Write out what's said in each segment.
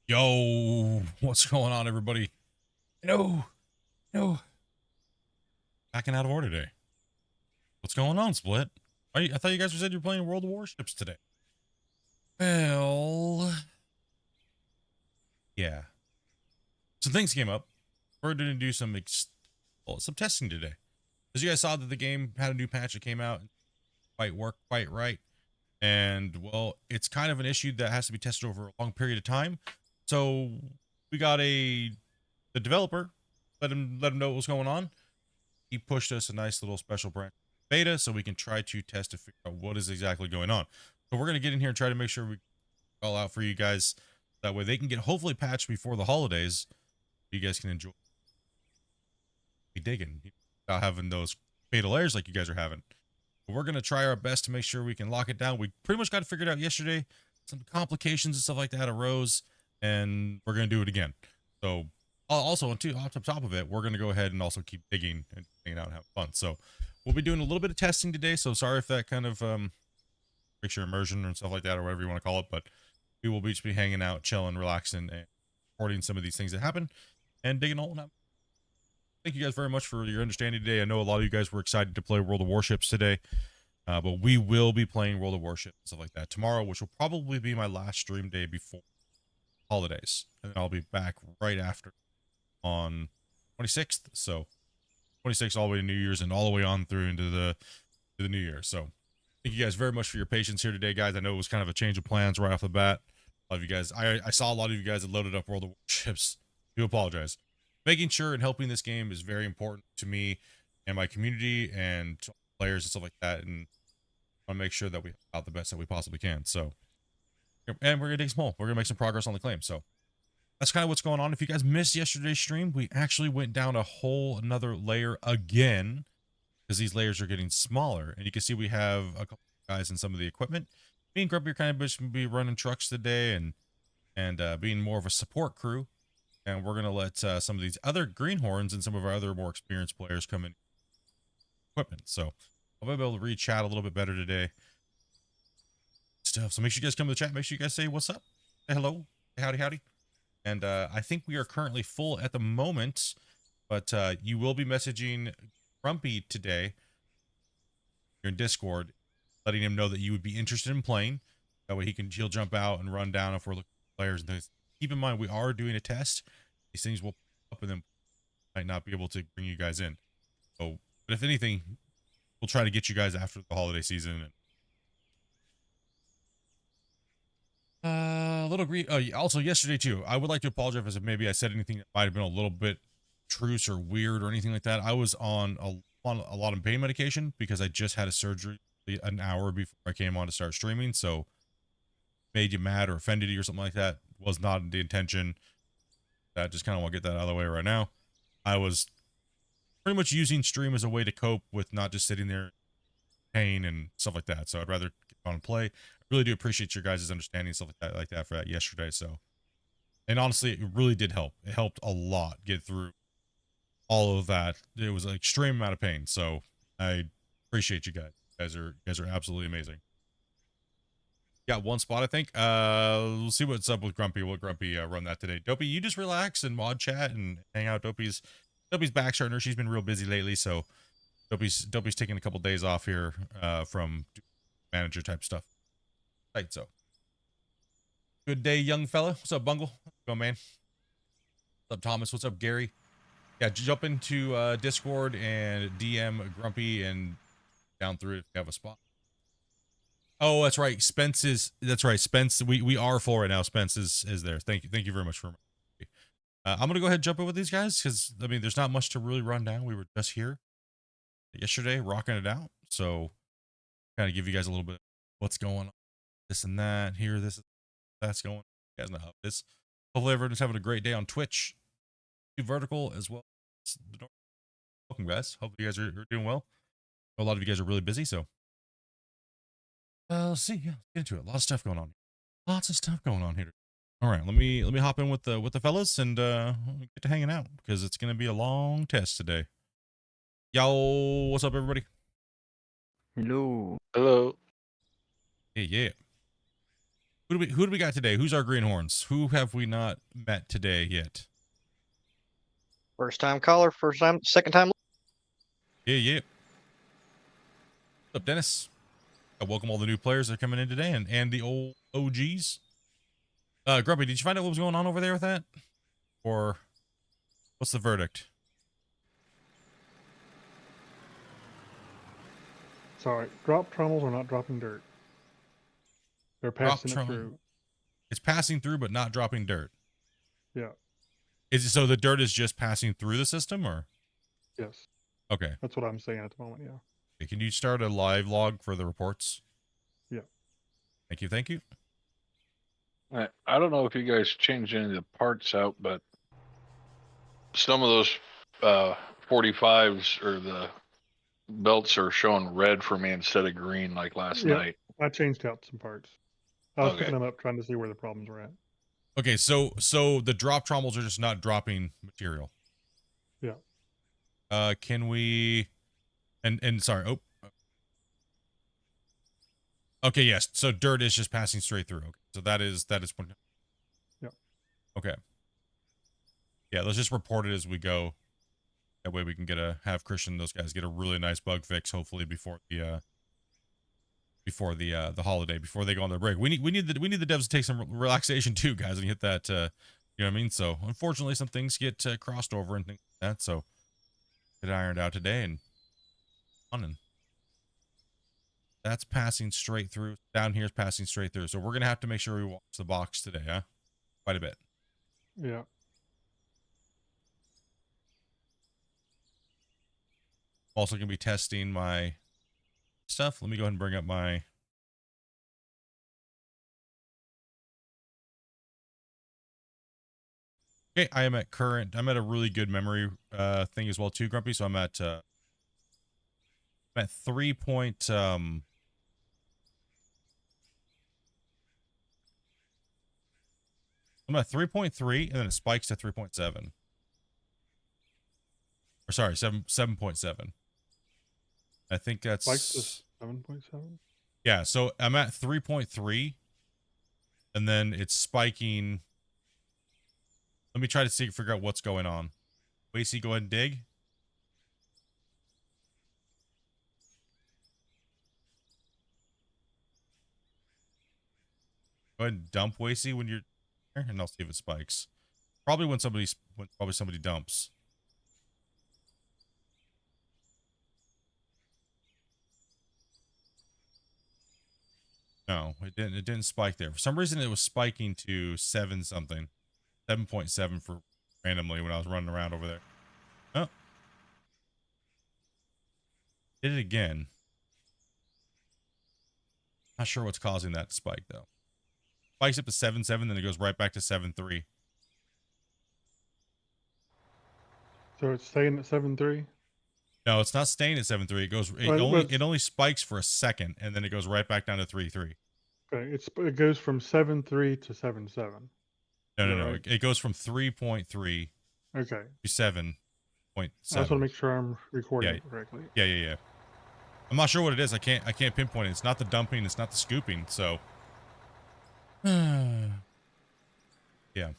Yo, what's going on, everybody? No, backing out of order today. What's going on, Split? I thought you guys said you're playing World of Warships today. Well, yeah. Some things came up. We're going to do some testing today. As you guys saw that the game had a new patch that came out, quite right. And well, it's kind of an issue that has to be tested over a long period of time. So we got the developer, let him know what was going on. He pushed us a nice little special branch beta so we can try to test to figure out what is exactly going on. So we're going to get in here and try to make sure we all out for you guys. That way they can get hopefully patched before the holidays. You guys can enjoy be digging without having those fatal errors like you guys are having. But we're going to try our best to make sure we can lock it down. We pretty much got it figured out yesterday. Some complications and stuff like that arose, and we're going to do it again. So also on top of it, we're going to go ahead and also keep digging and hanging out and have fun. So we'll be doing a little bit of testing today. So sorry if that kind of breaks your immersion and stuff like that, or whatever you want to call it. But we will just be hanging out, chilling, relaxing, and recording some of these things that happen and digging all out. Thank you guys very much for your understanding today. I know a lot of you guys were excited to play World of Warships today, but we will be playing World of Warships and stuff like that tomorrow, which will probably be my last stream day before holidays, and then I'll be back right after on 26th. So 26th all the way to New Year's and all the way on through into the New Year. So thank you guys very much for your patience here today, guys. I know it was kind of a change of plans right off the bat. A lot of you guys, I saw a lot of you guys that loaded up World of Warships. I do apologize. Making sure and helping this game is very important to me and my community and to players and stuff like that. And I want to make sure that we help out the best that we possibly can. So, and we're going to dig some hole. We're going to make some progress on the claim. So that's kind of what's going on. If you guys missed yesterday's stream, we actually went down a whole another layer again because these layers are getting smaller. And you can see we have a couple of guys in some of the equipment. Me and Grumpy are kind of just going to be running trucks today and being more of a support crew. And we're going to let some of these other greenhorns and some of our other more experienced players come in equipment. So I'll be able to read chat a little bit better today. Stuff. So make sure you guys come to the chat. Make sure you guys say what's up. Say hello. Say howdy. And I think we are currently full at the moment, but you will be messaging Grumpy today here in Discord, letting him know that you would be interested in playing. That way he'll jump out and run down if we're looking for players and things. Keep in mind, we are doing a test. These things will pop up and then might not be able to bring you guys in. So, but if anything, we'll try to get you guys after the holiday season. Little green. Oh, also yesterday too. I would like to apologize if maybe I said anything that might have been a little bit truce or weird or anything like that. I was on a lot of pain medication because I just had a surgery an hour before I came on to start streaming. So made you mad or offended you or something like that was not the intention. I just kind of want to get that out of the way right now. I was pretty much using stream as a way to cope with not just sitting there in pain and stuff like that. So I'd rather get on and play. I really do appreciate your guys' understanding and stuff like that for that yesterday. So, and honestly, it really did help. It helped a lot get through all of that. It was an extreme amount of pain. So I appreciate you guys. You guys are absolutely amazing. Got one spot, I think. We'll see what's up with Grumpy. We'll Grumpy run that today. Dopey, you just relax and mod chat and hang out. Dopey's back starting. She's been real busy lately, so Dopey's taking a couple days off here from manager type stuff. Right, so good day, young fella. What's up, Bungle? Go, man. What's up, Thomas? What's up, Gary? Yeah, jump into Discord and DM Grumpy and down through it if you have a spot. Oh, that's right. That's right. Spence, we are full right now. Spence is there. Thank you very much for I'm gonna go ahead and jump in with these guys because I mean there's not much to really run down. We were just here yesterday rocking it out. So kind of give you guys a little bit of what's going on, this and that, here, that's going on. You guys know how it is. Hopefully everyone's having a great day on Twitch, vertical as well. Welcome guys. Hope you guys are doing well. A lot of you guys are really busy, so let's see. Yeah, let's get into it. A lot of stuff going on. Lots of stuff going on here. All right, let me hop in with the fellas and get to hanging out because it's gonna be a long test today. Yo, what's up, everybody? Hello. Hello. Yeah. Who do we got today? Who's our greenhorns? Who have we not met today yet? First time caller, second time. Yeah. What's up, Dennis? Welcome all the new players that are coming in today and the old OGs. Grumpy, did you find out what was going on over there with that? Or what's the verdict? Sorry, drop trommels are not dropping dirt. They're passing it through. It's passing through, but not dropping dirt. Yeah. Is it so the dirt is just passing through the system, or? Yes. Okay. That's what I'm saying at the moment. Yeah. Okay, can you start a live log for the reports? Yeah. Thank you. Thank you. I don't know if you guys changed any of the parts out, but some of those 45s or the belts are showing red for me instead of green like last night. I changed out some parts. I was picking them up, trying to see where the problems were at. Okay, so the drop trommels are just not dropping material. Yeah. Can we? And sorry. Oh. Okay. Yes. So dirt is just passing straight through. Okay. So that is one. Yeah. Okay. Yeah. Let's just report it as we go. That way we can have Christian and those guys get a really nice bug fix, hopefully before the holiday, before they go on their break. We need the devs to take some relaxation too, guys, and hit that. You know what I mean? So unfortunately, some things get crossed over and things like that. So get ironed out today and on, and that's passing straight through. Down here is passing straight through. So we're gonna have to make sure we watch the box today, huh? Quite a bit. Yeah. Also gonna be testing my stuff. Let me go ahead and bring up my. Okay, I'm at a really good memory thing as well too, Grumpy. So I'm at 3 point I'm at 3.3 and then it spikes to 3.7. Or sorry, 7.7. I think that's spikes to 7.7. Yeah, so I'm at 3.3 and then it's spiking. Let me try to figure out what's going on. Wacy, go ahead and dig. Go ahead and dump Wacy when you're there, and I'll see if it spikes. Probably when somebody dumps. No, it didn't spike there. For some reason it was spiking to 7 something. 7.7 for randomly when I was running around over there. Oh. Did it again. Not sure what's causing that spike though. Spikes up to 7.7, then it goes right back to 7.3. So it's staying at 7.3? No, it's not staying at 7.3. It only spikes for a second and then it goes right back down to 3.3. Okay, it goes from 7.3 to 7.7. No. Right? It goes from 3.3 to 7.7. I just want to make sure I'm recording it correctly. Yeah. I'm not sure what it is. I can't pinpoint it. It's not the dumping. It's not the scooping. So, yeah. So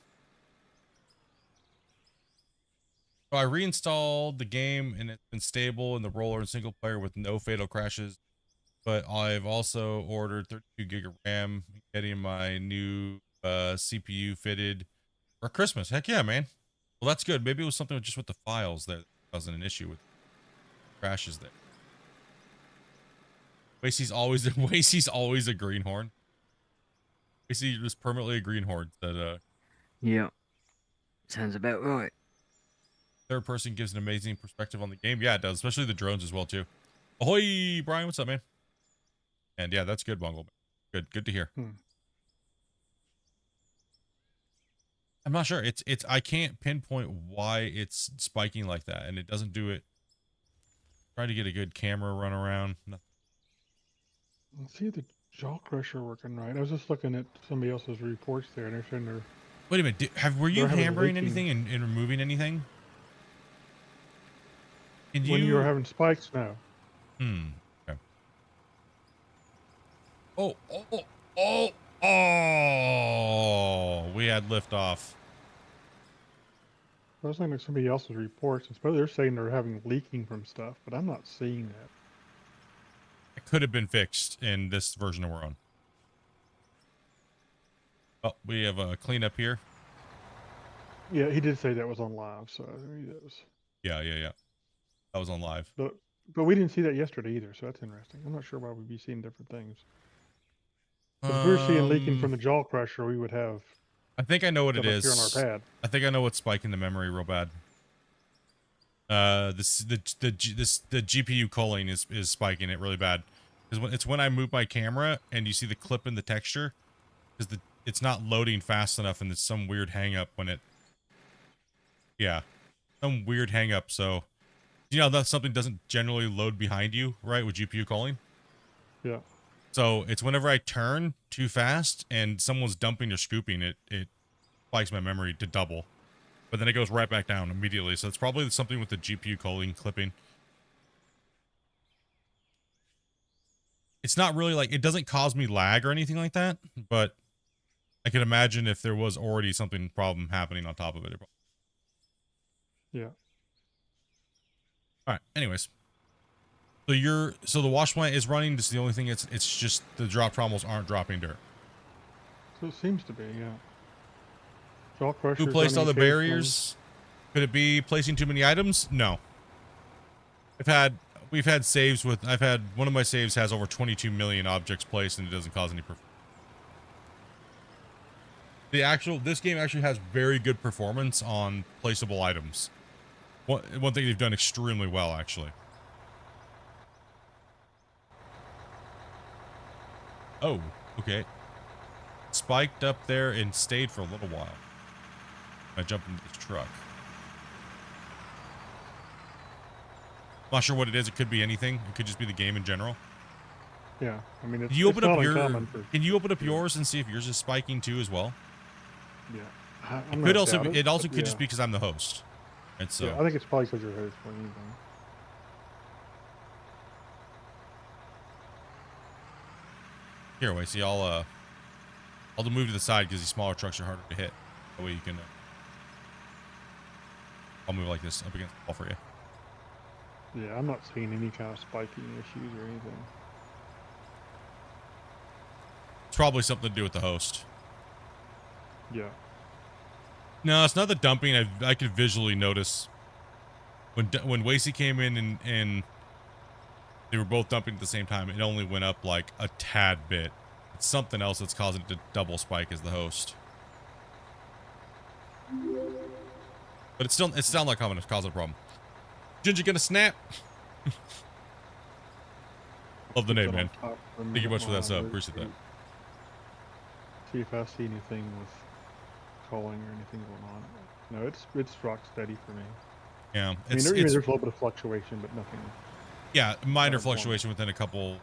I reinstalled the game and it's been stable in the roller and single player with no fatal crashes. But I've also ordered 32 gig of RAM, getting my new CPU fitted for Christmas. Heck yeah, man. Well, that's good. Maybe it was something just with the files that wasn't an issue with crashes there. Wacy's always a greenhorn. Wacy was permanently a greenhorn. Yeah. Sounds about right. Third person gives an amazing perspective on the game. Yeah, it does, especially the drones as well too. Ahoy, Brian, what's up, man? And yeah, that's good, Bungle. Good to hear. I'm not sure. It's I can't pinpoint why it's spiking like that, and it doesn't do it. Try to get a good camera run around. Nothing. I see the jaw crusher working right. I was just looking at somebody else's reports there, and they're saying they're. Wait a minute. Were you hammering anything and removing anything? When you were having spikes, no. Okay. Oh. Oh, we had liftoff. I was looking at somebody else's reports, and suppose they're saying they're having leaking from stuff, but I'm not seeing that. It could have been fixed in this version that we're on. Oh, we have a cleanup here. Yeah, he did say that was on live, so maybe that was. Yeah. That was on live. But we didn't see that yesterday either, so that's interesting. I'm not sure why we'd be seeing different things. But if we were seeing leaking from the jaw crusher, we would have. I think I know what it stuff up here on our is. pad. I think I know what's spiking the memory real bad. The GPU culling is spiking it really bad, because it's when I move my camera and you see the clip in the texture, because it's not loading fast enough, and there's some weird hang up when it. Yeah, some weird hang up. So, you know that something doesn't generally load behind you, right? With GPU culling. Yeah. So it's whenever I turn too fast and someone's dumping or scooping it spikes my memory to double, but then it goes right back down immediately. So it's probably something with the GPU culling clipping. It's not really like, it doesn't cause me lag or anything like that, but I can imagine if there was already something problem happening on top of it. Yeah. All right. Anyways. So the wash plant is running. This is the only thing. It's just the drop trommels aren't dropping dirt. So it seems to be, yeah. Jaw crusher. Who placed all the barriers? Could it be placing too many items? No. We've had saves with. I've had one of my saves has over 22 million objects placed, and it doesn't cause any. This game actually has very good performance on placeable items. One thing they've done extremely well, actually. Oh, okay. Spiked up there and stayed for a little while. I jumped into this truck. Not sure what it is. It could be anything. It could just be the game in general. Yeah, I mean, it's, Can you open up your? uncommon for. Can you open up yours and see if yours is spiking too as well? Yeah. It could also. It also could just be because I'm the host. And so. Yeah, I think it's probably because you're host more than anything. Here, wait. See, I'll move to the side because these smaller trucks are harder to hit. That way you can. I'll move like this up against the wall for you. Yeah, I'm not seeing any kind of spiking issues or anything. It's probably something to do with the host. Yeah. No, it's not the dumping. I could visually notice when Wasey came in and they were both dumping at the same time. It only went up like a tad bit. It's something else that's causing it to double spike as the host. But it's still not common to cause a problem. Ginger gonna snap. Love the name, man. Thank you much for that sub. Appreciate that. See if I see anything with calling or anything going on. No, it's rock steady for me. Yeah, I mean, there's a little bit of fluctuation, but nothing. Yeah, minor fluctuation within a couple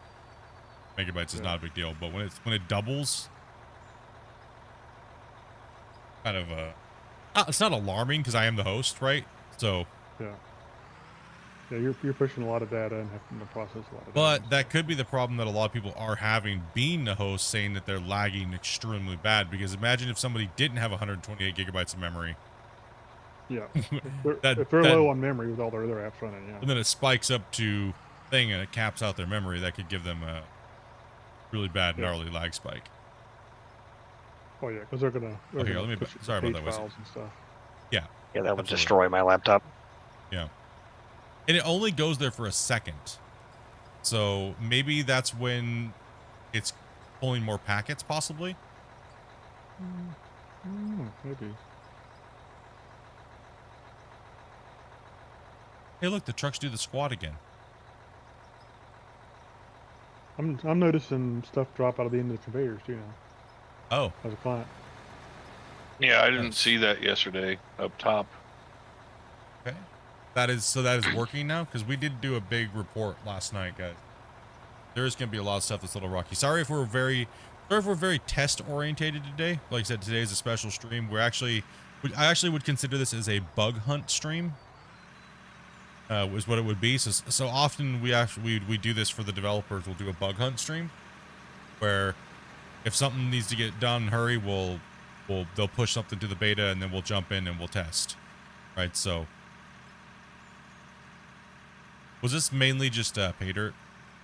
megabytes is not a big deal. But when it doubles, kind of it's not alarming because I am the host, right? So. Yeah. Yeah, you're pushing a lot of data and having to process a lot of data. But that could be the problem that a lot of people are having being the host, saying that they're lagging extremely bad. Because imagine if somebody didn't have 128 gigabytes of memory. Yeah. If they're low on memory with all their other apps running, yeah. And then it spikes up to thing and it caps out their memory. That could give them a really bad, gnarly lag spike. Oh, yeah, because they're going to... Okay, let me... Sorry about that, Wesley. Files and stuff. Yeah. Yeah, that would destroy my laptop. Yeah. And it only goes there for a second. So maybe that's when it's pulling more packets, possibly? Maybe. Hey, look, the trucks do the squat again. I'm noticing stuff drop out of the end of the conveyors, too, now. Oh. As a client. Yeah, I didn't see that yesterday up top. Okay. That is working now, because we did do a big report last night, guys. There is going to be a lot of stuff that's a little rocky. Sorry if we're very test orientated today. Like I said, today is a special stream. I actually would consider this as a bug hunt stream. Was what it would be. So often we do this for the developers. We'll do a bug hunt stream where if something needs to get done, hurry. They'll push something to the beta, and then we'll jump in and we'll test. Right. So, was this mainly just pay dirt?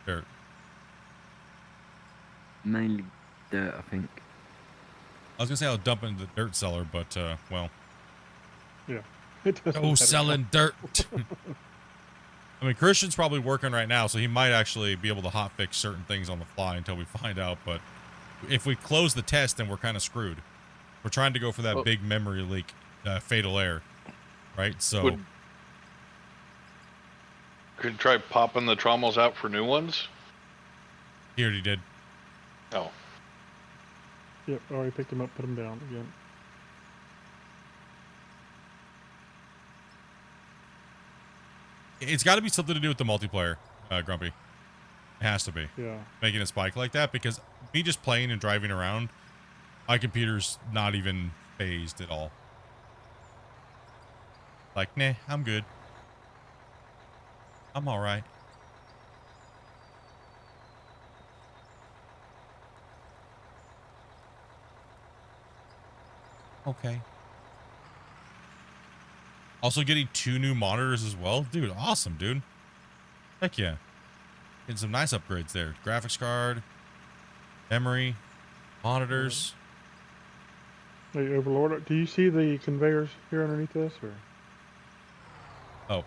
Dirt. Mainly dirt, I think. I was gonna say I'll dump into the dirt cellar, but well. Yeah. It doesn't Go matter. selling dirt. I mean, Christian's probably working right now, so he might actually be able to hotfix certain things on the fly until we find out. But if we close the test, then we're kind of screwed. We're trying to go for that big memory leak, fatal error, right? So Could try popping the trommels out for new ones. he already did. Oh, Yep, already picked them up, put them down again. It's got to be something to do with the multiplayer, Grumpy. It has to be. Yeah. Making it spike like that, because me just playing and driving around, my computer's not even phased at all. Like, nah, I'm good. I'm all right. Okay. Also getting 2 new monitors as well. Dude, awesome, dude. Heck yeah. Getting some nice upgrades there. Graphics card, memory, monitors. Hey, Overlord, do you see the conveyors here underneath this? Or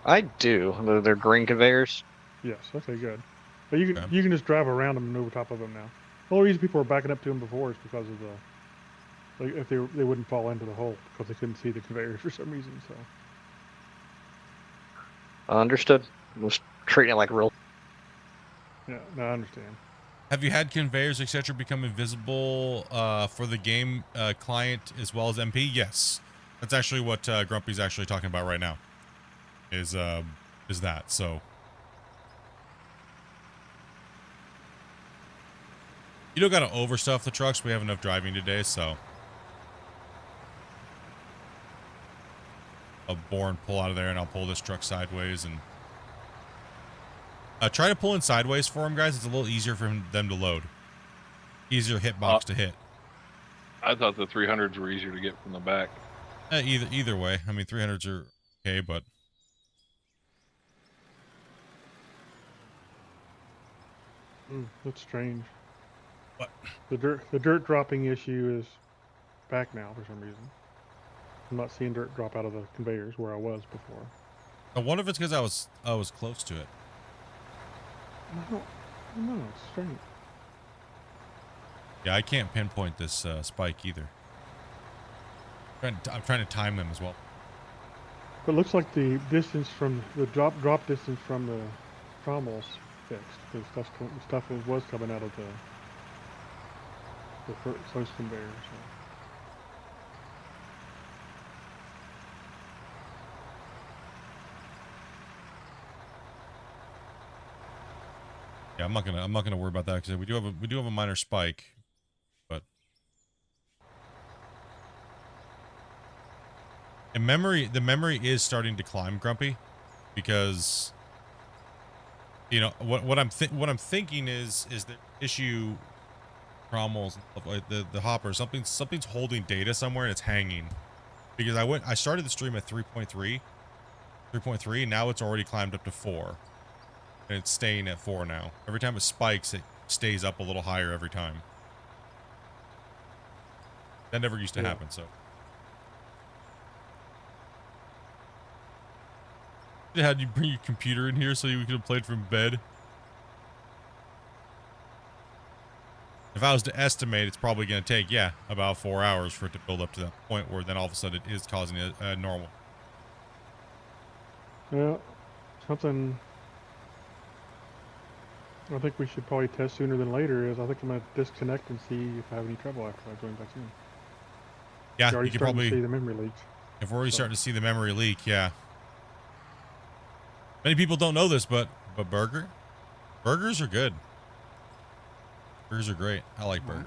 I do. They're green conveyors. yes, okay, good. But you can Okay. you can just drive around them and over top of them now. The only reason people were backing up to them before is because of the, like, if they wouldn't fall into the hole because they couldn't see the conveyors for some reason. So Understood. Was treating it like real. yeah, no, I understand. Have you had conveyors, etc., become invisible for the game client as well as MP? Yes. That's actually what Grumpy's actually talking about right now. Is that so? You don't gotta overstuff the trucks. We have enough driving today, so I'll bore and pull out of there, and I'll pull this truck sideways and try to pull in sideways for them, guys. It's a little easier for them to load. Easier hitbox to hit. I thought the 300s were easier to get from the back. Either way, I mean 300s are okay, but That's strange. what? The dirt dropping issue is back now for some reason. I'm not seeing dirt drop out of the conveyors where I was before. I wonder if it's because I was close to it. I don't know. It's strange. Yeah, I can't pinpoint this spike either. I'm trying to time them as well. But it looks like the distance from the drop distance from the trommels fixed because stuff was coming out of the first conveyor. So. Yeah, I'm not gonna worry about that because we do have a minor spike, but the memory is starting to climb, Grumpy, because you know what I'm thinking is the issue trommels, the hopper, something's holding data somewhere and it's hanging, because I started the stream at 3.3, now it's already climbed up to 4. And it's staying at 4 now. Every time it spikes, it stays up a little higher every time. That never used to happen, so. Had you bring your computer in here so you could have played from bed? If I was to estimate, it's probably going to take, yeah, about 4 hours for it to build up to that point where then all of a sudden it is causing a normal. Yeah, something I think we should probably test sooner than later is I think I'm going to disconnect and see if I have any trouble after I join back in. Yeah, You're already you can starting probably to see the memory leaks. If we're already starting to see the memory leak, yeah. Many people don't know this, but burgers are good. Burgers are great. I like burgers.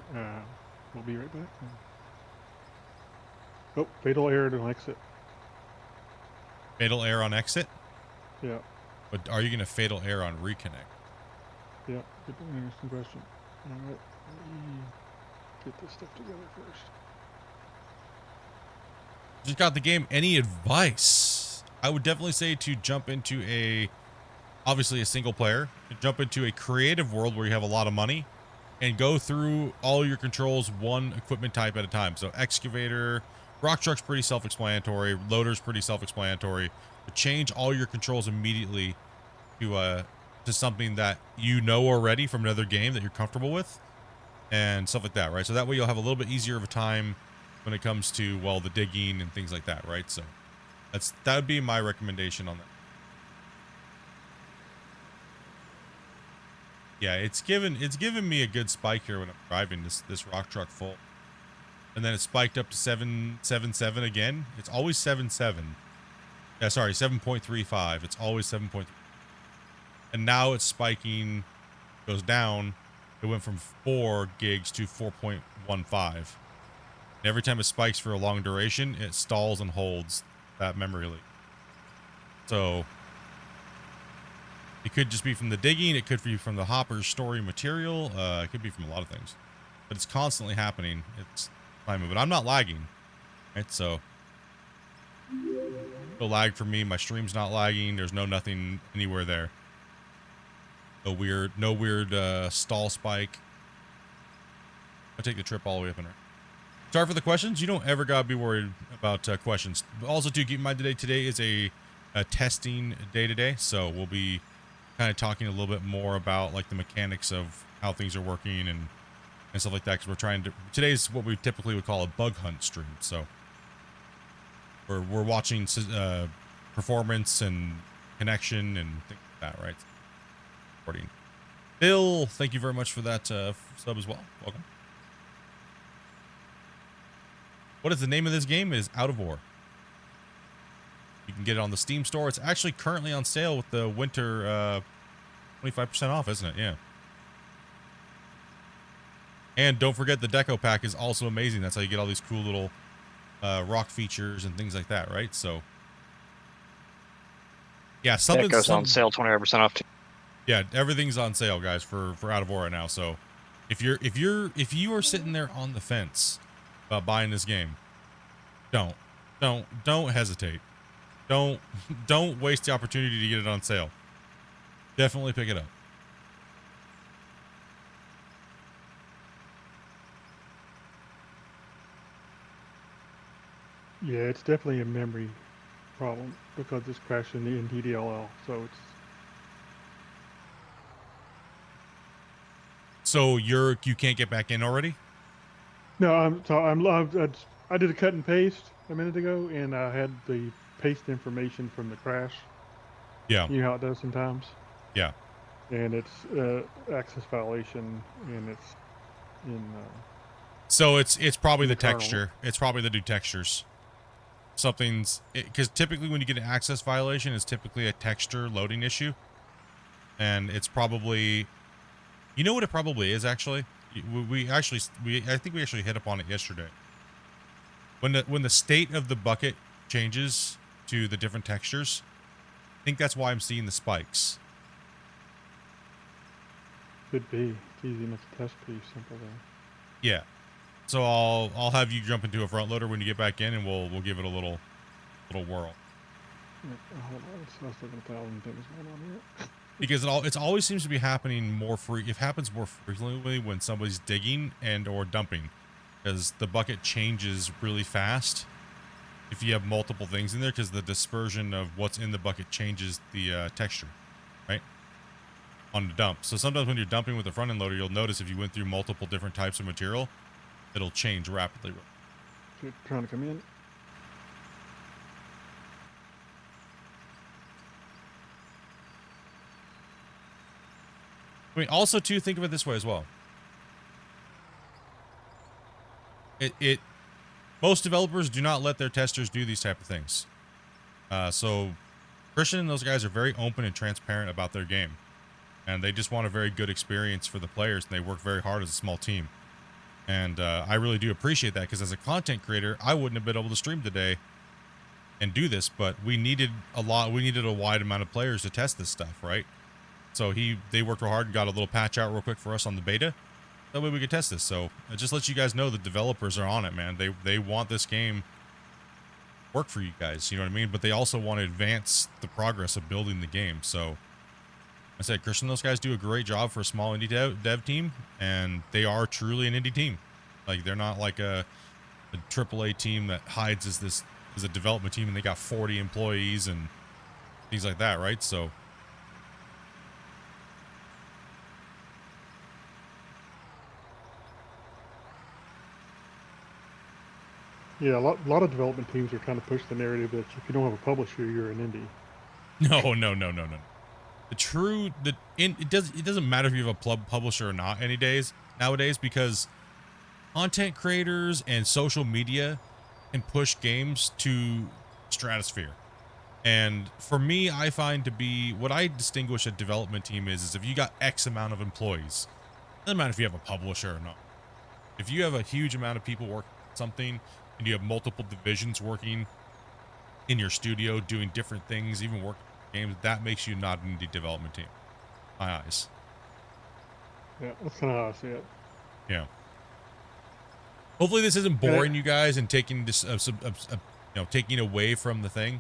We'll be right back. Oh, fatal error to exit. Fatal error on exit? Yeah, But are you going to fatal error on reconnect? yeah. Good, interesting question. All right. Get this stuff together first. Just got the game. Any advice? I would definitely say to jump into obviously a single player, and jump into a creative world where you have a lot of money, and go through all your controls one equipment type at a time. So excavator, rock truck's pretty self-explanatory, loader's pretty self-explanatory. But change all your controls immediately to something that you know already from another game that you're comfortable with, and stuff like that, right? So that way you'll have a little bit easier of a time when it comes to, well, the digging and things like that, right? So that would be my recommendation on that. Yeah, it's given me a good spike here when I'm driving this rock truck full, and then it spiked up to 7.77 again. It's always 7.7. Yeah, sorry, 7.35. It's always 7.3. And now it's spiking, goes down. It went from 4 gigs to 4.15. And every time it spikes for a long duration, it stalls and holds that memory leak. So it could just be from the digging. It could be from the hopper storing material. It could be from a lot of things, but it's constantly happening. It's fine, but I'm not lagging, right? So no lag for me. My stream's not lagging. There's nothing anywhere there. No weird stall spike. I'll take the trip all the way up in there. Sorry for the questions. You don't ever gotta be worried about questions. Also, to keep in mind, today is a testing day today, so we'll be kind of talking a little bit more about like the mechanics of how things are working and stuff like that, because we're trying to, today's what we typically would call a bug hunt stream. So we're watching performance and connection and things like that, right? Recording. Bill, thank you very much for that sub as well. Welcome. What is the name of this game? It is Out of War. You can get it on the Steam store. It's actually currently on sale with the winter 25% off, isn't it? Yeah. And don't forget the deco pack is also amazing. That's how you get all these cool little rock features and things like that, right? So yeah, That goes on sale 25% off too. Yeah, everything's on sale, guys, for Out of War right now. So if you are sitting there on the fence about buying this game, don't hesitate. Don't waste the opportunity to get it on sale. Definitely pick it up. Yeah, it's definitely a memory problem because it's crashing in DDLL. So you can't get back in already? No, I did a cut and paste a minute ago, and I had the paste information from the crash. Yeah. You know how it does sometimes? Yeah. And it's access violation, and it's in. So it's probably the kernel. texture. It's probably the new textures. Because typically when you get an access violation, it's typically a texture loading issue, and it's probably, you know what it probably is actually. I think we actually hit upon it yesterday. When the state of the bucket changes to the different textures, I think that's why I'm seeing the spikes. Could be. It's easy enough to test. Pretty simple though. Yeah. So I'll have you jump into a front loader when you get back in, and we'll give it a little whirl. Hold on. I was looking at 1,000 things going on here. Because it always seems to be happening it happens more frequently when somebody's digging and or dumping, because the bucket changes really fast if you have multiple things in there, because the dispersion of what's in the bucket changes the texture, right, on the dump. So sometimes when you're dumping with the front end loader, you'll notice if you went through multiple different types of material, it'll change rapidly. You're trying to come in. I mean, also too, think of it this way as well. Most developers do not let their testers do these type of things. So Christian and those guys are very open and transparent about their game, and they just want a very good experience for the players, and they work very hard as a small team. And I really do appreciate that, because as a content creator, I wouldn't have been able to stream today and do this, but we needed a wide amount of players to test this stuff, right? So they worked real hard and got a little patch out real quick for us on the beta, That way we could test this. So it just lets you guys know the developers are on it, man. They want this game work for you guys, you know what I mean? But they also want to advance the progress of building the game. So I said, Christian, those guys do a great job for a small indie dev team, and they are truly an indie team. Like, they're not like a AAA team that hides as a development team and they got 40 employees and things like that, right? So Yeah, a lot of development teams are trying to push the narrative that if you don't have a publisher, you're an indie. no. It doesn't matter if you have a publisher or not nowadays, because content creators and social media can push games to stratosphere. And for me, I find to be what I distinguish a development team is if you got X amount of employees. It doesn't matter if you have a publisher or not. If you have a huge amount of people working on something and you have multiple divisions working in your studio doing different things, even working on games, that makes you not an indie development team. My eyes. Yeah, that's kind of how I see it. Yeah. Hopefully this isn't boring you guys and taking this, taking away from the thing.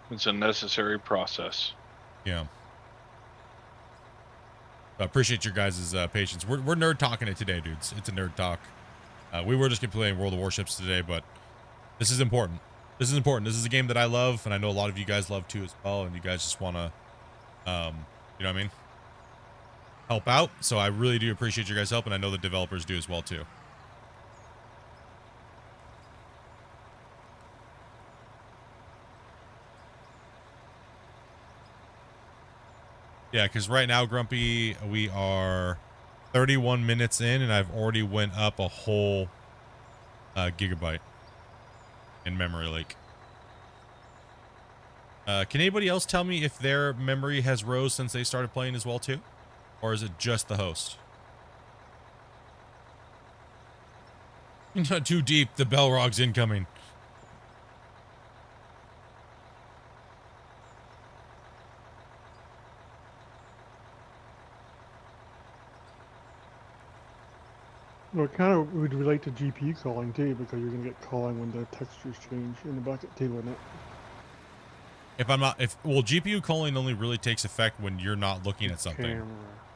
It's a necessary process. Yeah. I appreciate your guys' patience. We're nerd talking it today, dudes. It's a nerd talk. We were just playing World of Warships today, but this is important. This is important. This is a game that I love, and I know a lot of you guys love too as well, and you guys just want to, you know what I mean? Help out. So I really do appreciate your guys' help, and I know the developers do as well too. Yeah, because right now, Grumpy, we are 31 minutes in, and I've already went up a whole gigabyte in memory leak. Can anybody else tell me if their memory has rose since they started playing as well too? Or is it just the host? Not too deep. The Belrog's incoming. Well, it kind of would relate to GPU calling too, because you're going to get calling when the textures change in the bucket too, wouldn't it? GPU calling only really takes effect when you're not looking at something. Camera.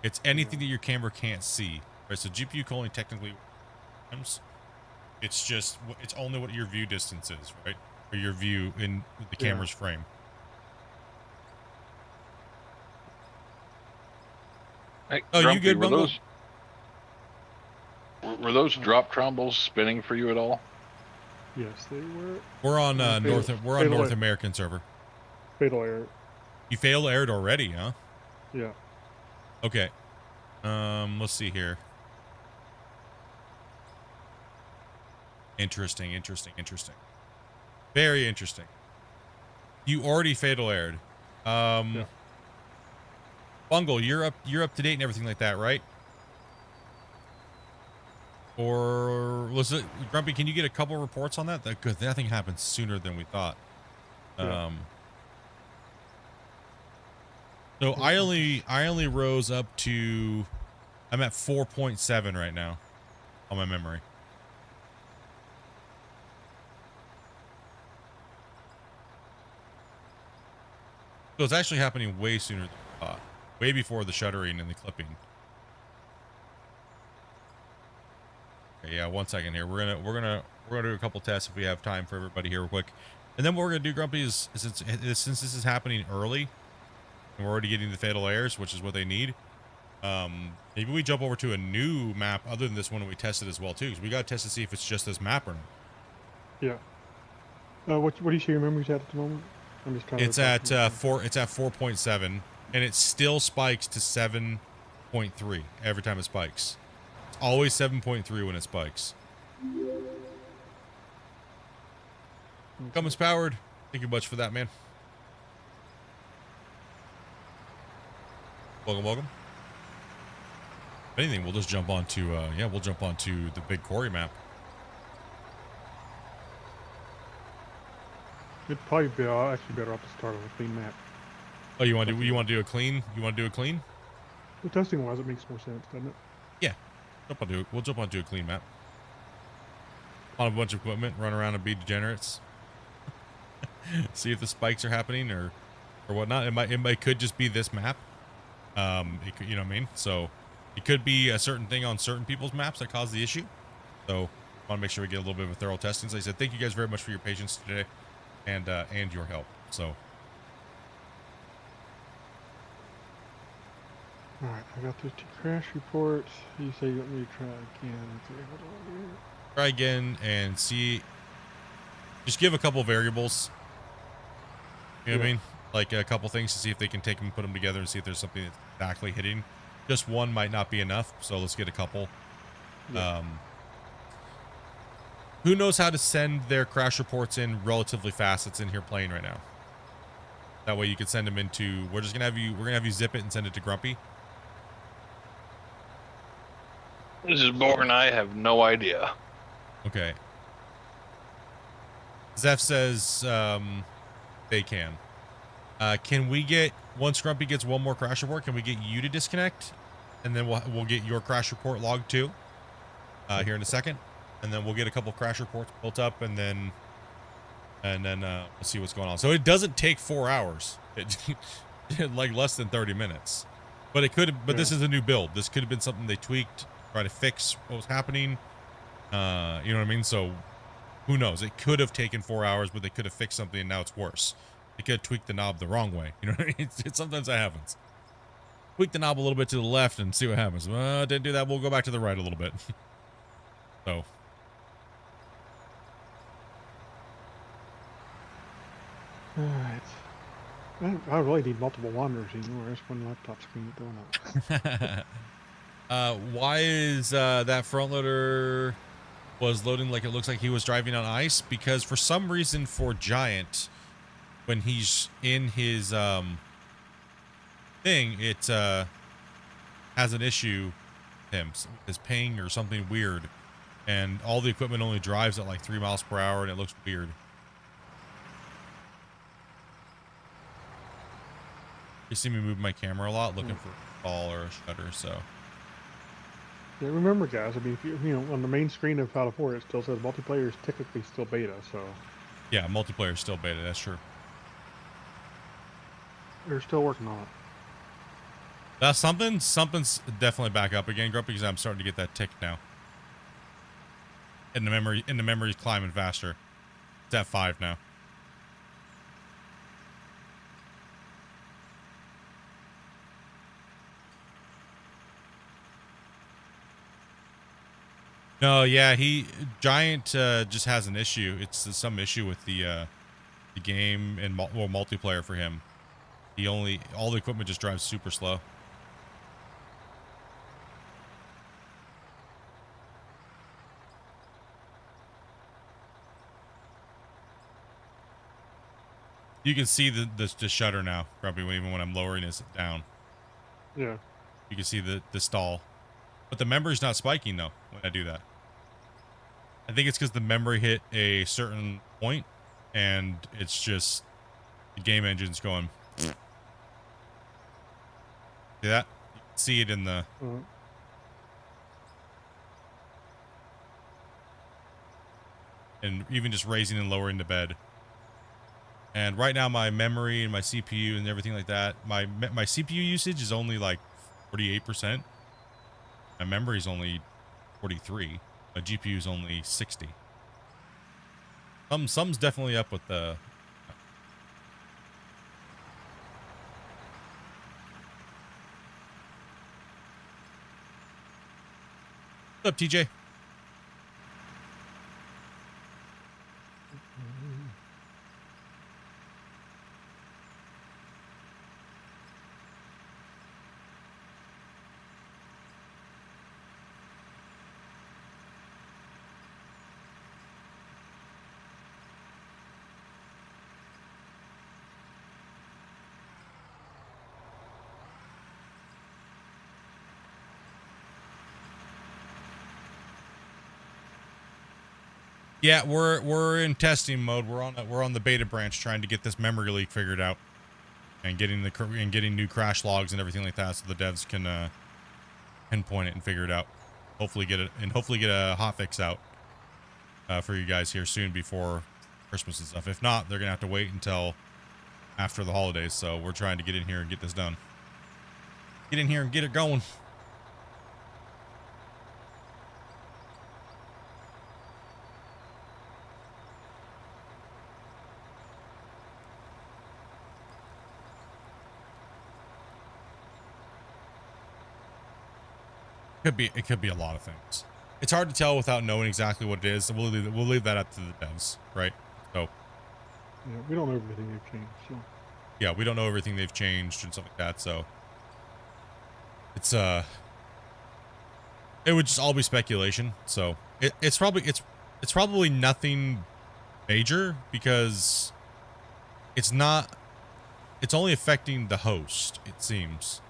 It's anything that your camera can't see. Right? So GPU calling technically, it's only what your view distance is, right? Or your view in the camera's frame. Hey, Oh, Grumpy, you good, Bungle? Were those drop trombones spinning for you at all? Yes, they were. We're on North Fatal American server. Fatal error. You failed aired already, huh? Yeah. Okay. Let's see here. Interesting. Very interesting. You already fatal aired. Yeah. Bungle, you're up to date and everything like that, right? Or Grumpy, can you get a couple reports on that? Because that thing happened sooner than we thought. Yeah. So I only rose up to, I'm at 4.7 right now on my memory. So it's actually happening way sooner than we thought. Way before the shuttering and the clipping. Okay, yeah, 1 second here. We're gonna do a couple tests if we have time for everybody here real quick. And then what we're gonna do, Grumpy, is since this is happening early and we're already getting the fatal errors, which is what they need, maybe we jump over to a new map other than this one and we test it as well too, because we gotta test to see if it's just this map or not. Yeah. What do you see your memories at the moment? I'm just trying It's at 4.7, and it still spikes to 7.3 every time it spikes. It's always 7.3 when it spikes. Cummins powered. Thank you much for that, man. Welcome. If anything, we'll just jump onto we'll jump onto the big quarry map. It'd probably be actually better off to start on a clean map. Oh, you want to do a clean? You want to do a clean? The testing wise, it makes more sense, doesn't it? Yeah. We'll jump onto a clean map. On a bunch of equipment, run around and be degenerates. See if the spikes are happening or whatnot. It could just be this map. It could, you know what I mean? So it could be a certain thing on certain people's maps that cause the issue. So I want to make sure we get a little bit of a thorough testing. So I said, thank you guys very much for your patience today and your help. So All right, I got those 2 crash reports. You say you want me to try again? Okay, hold on here. try again and see. Just give a couple variables. You know what I mean? Like a couple things to see if they can take them and put them together and see if there's something that's exactly hitting. Just one might not be enough, so let's get a couple. Yeah. Who knows how to send their crash reports in relatively fast? It's in here playing right now. That way you can send them into. We're gonna have you zip it and send it to Grumpy. This is Born. I have no idea. Okay. Zeph says they can. Can we get, once Grumpy gets one more crash report, can we get you to disconnect? And then we'll get your crash report logged too here in a second. And then we'll get a couple crash reports built up and then we'll see what's going on. So it doesn't take 4 hours. It like less than 30 minutes. But it could have, but this is a new build. This could have been something they tweaked, try to fix what was happening. You know what I mean? So who knows? It could have taken 4 hours, but they could have fixed something and now it's worse. They could have tweaked the knob the wrong way. You know what I mean? Sometimes that happens. Tweak the knob a little bit to the left and see what happens. Well, didn't do that. We'll go back to the right a little bit. So. All right. I really need multiple monitors anymore. There's one laptop screen going up. Why is that front loader was loading like it looks like he was driving on ice? Because for some reason for Giant, when he's in his thing, it has an issue with him. His ping or something weird. And all the equipment only drives at like 3 miles per hour and it looks weird. You see me move my camera a lot looking for a ball or a shutter, so. Yeah, remember, guys. I mean, if you know, on the main screen of Halo 4, it still says multiplayer is technically still beta. So. Yeah, multiplayer is still beta. That's true. They're still working on it. That's something's definitely back up again, Grumpy, because I'm starting to get that tick now. And the memory's climbing faster. It's at 5 now. No, yeah, Giant just has an issue. It's some issue with the game and multiplayer for him. All the equipment just drives super slow. You can see the shutter now, Grumpy, even when I'm lowering it down. Yeah. You can see the stall. But the memory's not spiking, though, when I do that. I think it's because the memory hit a certain point, and it's just the game engine's going. See that? You can see it in the... And even just raising and lowering the bed. And right now, my memory and my CPU and everything like that, my CPU usage is only like 48%. My memory is only 43. My GPU is only 60. Some's definitely up with the... What's up, TJ? Yeah, we're in testing mode. We're on the beta branch trying to get this memory leak figured out. and getting new crash logs and everything like that, so the devs can pinpoint it and figure it out. Hopefully get a hotfix out for you guys here soon before Christmas and stuff. If not, they're gonna have to wait until after the holidays. So we're trying to get in here and get this done. Get in here and get it going. It could be a lot of things. It's hard to tell without knowing exactly what it is. So we'll leave that up to the devs, right? So Yeah, we don't know everything they've changed. So. yeah, we don't know everything they've changed and stuff like that. So it's it would just all be speculation. So it's probably nothing major, because it's only affecting the host, it seems.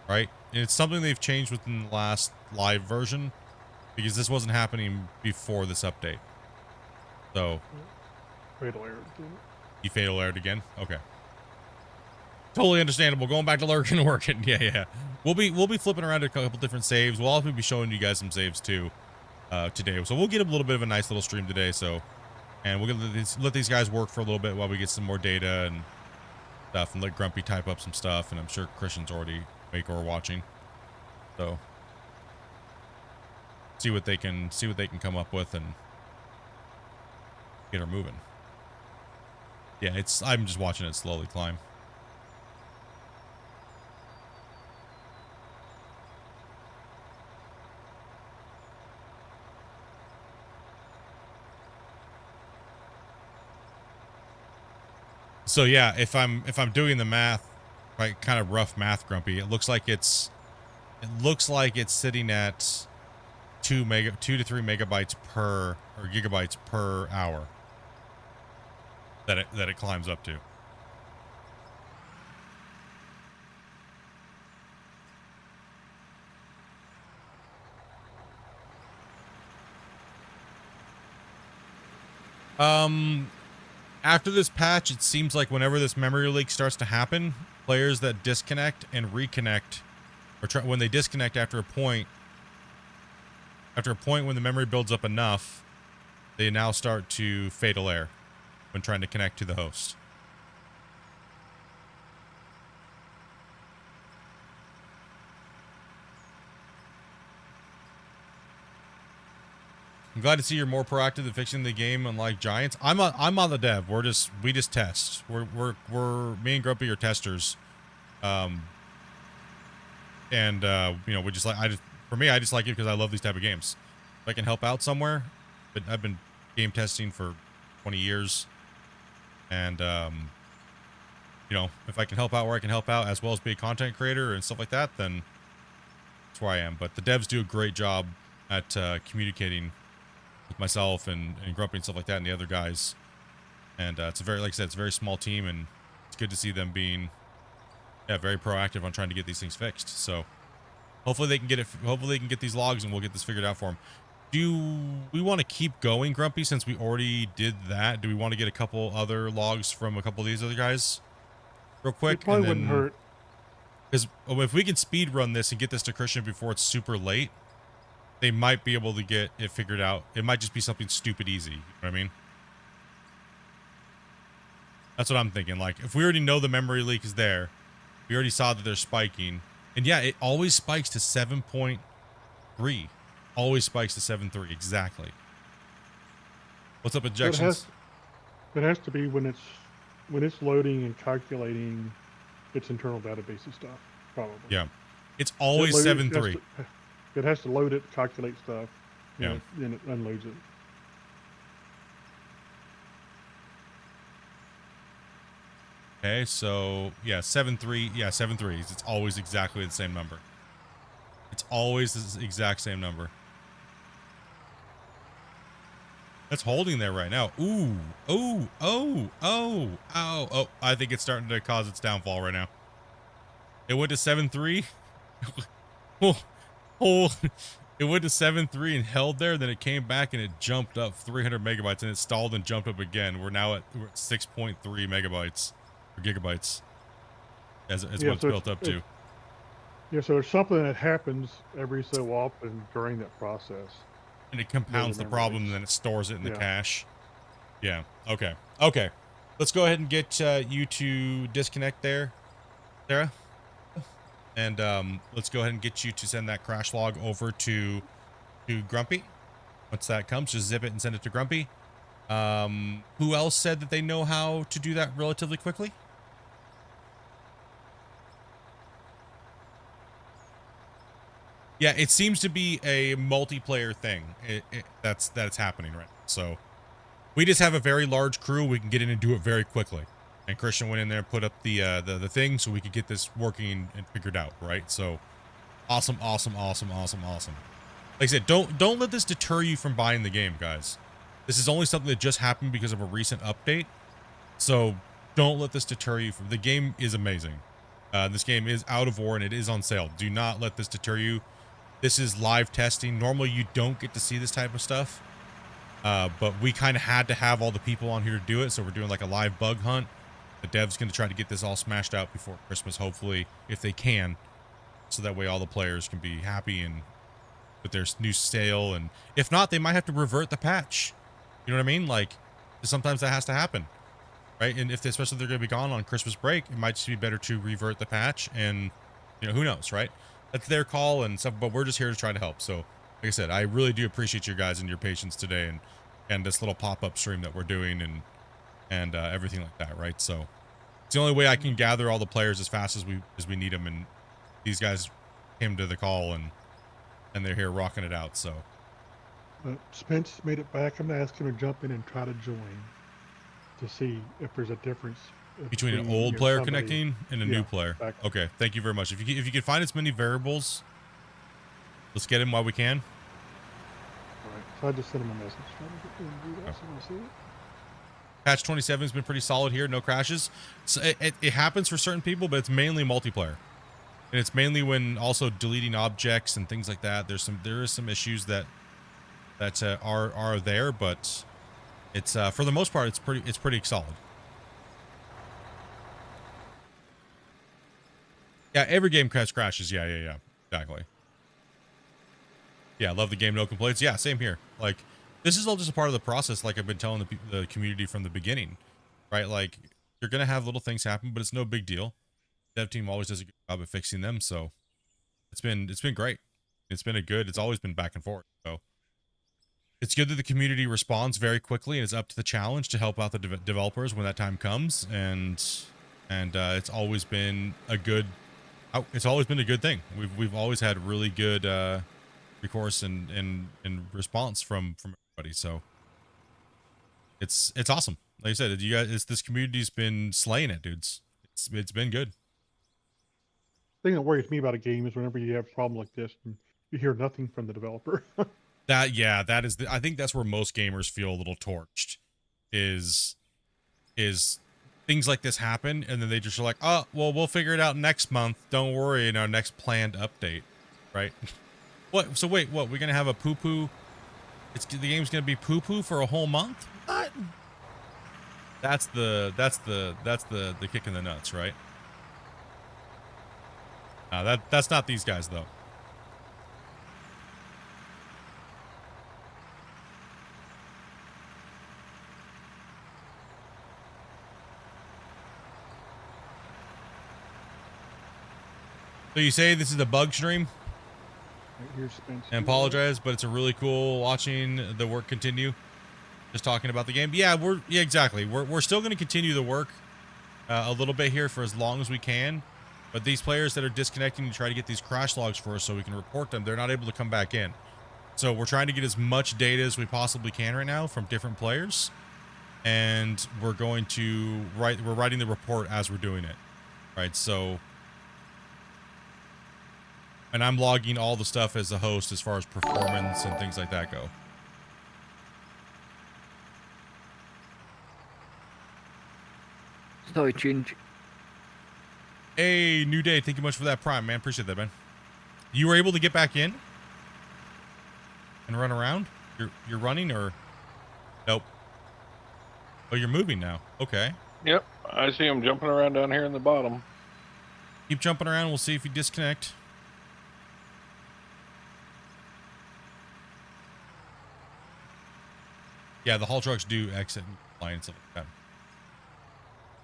Right? And it's something they've changed within the last live version, because this wasn't happening before this update. So Fatal error. you fatal errored again? Okay. Totally understandable. Going back to lurking and working. Yeah. We'll be flipping around to a couple different saves. We'll also be showing you guys some saves too today. So we'll get a little bit of a nice little stream today. So, and we're gonna let these guys work for a little bit while we get some more data and stuff, and let Grumpy type up some stuff. And I'm sure Christian's already awake or watching. So see what they can come up with and get her moving. Yeah, I'm just watching it slowly climb. So yeah, if I'm doing the math, like kind of rough math, Grumpy, it looks like it's sitting at 2 to 3 megabytes per, or gigabytes per hour that it climbs up to. After this patch, it seems like whenever this memory leak starts to happen, players that disconnect and reconnect, or when they disconnect after a point when the memory builds up enough, they now start to fatal error when trying to connect to the host. I'm glad to see you're more proactive in fixing the game, unlike Giants. I'm on the dev. We just test. We're me and Grumpy are testers. You know, we just like, for me, I just like it because I love these type of games. If I can help out somewhere, but I've been game testing for 20 years, and you know, if I can help out where I can help out, as well as be a content creator and stuff like that, then that's where I am. But the devs do a great job at communicating with myself and Grumpy and stuff like that, and the other guys. And it's a very, like I said, it's a very small team, and it's good to see them being, yeah, very proactive on trying to get these things fixed. So hopefully they can get it. Hopefully they can get these logs, and we'll get this figured out for them. Do we want to keep going, Grumpy, since we already did that? Do we want to get a couple other logs from a couple of these other guys real quick? It probably wouldn't hurt. Because if we can speed run this and get this to Christian before it's super late, they might be able to get it figured out. It might just be something stupid easy. You know what I mean? That's what I'm thinking. Like, if we already know the memory leak is there, we already saw that they're spiking. And yeah, it always spikes to 7.3. Always spikes to 7.3. Exactly. What's up, injections? It has to be when it's loading and calculating its internal database and stuff, probably. Yeah. It's always 7.3. It has to load it, calculate stuff, yeah, then it unloads it. Okay, so yeah, 7.3. Yeah, 7.3. It's always exactly the same number. It's always the exact same number. That's holding there right now. Ooh, oh, oh, oh, oh, oh. I think it's starting to cause its downfall right now. It went to 7.3. Oh, it went to 7.3 and held there. Then it came back and it jumped up 300 megabytes, and it stalled and jumped up again. We're now at 6.3 megabytes. or gigabytes, as Yeah, what it's so built up to. Yeah, so there's something that happens every so often during that process. And it compounds the remember problem, things. and then it stores it in the Yeah. cache. Yeah. Okay. Okay. Let's go ahead and get you to disconnect there, Sarah. And let's go ahead and get you to send that crash log over to Grumpy. Once that comes, just zip it and send it to Grumpy. Who else said that they know how to do that relatively quickly? Yeah, it seems to be a multiplayer thing. That's happening right now. So we just have a very large crew. We can get in and do it very quickly. And Christian went in there and put up the thing so we could get this working and figured out, right? So awesome, awesome, awesome, awesome, awesome. Like I said, don't let this deter you from buying the game, guys. This is only something that just happened because of a recent update. So don't let this deter you from the game. Is amazing. This game is out of war and it is on sale. Do not let this deter you. This is live testing. Normally you don't get to see this type of stuff. But we kind of had to have all the people on here to do it. So we're doing like a live bug hunt. The dev's going to try to get this all smashed out before Christmas, hopefully, if they can. So that way all the players can be happy and with their new sale. And if not, they might have to revert the patch. You know what I mean? Like, sometimes that has to happen. Right? And especially if they're going to be gone on Christmas break, it might just be better to revert the patch. And, you know, who knows, right? That's their call and stuff. But we're just here to try to help. So, like I said, I really do appreciate you guys and your patience today. And this little pop-up stream that we're doing and everything like that, right? So it's the only way I can gather all the players as fast as we need them, and these guys came to the call and they're here rocking it out. So Spence made it back. I'm gonna ask him to jump in and try to join to see if there's a difference between an old player connecting and a new player. Exactly. Okay, thank you very much. If you can find as many variables, let's get him while we can. All right. So I just sent him a message. Trying to get him to do that so I see it. Patch 27 has been pretty solid here. No crashes. So it happens for certain people, but it's mainly multiplayer. And it's mainly when also deleting objects and things like that. There is some issues that are there, but it's for the most part it's pretty solid. Yeah, every game crashes. Yeah, exactly. Yeah, love the game, no complaints. Yeah, same here. Like, this is all just a part of the process, like I've been telling the community from the beginning, right? Like, you're gonna have little things happen, but it's no big deal. Dev team always does a good job of fixing them, so it's been great. It's always been back and forth. So it's good that the community responds very quickly and is up to the challenge to help out the developers when that time comes, and it's always been a good thing. We've always had really good recourse and response from everybody. So it's awesome. Like I said, this community's been slaying it, dudes. It's been good. The thing that worries me about a game is whenever you have a problem like this and you hear nothing from the developer. That is I think that's where most gamers feel a little torched, is things like this happen and then they just are like, oh well, we'll figure it out next month, don't worry, in our next planned update, right? What? So wait, what? We're gonna have a poo-poo? The game's gonna be poo-poo for a whole month? What? That's the kick in the nuts, right? That's not these guys though. So you say this is a bug stream? Right, here's Spence. And apologize, but it's a really cool watching the work continue. Just talking about the game. Yeah, exactly. We're still going to continue the work a little bit here for as long as we can. But these players that are disconnecting to try to get these crash logs for us so we can report them, they're not able to come back in. So we're trying to get as much data as we possibly can right now from different players. And we're going to we're writing the report as we're doing it. Right, so... And I'm logging all the stuff as the host as far as performance and things like that go. Sorry, change. Hey, New Day, thank you much for that prime, man. Appreciate that, man. You were able to get back in and run around? You're running or nope? Oh, you're moving now. Okay. Yep. I see him jumping around down here in the bottom. Keep jumping around. We'll see if you disconnect. Yeah, the haul trucks do exit and fly and stuff like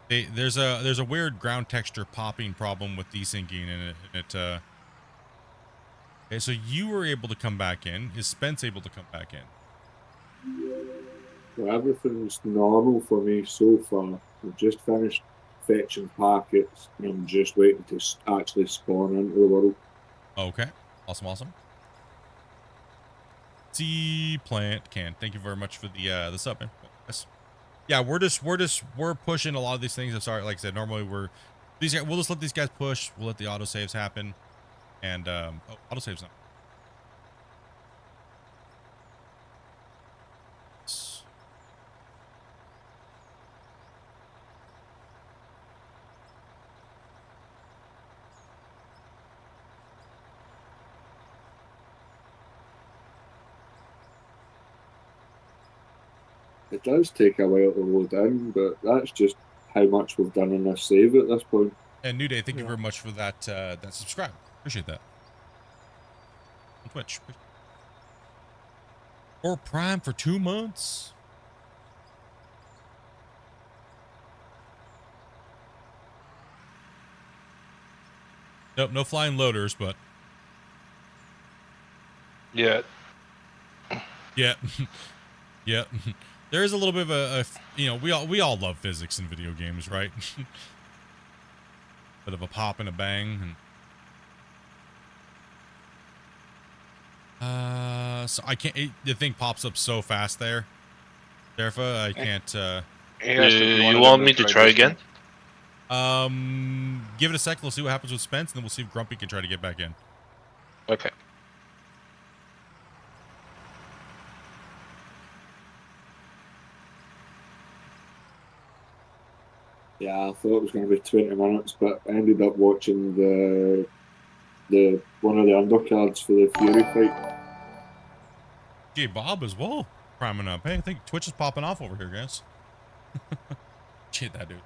that. There's a weird ground texture popping problem with desyncing, and it okay, so you were able to come back in. Is Spence able to come back in? Well, everything's normal for me so far. I've just finished fetching packets and I'm just waiting to actually spawn into the world. Okay, awesome. Sea plant can. Thank you very much for the sub, man. Yes. Yeah, we're pushing a lot of these things. I'm sorry, like I said, normally we'll just let these guys push. We'll let the autosaves happen, and autosaves not. It does take a while to load in, but that's just how much we've done in this save at this point. And New Day, thank you very much for that that subscribe. Appreciate that. On Twitch. Or Prime for 2 months. Nope, no flying loaders, but Yeah. yeah. Yeah. There is a little bit of a you know, we all love physics in video games, right? Bit of a pop and a bang. And so I can't, the thing pops up so fast there. Derfa, I can't You want me to try again? Give it a sec, we'll see what happens with Spence, and then we'll see if Grumpy can try to get back in. Okay. Yeah, I thought it was going to be 20 minutes, but I ended up watching the one of the undercards for the Fury fight. J Bob as well, priming up. Hey, I think Twitch is popping off over here, guys. Shit, that dude.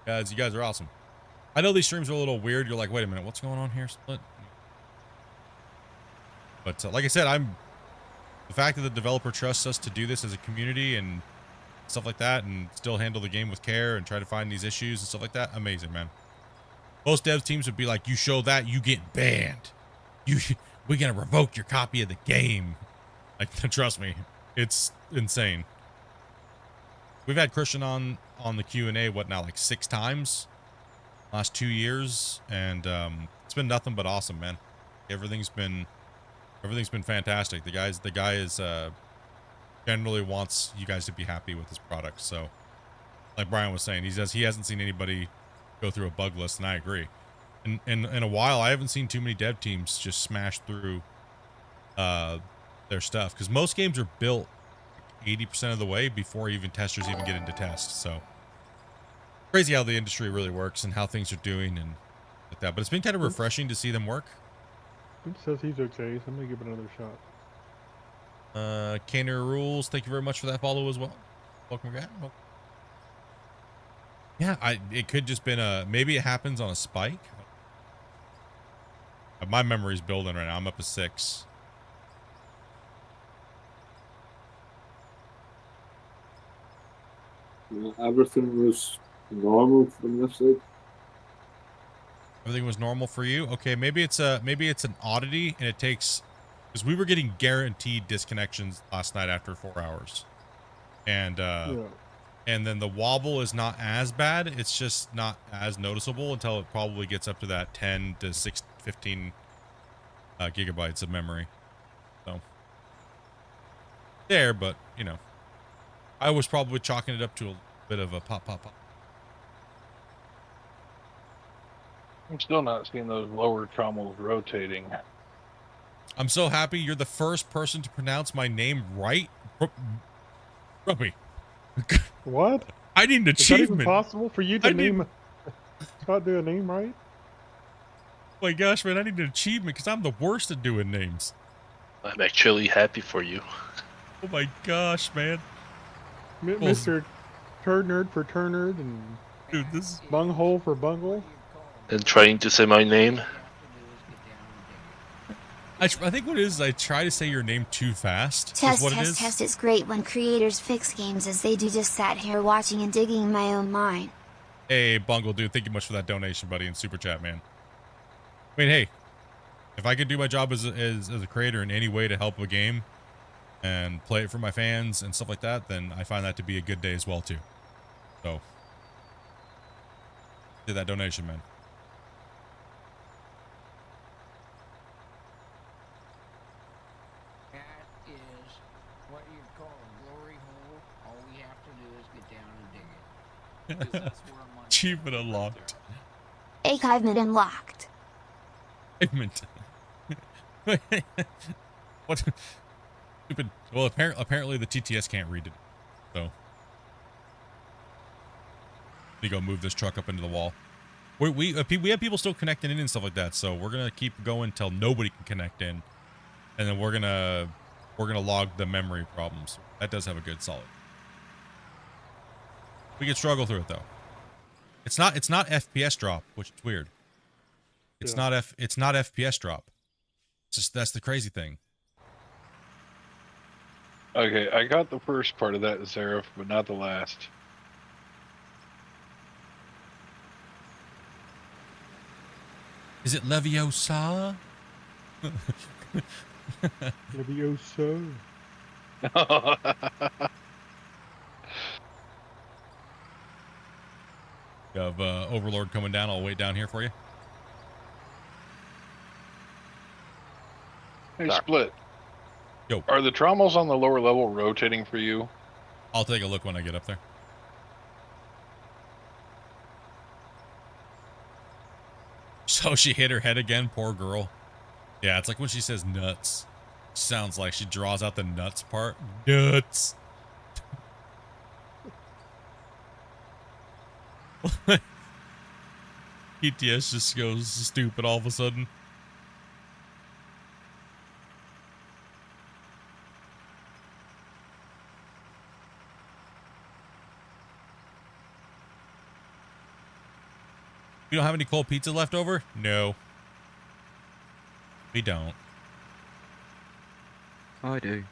Guys, you guys are awesome. I know these streams are a little weird. You're like, wait a minute, what's going on here, Split? But like I said, the fact that the developer trusts us to do this as a community and stuff like that, and still handle the game with care and try to find these issues and stuff like that, amazing, man. Most dev teams would be like, you show that, you get banned. We're gonna revoke your copy of the game. Like, trust me, it's insane. We've had Christian on the Q&A, what now, like 6 times last 2 years, and it's been nothing but awesome, man. Everything's been fantastic. The guy is generally wants you guys to be happy with his product. So like Brian was saying, he hasn't seen anybody go through a bug list, and I agree. In a while, I haven't seen too many dev teams just smash through their stuff, because most games are built 80% of the way before even testers even get into test. So crazy how the industry really works and how things are doing and like that. But it's been kind of refreshing to see them work. It says he's okay, so I'm gonna give it another shot. Canner Rules, thank you very much for that follow as well. Welcome again. Yeah, it could just been maybe it happens on a spike. My memory's building right now. I'm up to 6. Everything was normal from this side. Everything was normal for you. Okay, maybe it's an oddity, and it takes, because we were getting guaranteed disconnections last night after 4 hours, and and then the wobble is not as bad. It's just not as noticeable until it probably gets up to that 10 to 15 gigabytes of memory. So there, but you know, I was probably chalking it up to a bit of a pop. I'm still not seeing those lower trommels rotating. I'm so happy you're the first person to pronounce my name right. Grumpy. What? I need an Is that even achievement. possible for you to name? Not do a name right? Oh my gosh, man, I need an achievement because I'm the worst at doing names. I'm actually happy for you. Oh my gosh, man. Mr. Turd Nerd for Turnerd and Dude, this Bunghole for bungle. And trying to say my name. I think what it is I try to say your name too fast. Test, is what it test, is. test. It's great when creators fix games as they do. Just sat here watching and digging my own mind. Hey, Bungle, dude, thank you much for that donation, buddy, and super chat, man. I mean, hey, if I could do my job as a creator in any way to help a game and play it for my fans and stuff like that, then I find that to be a good day as well, too. So, did that donation, man. That is what you call a glory hole. All we have to do is get down and dig it. 'Cause that's where money Achievement unlocked. Achievement unlocked. Achievement. What? Stupid. Well, apparently the TTS can't read it. So, we go move this truck up into the wall. We have people still connecting in and stuff like that. So we're gonna keep going until nobody can connect in, and then we're gonna log the memory problems. That does have a good solid. We can struggle through it though. It's not FPS drop, which is weird. It's not FPS drop. It's just that's the crazy thing. Okay, I got the first part of that, Zareth, but not the last. Is it Leviosa? Levioso. You have Overlord coming down. I'll wait down here for you. Hey, Split. Yo. Are the trommels on the lower level rotating for you? I'll take a look when I get up there. So she hit her head again, poor girl. Yeah, it's like when she says nuts. Sounds like she draws out the nuts part. Nuts. ETS just goes stupid all of a sudden. We don't have any cold pizza left over? No. We don't. I do.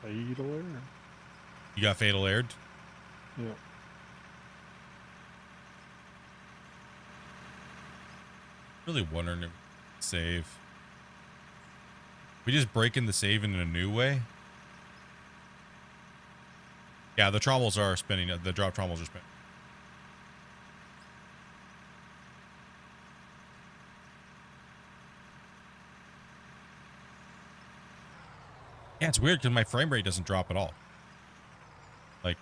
Fatal error. You got fatal aired? Yeah. Really wondering if save. We just breaking the save in a new way? Yeah, the trommels are spinning. The drop trommels are spinning. Yeah, it's weird because my frame rate doesn't drop at all. Like,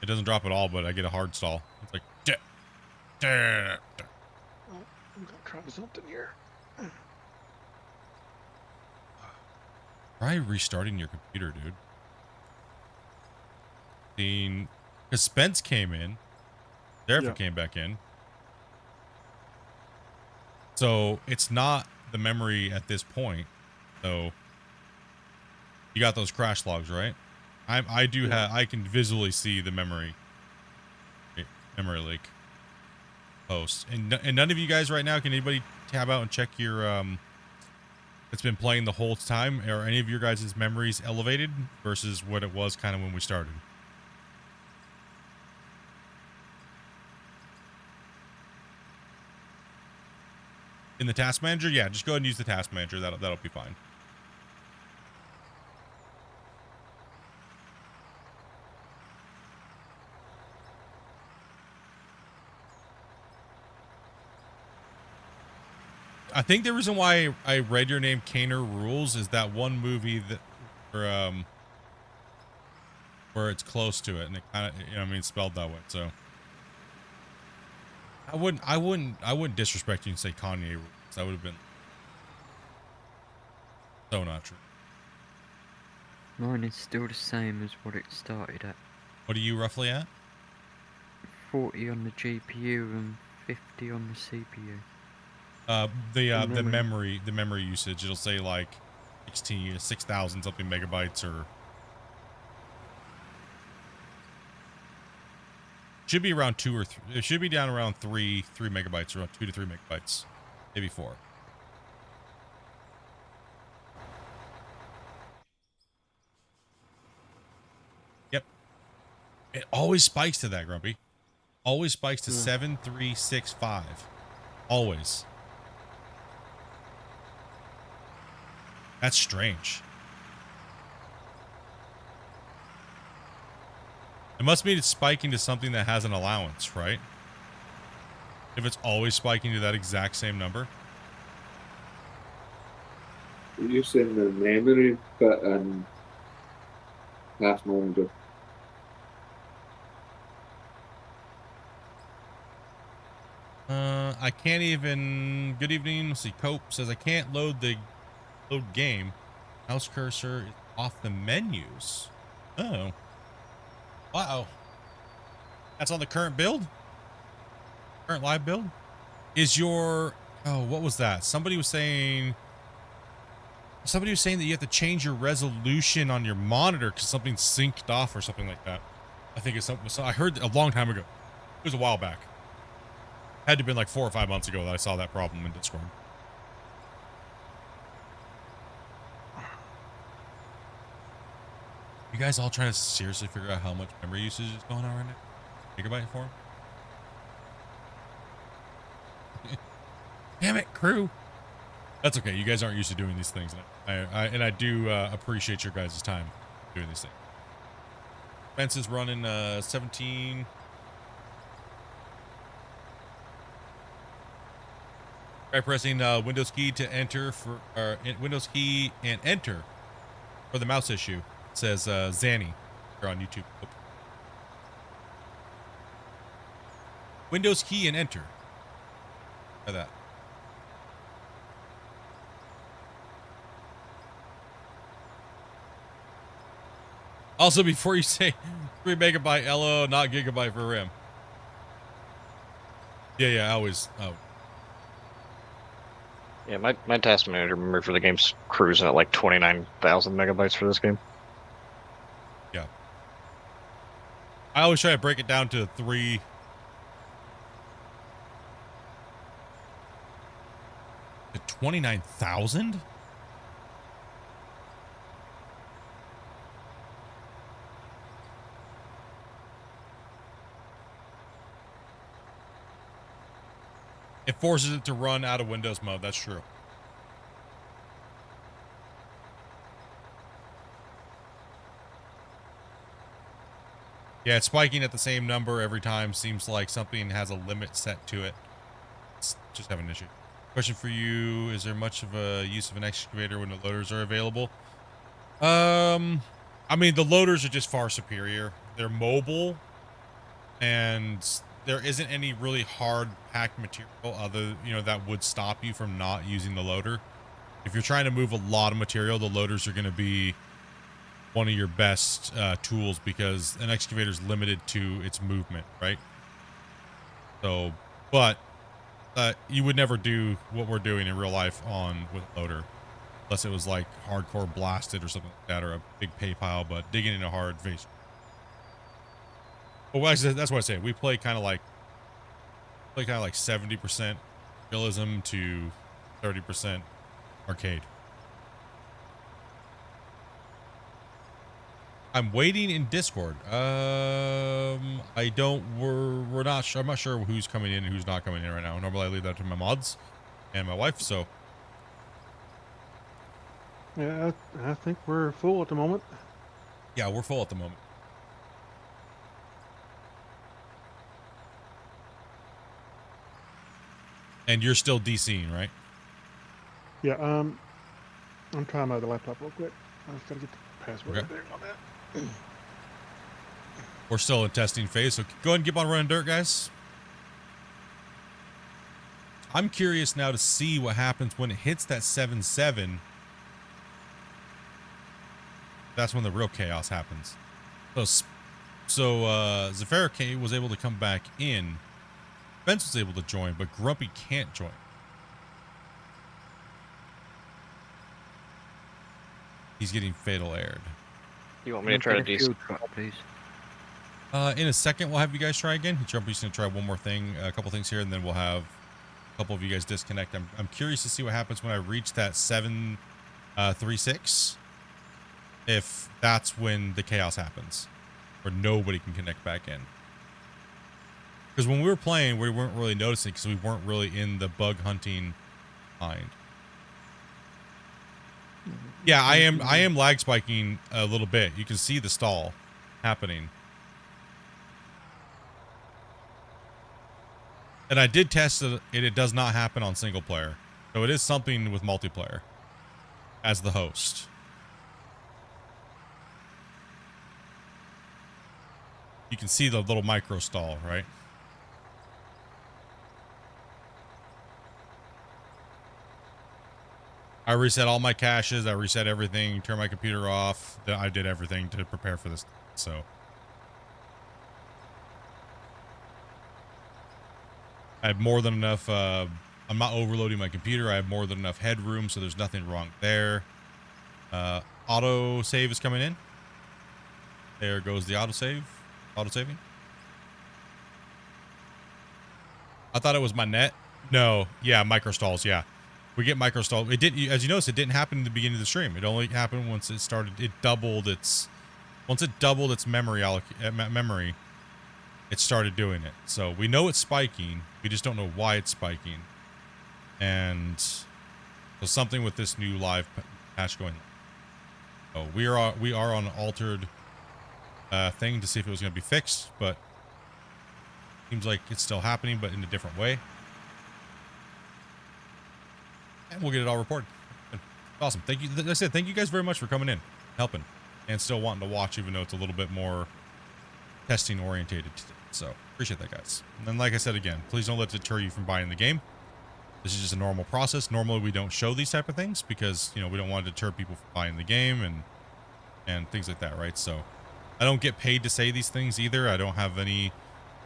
it doesn't drop at all, but I get a hard stall. It's like, I'm gonna try something here. try restarting your computer, dude. Because Spence came in, Therefore came back in. So it's not the memory at this point. So you got those crash logs, right? I can visually see the memory leak post. And none of you guys right now, can anybody tab out and check your it's been playing the whole time? Are any of your guys' memories elevated versus what it was kind of when we started? In the task manager? Yeah, just go ahead and use the task manager. That'll be fine. I think the reason why I read your name, Kaner Rules, is that one movie that where it's close to it, and it kind of, spelled that way. So I wouldn't disrespect you and say Kanye Rules. That would have been so not true. Mine is still the same as what it started at. What are you roughly at? 40 on the GPU and 50 on the CPU. The memory usage, it'll say like 6,000 something megabytes or Should be around 2 or 3. It should be down around 3 megabytes, around 2 to 3 megabytes, maybe 4. Yep. It always spikes to that, Grumpy. Always spikes to 7365. Always. That's strange. It must mean it's spiking to something that has an allowance, right? If it's always spiking to that exact same number. Are you saying the memory bit in Task Manager? I can't even. Good evening. Let's see. Cope says I can't load game. Mouse cursor is off the menus. Oh. Wow. That's on the current build? Current live build? Is your... Oh, what was that? Somebody was saying that you have to change your resolution on your monitor because something's synced off or something like that. I think it's something... So I heard a long time ago. It was a while back. Had to have been like 4 or 5 months ago that I saw that problem in Discord. You guys all trying to seriously figure out how much memory usage is going on right now? Gigabyte form? Damn it, crew. That's okay. You guys aren't used to doing these things. I do appreciate your guys' time doing these things. Fence is running 17. Try pressing Windows key to enter for Windows key and enter for the mouse issue. It says Zanny here on YouTube. Oh. Windows key and enter. Try that. Also, before you say 3 megabyte LO, not gigabyte for RAM. Yeah, I always. Oh. Yeah, my task manager memory for the game's cruising at like 29,000 megabytes for this game. Yeah. I always try to break it down to 3. To 29,000? It forces it to run out of Windows mode. That's true. Yeah, it's spiking at the same number every time. Seems like something has a limit set to it. It's just having an issue. Question for you. Is there much of a use of an excavator when the loaders are available? I mean, the loaders are just far superior. They're mobile, and there isn't any really hard packed material other, that would stop you from not using the loader. If you're trying to move a lot of material, the loaders are going to be one of your best tools because an excavator is limited to its movement, right? So, but you would never do what we're doing in real life with a loader, unless it was like hardcore blasted or something like that, or a big pay pile. But digging in a hard face. Well, that's what I say. We play kind of like 70% realism to 30% arcade. I'm waiting in Discord. We're not sure. I'm not sure who's coming in and who's not coming in right now. Normally I leave that to my mods and my wife, so. Yeah, I think we're full at the moment. Yeah, we're full at the moment. And you're still DCing, right? Yeah, I'm trying out the laptop real quick. I just gotta get the password Okay. there on that. We're still in testing phase, so go ahead and keep on running dirt, guys. I'm curious now to see what happens when it hits that 7.7. That's when the real chaos happens. So Zafira K was able to come back in. Spence was able to join, but Grumpy can't join. He's getting fatal aired. You want me to try to Fuel truck, please. In a second, we'll have you guys try again. Jumpy's gonna try one more thing, a couple things here, and then we'll have a couple of you guys disconnect. I'm curious to see what happens when I reach that 736. If that's when the chaos happens, where nobody can connect back in. Because when we were playing, we weren't really noticing because we weren't really in the bug hunting mind. Yeah, I am lag spiking a little bit. You can see the stall happening. And I did test it. It does not happen on single player. So it is something with multiplayer as the host. You can see the little micro stall, right? I reset all my caches. I reset everything, turned my computer off. I did everything to prepare for this. So I have more than enough. I'm not overloading my computer. I have more than enough headroom, so there's nothing wrong there. Auto save is coming in. There goes the auto save. Auto saving. I thought it was my net. No, yeah, micro stalls. Yeah, we get micro stall. It didn't, as you notice, it didn't happen in the beginning of the stream. It only happened once it started. It doubled its. Once it doubled its memory memory, it started doing it. So we know it's spiking. We just don't know why it's spiking. And so something with this new live patch going. Oh, we are on an altered thing to see if it was going to be fixed, but seems like it's still happening, but in a different way. And we'll get it all reported. Awesome. Thank you. Like I said, thank you guys very much for coming in, helping, and still wanting to watch, even though it's a little bit more testing orientated. So appreciate that, guys. And then, like I said again, please don't let it deter you from buying the game. This is just a normal process. Normally, we don't show these type of things because, you know, we don't want to deter people from buying the game and things like that, right? So I don't get paid to say these things either. I don't have any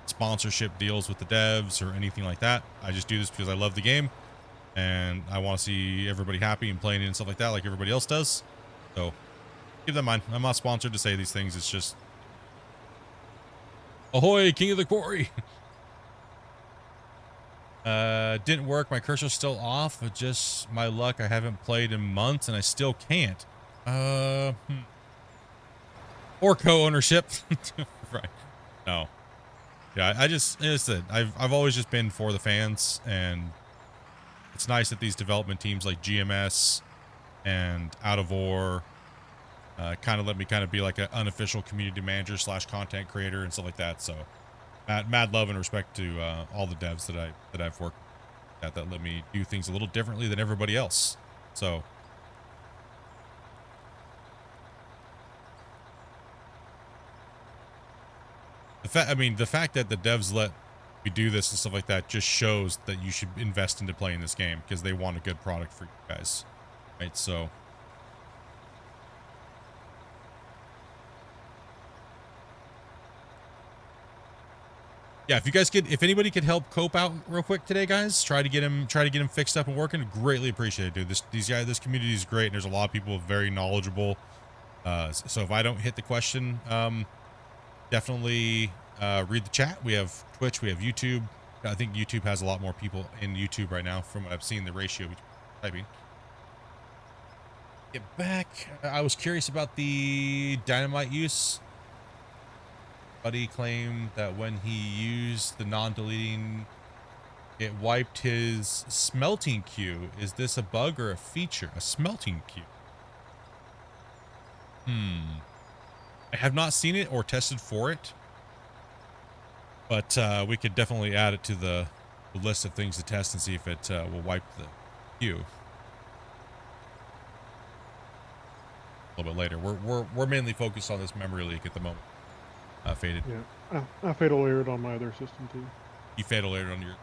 sponsorship deals with the devs or anything like that. I just do this because I love the game and I want to see everybody happy and playing it and stuff like that, like everybody else does. So keep that in mind. I'm not sponsored to say these things. It's just, ahoy, King of the Quarry. Didn't work. My cursor's still off, but just my luck. I haven't played in months and I still can't. Or co-ownership. Right. No. Yeah, I just, as I said, I've always just been for the fans, and it's nice that these development teams like GMS and Out of War kind of let me kind of be like an unofficial community manager / content creator and stuff like that. So mad love and respect to all the devs that I've worked at that let me do things a little differently than everybody else. So the fact that the devs let me do this and stuff like that just shows that you should invest into playing this game because they want a good product for you guys, right? So yeah, if anybody could help Cope out real quick today, guys, try to get him fixed up and working. Greatly appreciate it, dude. This community is great, and there's a lot of people very knowledgeable. So if I don't hit the question, definitely read the chat. We have Twitch, we have YouTube. I think YouTube has a lot more people in YouTube right now from what I've seen, the ratio between typing. Get back. I was curious about the dynamite use. Buddy claimed that when he used the non-deleting, it wiped his smelting queue. Is this a bug or a feature? A smelting queue. I have not seen it or tested for it, but we could definitely add it to the list of things to test and see if it will wipe the queue a little bit later. We're mainly focused on this memory leak at the moment. Faded. Yeah, I fatal errored on my other system too. You fatal errored on your.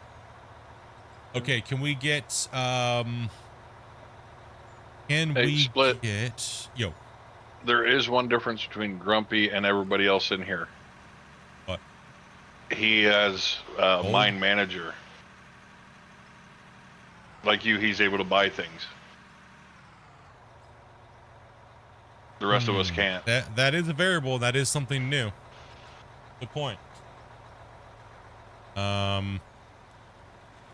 Okay, can we get Can Hey, we Split. get yo? There is one difference between Grumpy and everybody else in here. What? He has Mine Manager. Like you, he's able to buy things. The rest of us can't. That is a variable. That is something new. Good point. Let's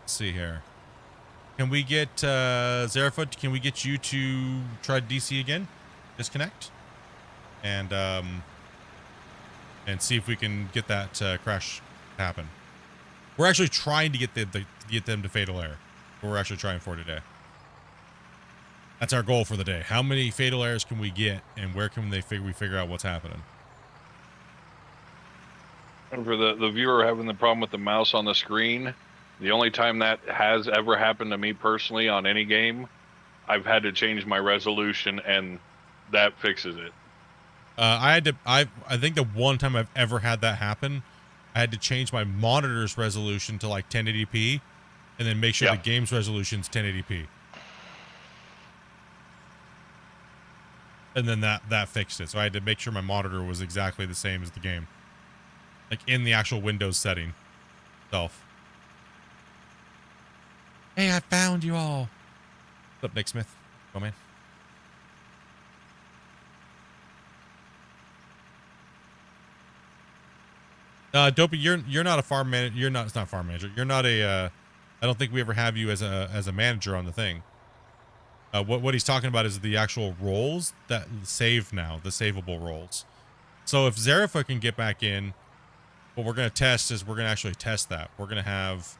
see here. Can we get Zerafoot? Can we get you to try DC again? Disconnect and see if we can get that crash happen. We're actually trying to get them to fatal error. What we're actually trying for today. That's our goal for the day. How many fatal errors can we get, and where can we figure out what's happening? And for the viewer having the problem with the mouse on the screen, the only time that has ever happened to me personally on any game, I've had to change my resolution, and that fixes it. I think the one time I've ever had that happen, I had to change my monitor's resolution to like 1080p, and then make sure the game's resolution's 1080p. And then that fixed it. So I had to make sure my monitor was exactly the same as the game. Like in the actual Windows setting itself. Hey, I found you all. What's up, Nick Smith? Go, man. Dopey, you're not a farm manager. It's not farm manager. You're not a. I don't think we ever have you as a manager on the thing. What he's talking about is the actual roles that save now, the savable roles. So if Zerafa can get back in, what we're gonna test is we're gonna actually test that. I'm gonna have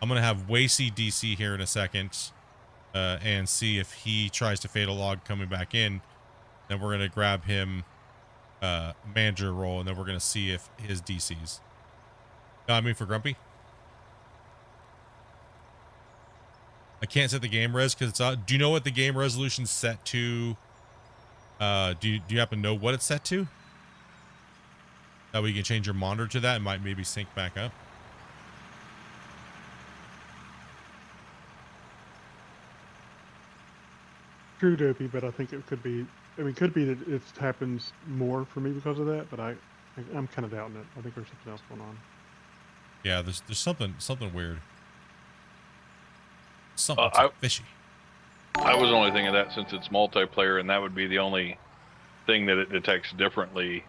Wacy DC here in a second, and see if he tries to fatal log coming back in. Then we're gonna grab him. Manager role, and then we're gonna see if his DCs. I mean for Grumpy. I can't set the game res because it's do you know what the game resolution's set to? Do you happen to know what it's set to? That way you can change your monitor to that and might maybe sync back up. True, Dopey, but I think it could be. I mean, could be that it happens more for me because of that, but I'm kind of doubting it. I think there's something else going on. Yeah, there's something weird. Something fishy. I was only thinking that since it's multiplayer, and that would be the only thing that it detects differently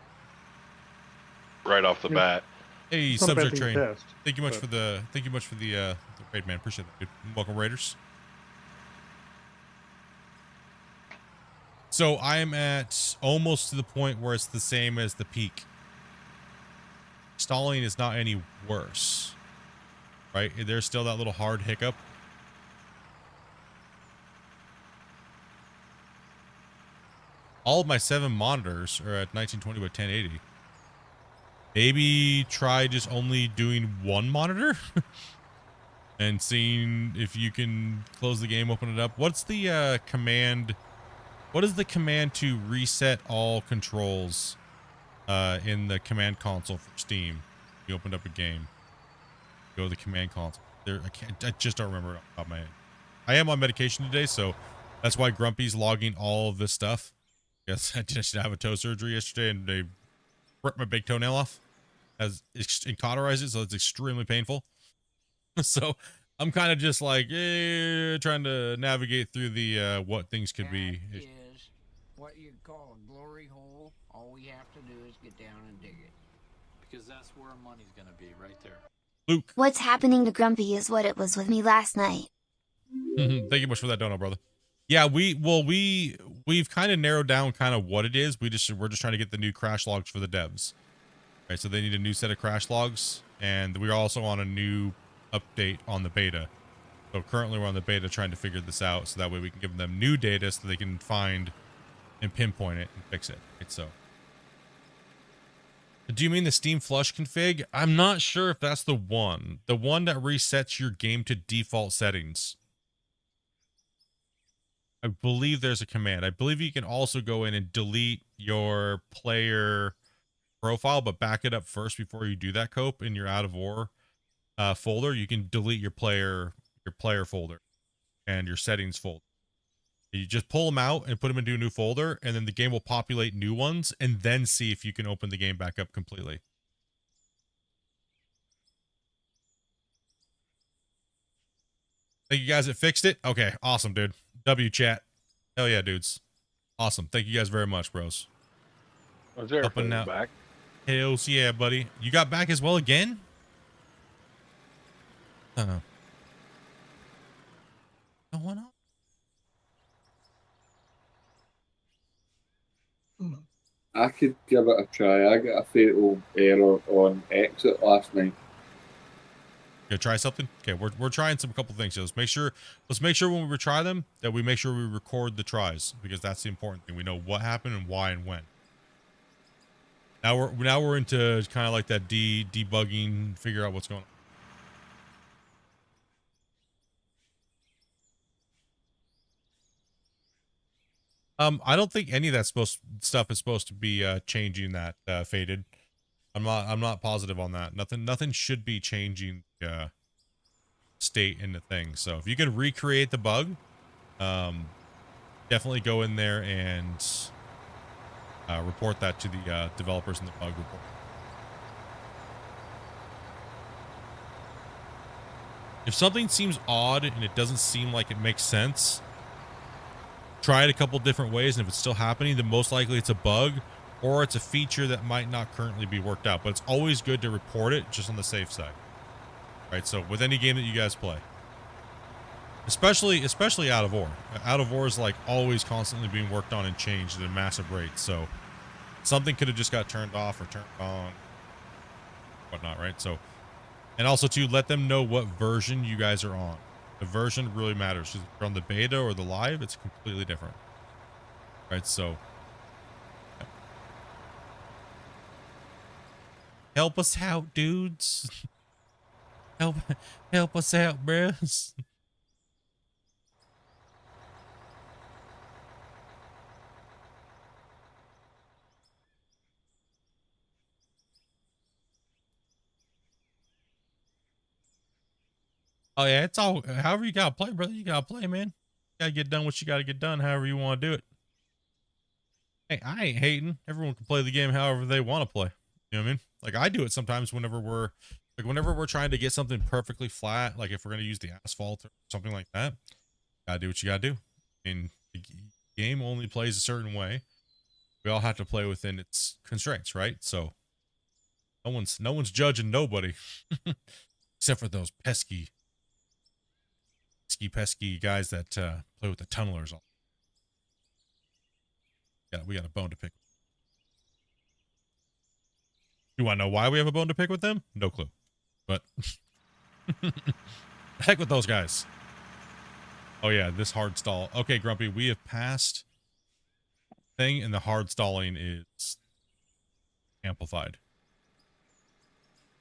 right off the bat. Hey, It's not a bad subject thing to train. test, Thank you much for the raid, man. Appreciate that, dude. Welcome, Raiders. So I am at almost to the point where it's the same as the peak. Stalling is not any worse, right? There's still that little hard hiccup. All of my 7 monitors are at 1920 by 1080. Maybe try just only doing one monitor and seeing if you can close the game, open it up. What's the command? What is the command to reset all controls in the command console for Steam? You opened up a game. Go to the command console. I just don't remember it off the top of my head. I am on medication today, so that's why Grumpy's logging all of this stuff. Yes, I just have a toe surgery yesterday, and they ripped my big toenail off, and cauterized it, so it's extremely painful. So I'm kind of just like trying to navigate through the what things could be. That is what you call a glory hole. All we have to do is get down and dig it. Because that's where our money's gonna be, right there. Luke. What's happening to Grumpy is what it was with me last night. Thank you much for that dono, brother. Yeah, we've kind of narrowed down kind of what it is. We're just trying to get the new crash logs for the devs. Right, so they need a new set of crash logs, and we're also on a new update on the beta. So currently we're on the beta trying to figure this out, so that way we can give them new data so they can find and pinpoint it and fix it. Right, so do you mean the Steam Flush config? I'm not sure if that's the one that resets your game to default settings. I believe there's a command. I believe you can also go in and delete your player profile, but back it up first before you do that, Cope, in your out of war folder. You can delete your player folder and your settings folder. You just pull them out and put them into a new folder, and then the game will populate new ones, and then see if you can open the game back up completely. Thank you guys that fixed it. Okay, awesome, dude. W chat. Hell yeah, dudes. Awesome. Thank you guys very much, bros. Was there Helping out. back? Hells yeah, buddy. You got back as well again? What's going on? I could give it a try. I got a fatal error on exit last night. Gonna try something? Okay, we're trying a couple things. So let's make sure when we retry them that we make sure we record the tries, because that's the important thing. We know what happened and why and when. Now we're into kind of like that debugging, figure out what's going on. I don't think any of that stuff is supposed to be changing that faded. I'm not positive on that. Nothing should be changing state in the thing. So if you can recreate the bug, definitely go in there and report that to the developers in the bug report. If something seems odd and it doesn't seem like it makes sense, try it a couple different ways, and if it's still happening, then most likely it's a bug or it's a feature that might not currently be worked out. But it's always good to report it just on the safe side. Right? So with any game that you guys play, especially Out of War. Out of War is like always constantly being worked on and changed at a massive rate. So something could have just got turned off or turned on, whatnot, right? So, and also to let them know what version you guys are on. The version really matters. If you're on the beta or the live, it's completely different. Right? So help us out, dudes. help us out, bros. Oh yeah, it's all however you gotta play, brother. You gotta play, man. You gotta get done what you gotta get done, however you want to do it. Hey, I ain't hating. Everyone can play the game however they want to play. You know what I mean? Like I do it sometimes whenever we're trying to get something perfectly flat, like if we're gonna use the asphalt or something like that. Gotta do what you gotta do. I mean, the game only plays a certain way. We all have to play within its constraints, right? So no one's judging nobody, except for those pesky guys that play with the tunnelers. Yeah, we got a bone to pick. Do I know why we have a bone to pick with them? No clue. But heck with those guys. Oh yeah, this hard stall. Okay, Grumpy, we have passed thing, and the hard stalling is amplified.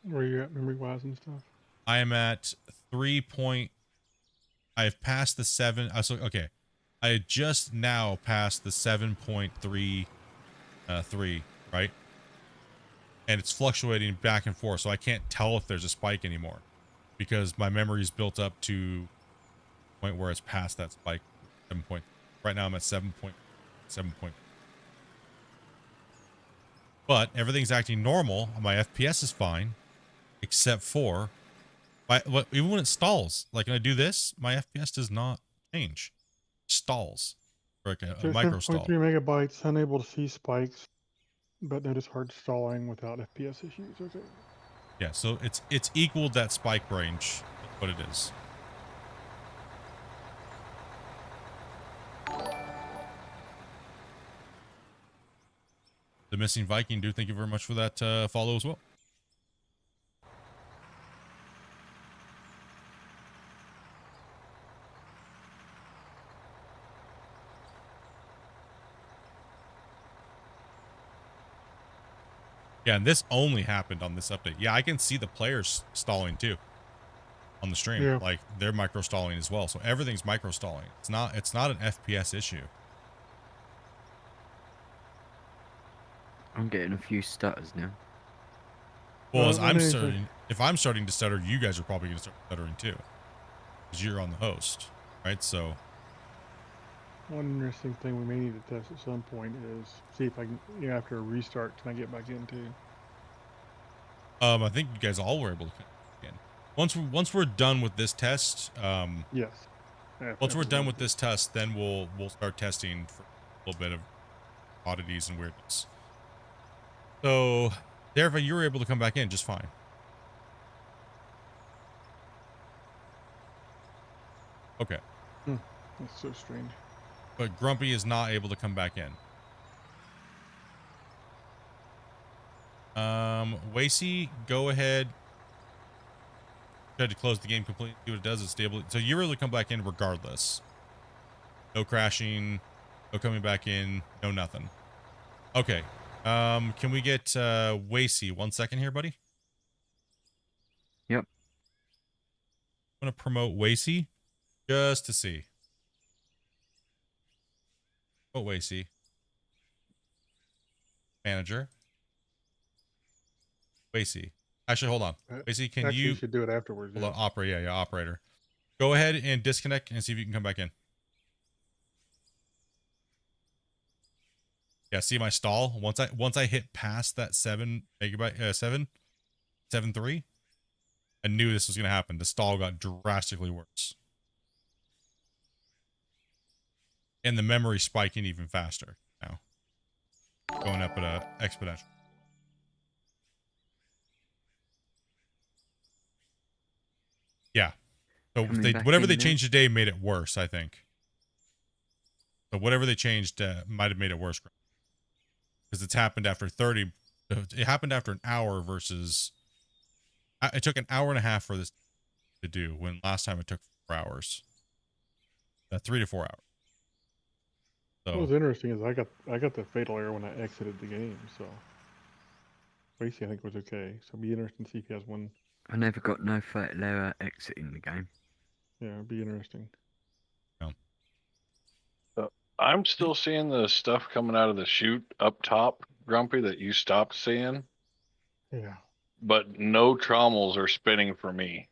Where you at memory wise and stuff? I am at 3. I've passed the 7. So okay, I had just now passed the 7.3, 3, right? And it's fluctuating back and forth, so I can't tell if there's a spike anymore because my memory's built up to a point where it's past that spike. 7 point. Right now I'm at 7.7 point. But everything's acting normal. My FPS is fine, except for even when it stalls. Like when I do this, my FPS does not change. It stalls. Like a micro stall. 3 megabytes, unable to see spikes, but notice hard stalling without FPS issues. Okay. Yeah, so it's equaled that spike range. That's what it is. The Missing Viking, dude, thank you very much for that follow as well. Yeah, and this only happened on this update. Yeah, I can see the players stalling too on the stream. Yeah. Like they're micro stalling as well. So everything's micro stalling. It's not an FPS issue. I'm getting a few stutters now. Well, as I mean, if I'm starting to stutter, you guys are probably going to start stuttering too, because you're on the host, right? So one interesting thing we may need to test at some point is see if I can, after a restart, can I get back into? I think you guys all were able to again. Once we're done with this test, Yes. Yeah, once we're done with this test, then we'll start testing for a little bit of oddities and weirdness. So Therefore, you were able to come back in just fine. Okay. That's so strange. But Grumpy is not able to come back in. Wasey, go ahead. Try to close the game completely. See what it does. It's stable. So you're able to come back in regardless. No crashing. No coming back in. No nothing. Okay. Can we get Wasey 1 second here, buddy? Yep. I'm gonna promote Wasey just to see. Oh, Wasey. Manager. Wasey. Actually, hold on. Wasey, can Actually, you should do it afterwards. hold on, operator? Yeah, operator. Go ahead and disconnect and see if you can come back in. Yeah, see my stall? Once I hit past that 7 megabyte 7.3, I knew this was gonna happen. The stall got drastically worse. And the memory spiking even faster now. Going up at a exponential. Yeah. So whatever they changed today made it worse, I think. So whatever they changed might have made it worse. Because it's happened after 30. It happened after an hour versus... It took an hour and a half for this to do, when last time it took 4 hours. 3 to 4 hours. So, what was interesting is I got the fatal error when I exited the game, so Wasey I think was okay. So it'd be interesting to see if he has one. I never got no fatal error exiting the game. Yeah, it'd be interesting. I'm still seeing the stuff coming out of the chute up top, Grumpy, that you stopped seeing, Yeah. but no trommels are spinning for me.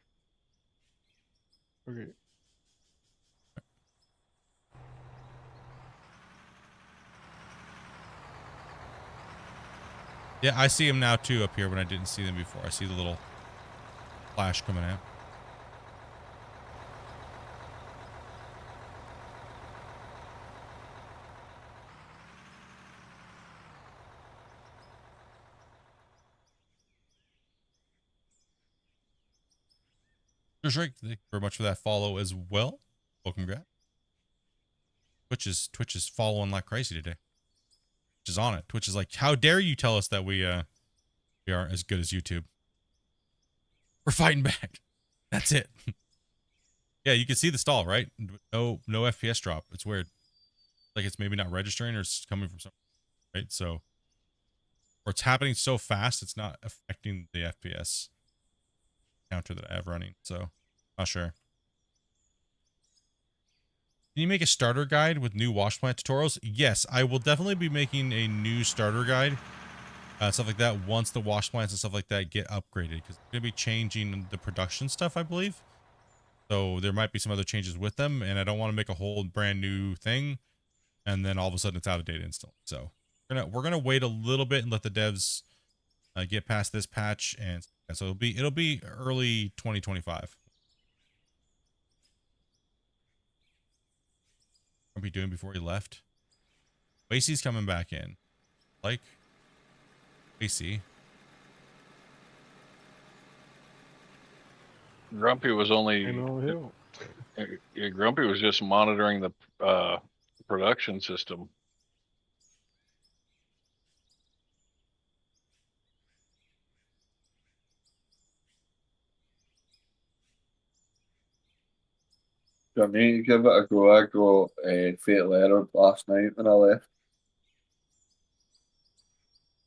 Okay. yeah, I see them now too up here when I didn't see them before. I see the little flash coming out. Drake, thank you very much for that follow as well. Welcome, Grab. Twitch is following like crazy today. Twitch is on it. Twitch is like, how dare you tell us that we aren't as good as YouTube? We're fighting back. That's it. Yeah, you can see the stall, right? No FPS drop. It's weird. Like it's maybe not registering or it's coming from somewhere, right? So, or it's happening so fast it's not affecting the FPS counter that I have running. So, not sure. Can you make a starter guide with new wash plant tutorials? Yes, I will definitely be making a new starter guide, stuff like that, once the wash plants and stuff like that get upgraded, because they're going to be changing the production stuff, I believe. So there might be some other changes with them, and I don't want to make a whole brand new thing, and then all of a sudden it's out of date instantly. So we're gonna wait a little bit and let the devs get past this patch, and so it'll be early 2025. What be doing before he left? Wasey's coming back in. Like Wasey. Grumpy was only Grumpy was just monitoring the production system. I need to give it a go. I got a fatal error last night when I left.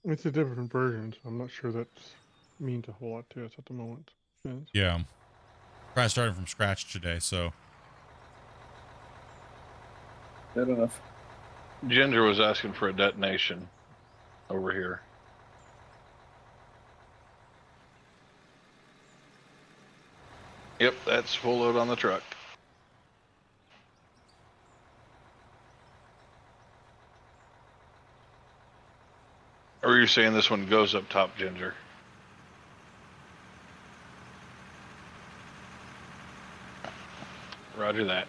It's a different version, so I'm not sure that's means a whole lot to us at the moment. Yeah. Trying to start from scratch today, so. Fair enough. Ginger was asking for a detonation over here. Yep, that's full load on the truck. Or are you saying this one goes up top, Ginger? Roger that.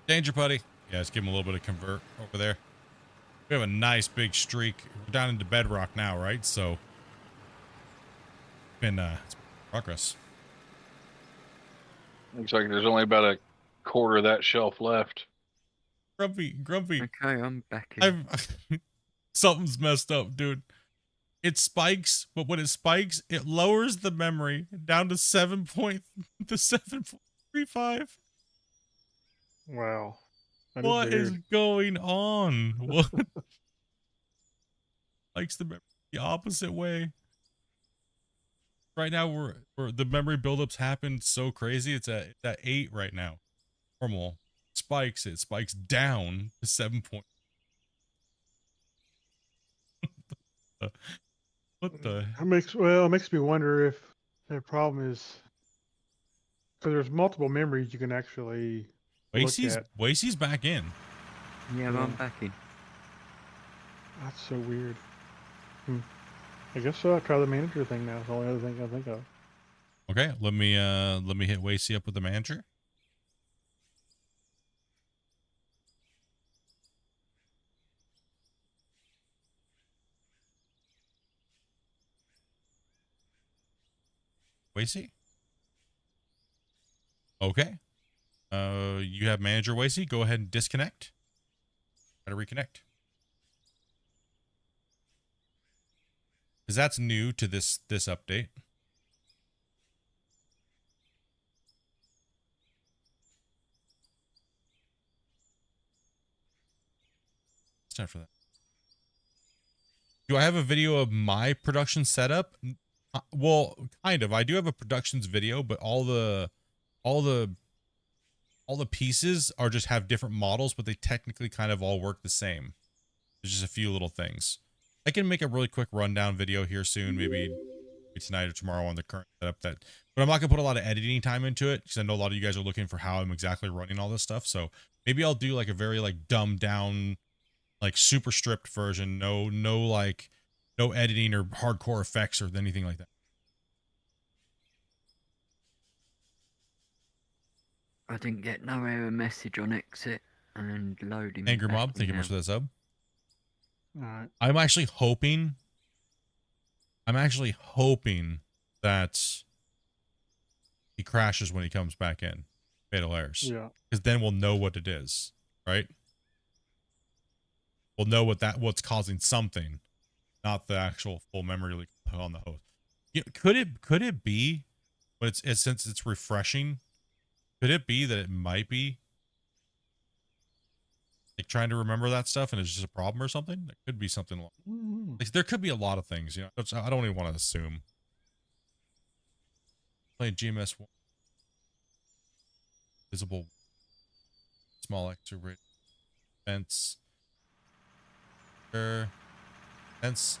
Danger, buddy. Yeah, let's give him a little bit of convert over there. We have a nice big streak. We're down into bedrock now, right? So it's been progress. Looks like there's only about a quarter of that shelf left. Grumpy. Okay, I'm back in. Something's messed up, dude. It spikes, but when it spikes, it lowers the memory down to 7.35. Wow. What is going on? What? Likes the memory the opposite way. Right now, we're the memory buildups happened so crazy. It's at 8 right now. Normal spikes. It spikes down to 7. What the? It makes me wonder if the problem is because there's multiple memories you can actually look at. Wasey's back in. Yeah, I'm back in. That's so weird. I guess I'll try the manager thing now. It's the only other thing I think of. Okay, let me hit Wasey up with the manager. Wasey? Okay. You have manager Wasey. Go ahead and disconnect. Try to reconnect. Because that's new to this update. It's time for that. Do I have a video of my production setup? Well, kind of. I do have a productions video, but all the pieces are just have different models, but they technically kind of all work the same. There's just a few little things. I can make a really quick rundown video here soon, maybe tonight or tomorrow on the current setup. But I'm not gonna put a lot of editing time into it because I know a lot of you guys are looking for how I'm exactly running all this stuff. So maybe I'll do like a very like dumbed down, like super stripped version. No editing or hardcore effects or anything like that. I didn't get no error message on exit and loading. Anger back Mob, in thank you now. much for that sub. Alright. I'm actually hoping that he crashes when he comes back in. Fatal errors. Yeah. Because then we'll know what it is, right? We'll know what's causing something, not the actual full memory leak on the host. Could it be, but since it's refreshing, could it be that it might be like trying to remember that stuff and it's just a problem or something? There could be something like there could be a lot of things, I don't even want to assume. Playing GMS 1. Visible small extra rate fence. Fence.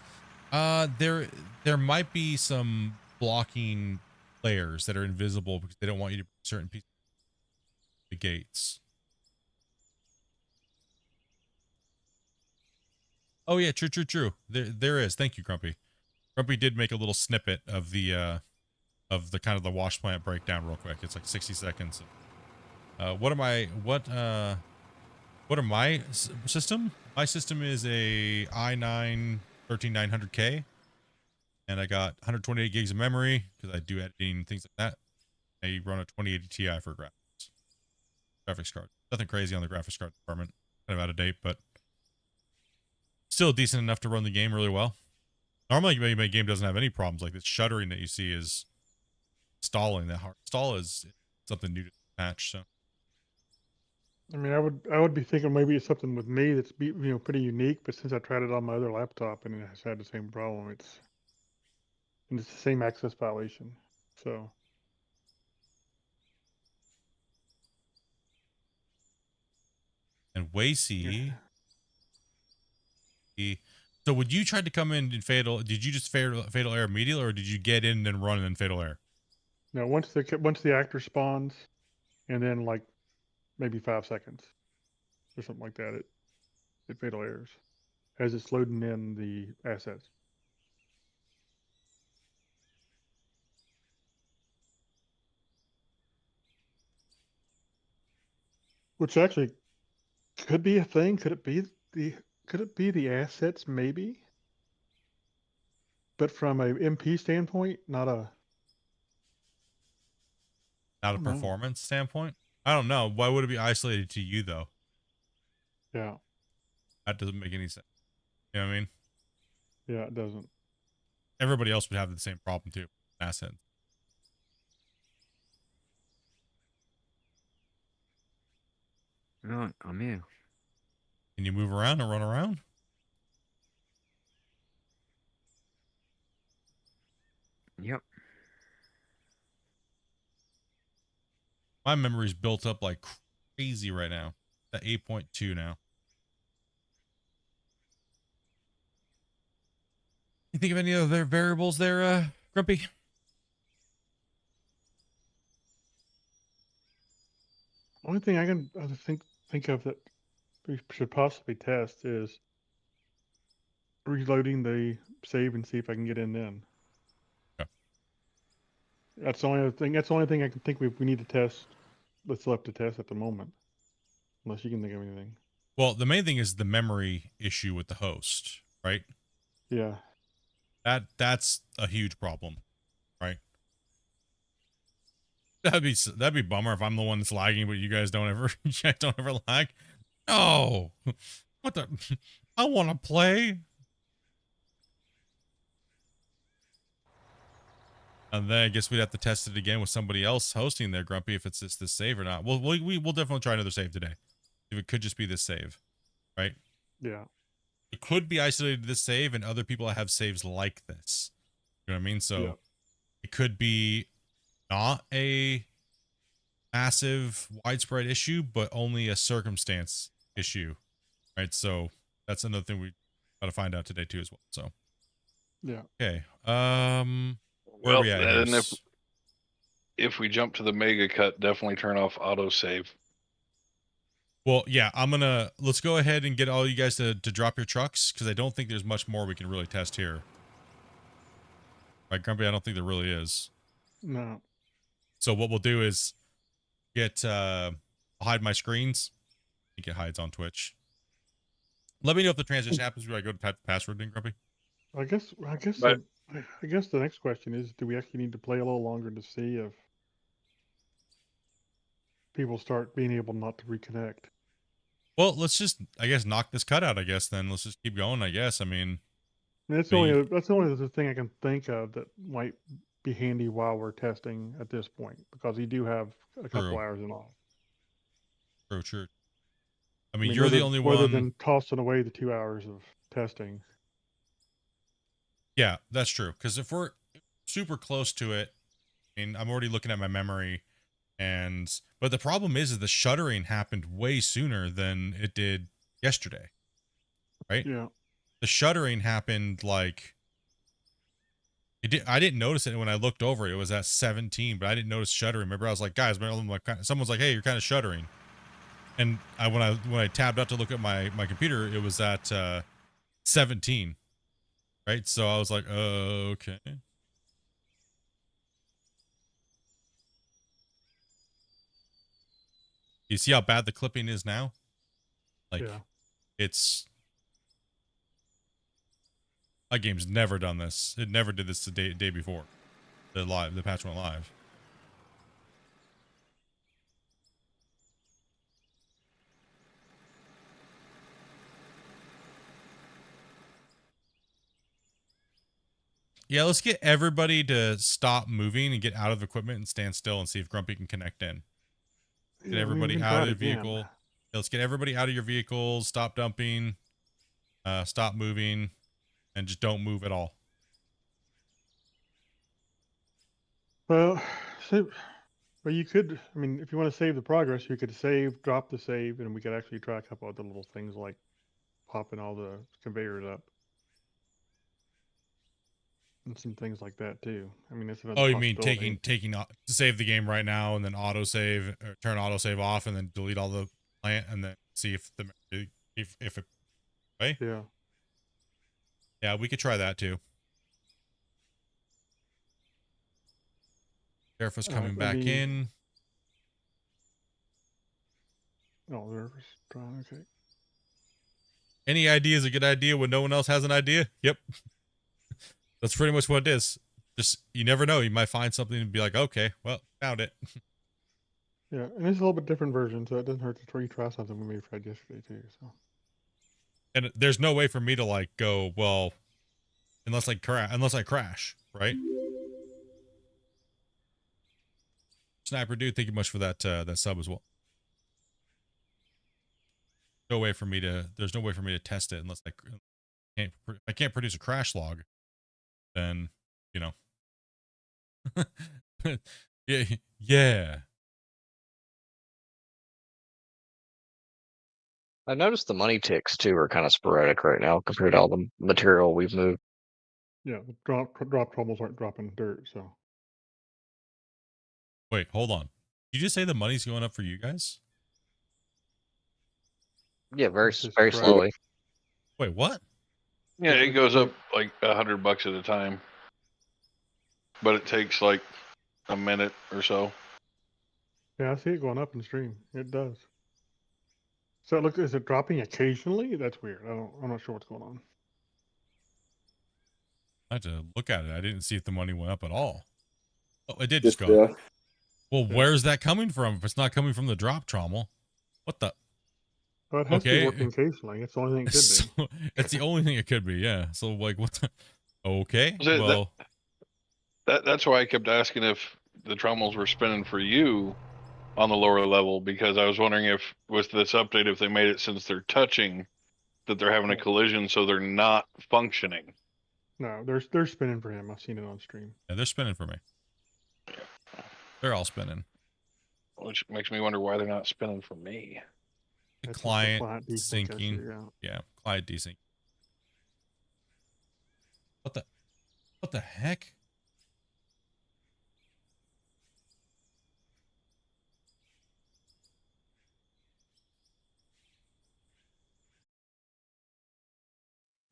There might be some blocking layers that are invisible because they don't want you to certain pieces of the gates. Oh yeah, true. There is. Thank you, Grumpy. Grumpy did make a little snippet of the kind of the wash plant breakdown real quick. It's like 60 seconds. What are my system? My system is a i9 13900K, and I got 128 gigs of memory because I do editing and things like that. I run a 2080 Ti for graphics card. Nothing crazy on the graphics card department. Kind of out of date, but still decent enough to run the game really well. Normally, my game doesn't have any problems like this. Shuddering that you see is stalling. That hard stall is something new to patch. So. I mean, I would be thinking maybe it's something with me that's pretty unique, but since I tried it on my other laptop and it has had the same problem, it's the same access violation. So. And Wasey. So would you try to come in fatal? Did you just fatal error immediately, or did you get in and then run and then fatal error? No, once the actor spawns, and then like maybe 5 seconds or something like that, it fatal errors as it's loading in the assets. Which actually could be a thing. Could it be the assets maybe? But from a MP standpoint, not a. Not a I don't know. performance standpoint. I don't know. Why would it be isolated to you though? Yeah, That doesn't make any sense. You know what I mean? yeah, it doesn't. Everybody else would have the same problem too. Assets. Right, I'm here. Can you move around and run around? Yep. My memory's built up like crazy right now. At 8.2 now. You think of any other variables there, Grumpy? Only thing I can think of that we should possibly test is reloading the save and see if I can get in then. Okay. That's the only other thing. That's the only thing I can think we need to test. That's left to test at the moment, unless you can think of anything. Well, the main thing is the memory issue with the host, right? Yeah. That's a huge problem, right? That'd be bummer if I'm the one that's lagging, but you guys don't ever lag. No, what the? I want to play. And then I guess we'd have to test it again with somebody else hosting there, Grumpy, if it's just this save or not. We'll definitely try another save today. If it could just be this save, right? Yeah. It could be isolated to this save, and other people have saves like this. You know what I mean? So Yeah. it could be not a massive widespread issue, but only a circumstance issue, right? So that's another thing we got to find out today too as well. So Yeah. okay, where Well, are we at here? and if we jump to the mega cut, definitely turn off autosave. Well, yeah, let's go ahead and get all you guys to drop your trucks, because I don't think there's much more we can really test here. Right, Grumpy? I don't think there really is. No. So what we'll do is get, I'll hide my screens. I think it hides on Twitch. Let me know if the transition happens where I go to type the password in, Grumpy. I guess But- I guess the next question is, do we actually need to play a little longer to see if people start being able not to reconnect? Well, let's just, I guess, knock this cut out, I guess, then. Let's just keep going, I guess. I mean, That's the only other thing I can think of that might be handy while we're testing at this point, because you do have a couple True. hours in all. true. I mean, you're the only one. Rather than tossing away the 2 hours of testing. Yeah, that's true. Because if we're super close to it, I mean, I'm already looking at my memory, but the problem is the shuttering happened way sooner than it did yesterday, right? Yeah. The shuttering happened like I didn't notice it when I looked over. It was at 17, but I didn't notice shuttering. Remember, I was like, guys, someone's like, hey, you're kind of shuttering, and when I tabbed out to look at my computer, it was at 17. Right, so I was like, okay. You see how bad the clipping is now? Like, Yeah. it's... My game's never done this. It never did this the day before. The patch went live. Yeah, let's get everybody to stop moving and get out of equipment and stand still and see if Grumpy can connect in. Get everybody out of the vehicle. Yeah, let's get everybody out of your vehicles. Stop dumping. Stop moving. And just don't move at all. Well, you could, I mean, if you want to save the progress, you could save, drop the save, and we could actually try a couple other little things like popping all the conveyors up. And some things like that too. I mean, that's another Oh, you mean possibility. taking save the game right now and then autosave, or turn autosave off and then delete all the plant and then see if it right? Yeah. Yeah, we could try that too. Sheriff is coming back in. Oh, there's okay. Any idea is a good idea when no one else has an idea. Yep. That's pretty much what it is. Just, you never know. You might find something and be like, okay, well, found it. Yeah, and it's a little bit different version, so it doesn't hurt to try something we tried yesterday too. So. And there's no way for me to like go, well, unless I crash, right? Sniper dude, thank you much for that that sub as well. No way for me to. There's no way for me to test it unless I can't produce a crash log. Then, you know. Yeah, yeah. I noticed the money ticks too are kind of sporadic right now compared to all the material we've moved. Yeah, the drop troubles aren't dropping dirt, so. Wait, hold on. Did you just say the money's going up for you guys? Yeah, very It's just very sporadic. slowly. Wait, what? Yeah, it goes up like $100 at a time, but it takes like a minute or so. Yeah, I see it going up in the stream. It does. So look, is it dropping occasionally? That's weird. I'm not sure what's going on. I had to look at it. I didn't see if the money went up at all. Oh, it did Just just go up. there. Well, Yeah. where's that coming from? If it's not coming from the drop trommel, what the? Well, it has to be Okay. working occasionally. It's the only thing it could be. So, it's the only thing it could be. Yeah. So like, what the? Okay. So Well, That's why I kept asking if the trommels were spinning for you on the lower level, because I was wondering if with this update, if they made it since they're touching, that they're having a collision, so they're not functioning. No, they're spinning for him. I've seen it on stream. yeah, they're spinning for me. They're all spinning. Which makes me wonder why they're not spinning for me. The That's just the client desync issue, syncing. Yeah, client desync. What the heck?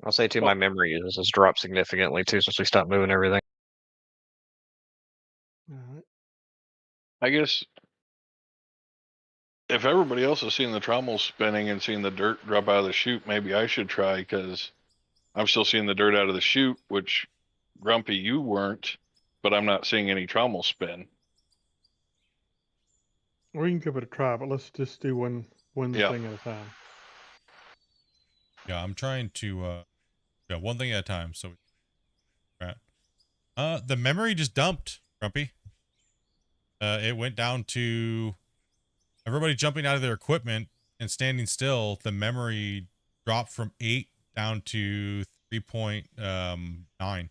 I'll say too, my memory uses has dropped significantly too since we stopped moving everything. All right. I guess if everybody else is seeing the trommels spinning and seeing the dirt drop out of the chute, maybe I should try, because I'm still seeing the dirt out of the chute, which Grumpy, you weren't, but I'm not seeing any trommel spin. We can give it a try, but let's just do one Yeah. thing at a time. Yeah, I'm trying to yeah, one thing at a time. So, right. The memory just dumped, Grumpy. It went down to everybody jumping out of their equipment and standing still. The memory dropped from 8 down to 3.9.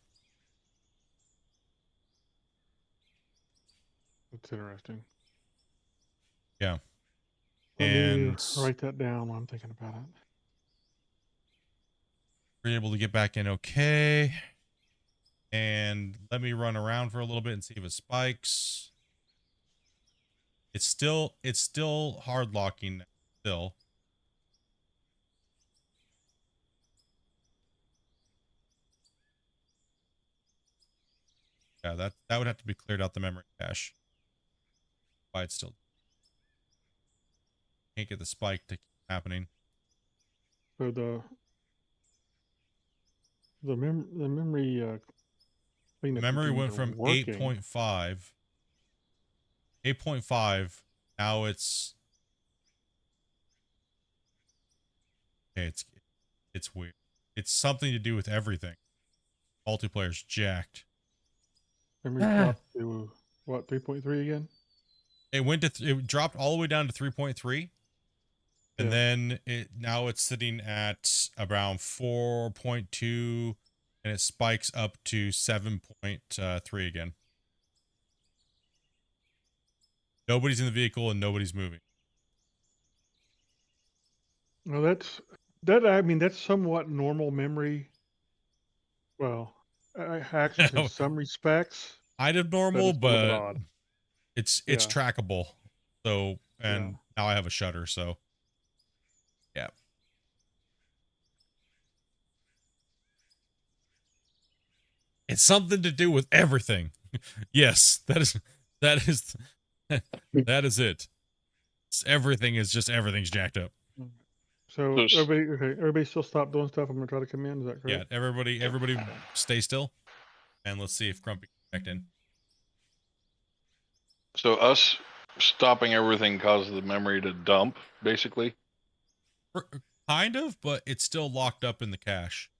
That's interesting. Yeah. Let And me write that down while I'm thinking about it. we're able to get back in okay. And let me run around for a little bit and see if it spikes. It's still hard locking still. Yeah, that would have to be cleared out the memory cache. Why it's still can't get the spike to keep happening. So the memory The cleanup memory routines went are from working. 8.5. Now it's okay, it's weird. It's something to do with everything. Multiplayer's jacked. Memory dropped to what, 3.3 again? It dropped all the way down to 3.3. And Yeah. then now it's sitting at around 4.2 and it spikes up to 7.3 again. Nobody's in the vehicle and nobody's moving. Well, I mean, that's somewhat normal memory. Well, actually, in some respects, Kind of but normal, it's a little bit but odd. it's Yeah. trackable. So, and Yeah. now I have a shutter, so yeah. It's something to do with everything. Yes, that is that is it. everything's jacked up. So There's- everybody still stop doing stuff. I'm gonna try to come in. Is that Yeah, correct? everybody stay still, and let's see if Grumpy can connect in. So us stopping everything causes the memory to dump, basically. Kind of, but it's still locked up in the cache.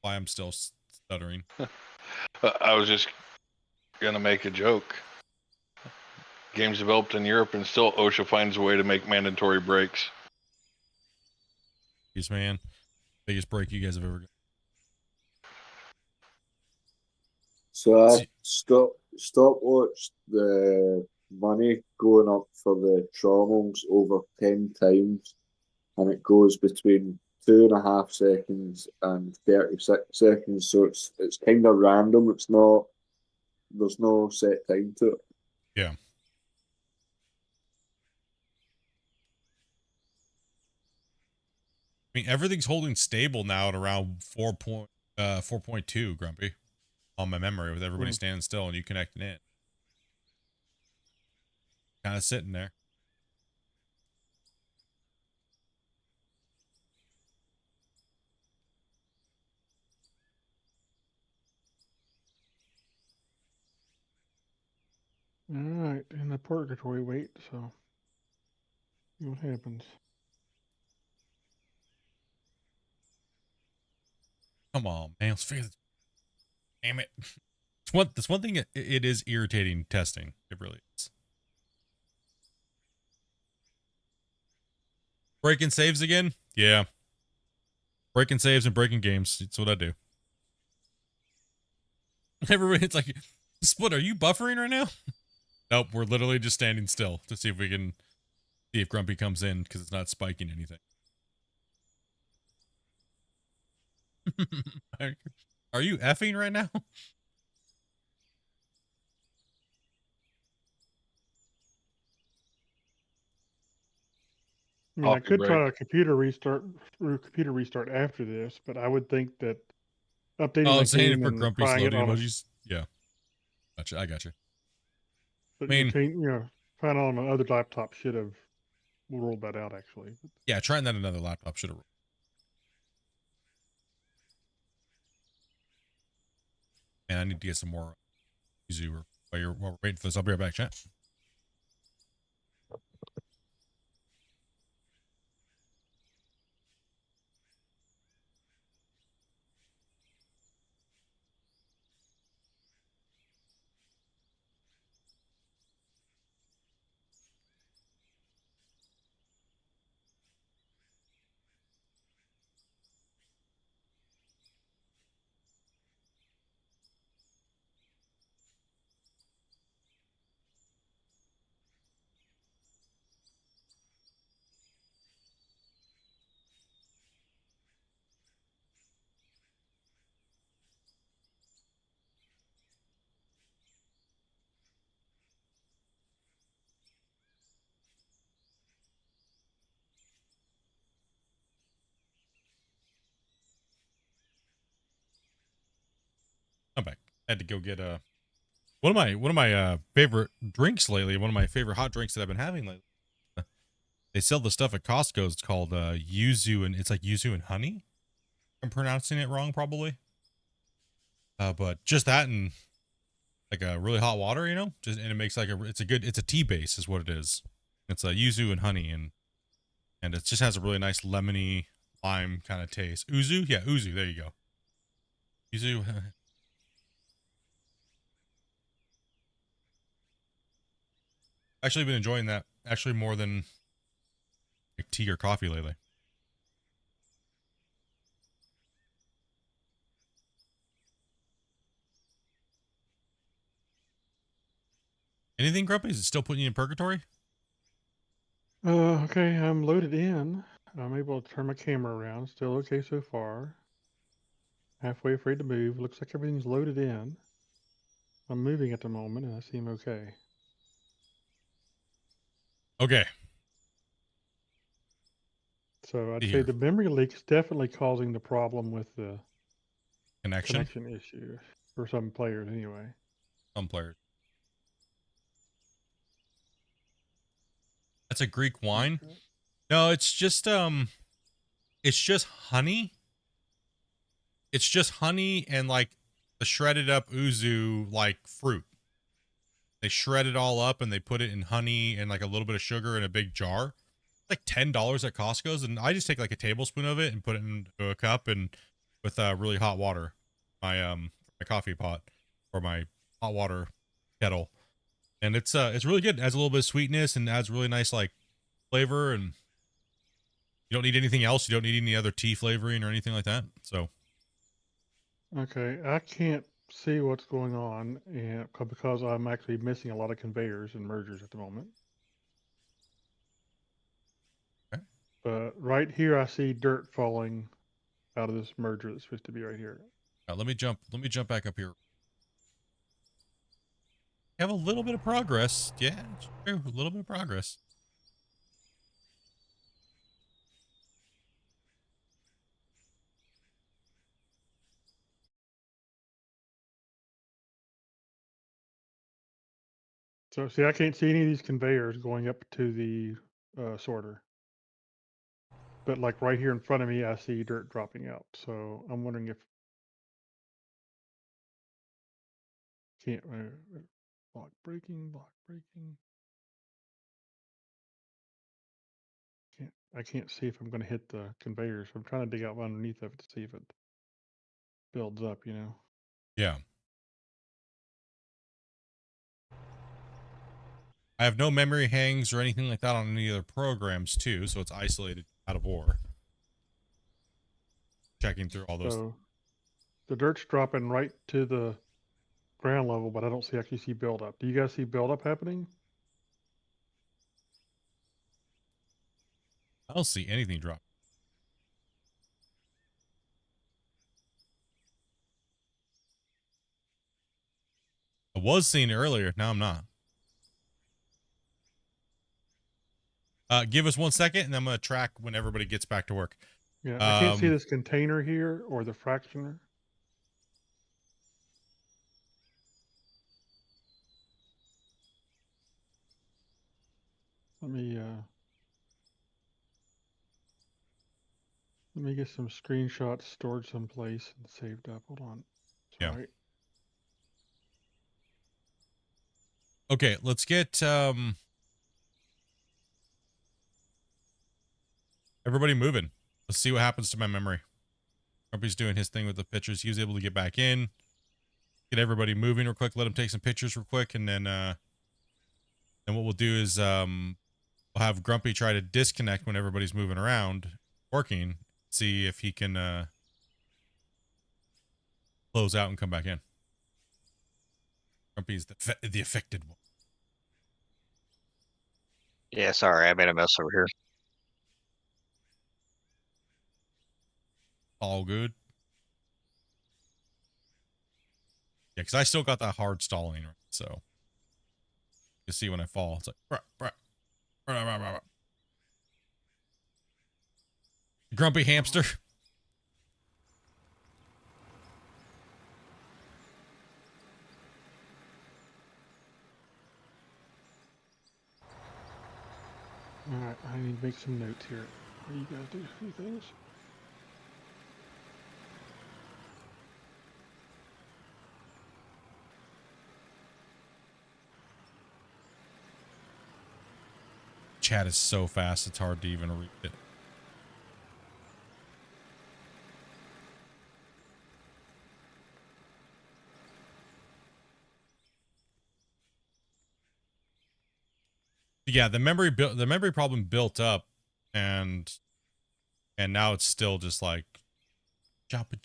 Why I'm still stuttering. I was just gonna make a joke. Games developed in Europe, and still OSHA finds a way to make mandatory breaks. Jeez, man, biggest break you guys have ever got. So I stopwatched the money going up for the trommels over 10 times, and it goes between 2.5 seconds and 36 seconds. So it's kind of random. There's no set time to it. Yeah. I mean, everything's holding stable now at around 4.2, Grumpy, on my memory, with everybody standing still and you connecting in. Kind of sitting there. All right, in the purgatory wait. So see what happens. Come on, man. Let's figure this. Damn it. That's one thing. It is irritating testing. It really is. Breaking saves again? Yeah. Breaking saves and breaking games. It's what I do. Everybody, it's like, Split, are you buffering right now? Nope, we're literally just standing still to see if we can see if Grumpy comes in because it's not spiking anything. Are you effing right now? I mean, I Coffee could try break. a computer restart after this, but I would think that updating Oh, the I'm saying it game for and Grumpy's trying it loading on a, emojis. Yeah. Gotcha. I gotcha. but I mean- trying on another laptop should have ruled that out actually. Yeah, trying that another laptop should have. Man, I need to get some more easy while we're waiting for this. I'll be right back, chat. I'm back. I had to go get one of my favorite drinks lately. One of my favorite hot drinks that I've been having lately. They sell the stuff at Costco. It's called yuzu, and it's like yuzu and honey. I'm pronouncing it wrong probably. But just that and like a really hot water, you know, and it makes like it's a tea base is what it is. It's a yuzu and honey, and it just has a really nice lemony lime kind of taste. Uzu, yeah, uzu. There you go. Yuzu. Actually been enjoying that actually more than like tea or coffee lately. Anything, Grumpy? Is it still putting you in purgatory? Okay, I'm loaded in. I'm able to turn my camera around. Still okay so far. Halfway afraid to move. Looks like everything's loaded in. I'm moving at the moment and I seem okay. Okay. So I'd say Here. the memory leak's definitely causing the problem with the Connection. issue for some players anyway. Some players. That's a Greek wine. No, it's just honey. It's just honey and like the shredded up uzu like fruit. They shred it all up and they put it in honey and like a little bit of sugar in a big jar. Like $10 at Costco's, and I just take like a tablespoon of it and put it into a cup and with really hot water, my coffee pot or my hot water kettle, and it's really good. It adds a little bit of sweetness and adds really nice like flavor, and you don't need anything else. You don't need any other tea flavoring or anything like that. So Okay, I can't see what's going on and because I'm actually missing a lot of conveyors and mergers at the moment. Okay. But right here, I see dirt falling out of this merger that's supposed to be right here. let me jump back up here. Have a little bit of progress. Yeah, it's true. A little bit of progress. So see, I can't see any of these conveyors going up to the sorter. But like right here in front of me, I see dirt dropping out. So I'm wondering if can't block breaking. I can't see if I'm going to hit the conveyors. I'm trying to dig out underneath of it to see if it builds up. You know. Yeah. I have no memory hangs or anything like that on any other programs too, so it's isolated out of war. Checking through all those. So the dirt's dropping right to the ground level, but I don't actually see buildup. Do you guys see buildup happening? I don't see anything drop. I was seeing it earlier. Now I'm not. Give us 1 second, and I'm going to track when everybody gets back to work. Yeah, I can't see this container here or the fractioner. Let me get some screenshots stored someplace and saved up. Hold on. Sorry. Yeah. Okay, let's get everybody moving. Let's see what happens to my memory. Grumpy's doing his thing with the pictures. He was able to get back in. Get everybody moving real quick. Let him take some pictures real quick, and then what we'll do is we'll have Grumpy try to disconnect when everybody's moving around, working. See if he can close out and come back in. Grumpy's the affected one. Yeah, sorry, I made a mess over here. All good. Yeah, because I still got that hard stalling, right? So you see when I fall, it's like grumpy hamster. All right, I need to make some notes here. What do you guys do? A few things. Chat is so fast, it's hard to even read it. Yeah, the memory problem built up, and now it's still just like choppy.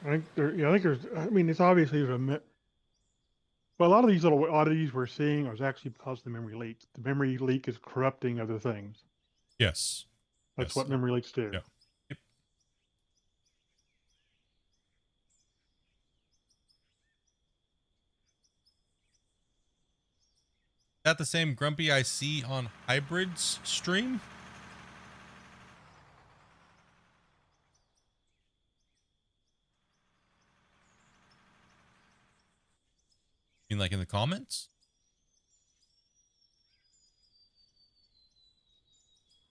I think there's. I mean, it's obviously well, a lot of these little oddities we're seeing is actually because of the memory leak. The memory leak is corrupting other things. Yes. That's what memory leaks do. Yeah. Yep. Is that the same Grumpy I see on Hybrid's stream? anything like in the comments?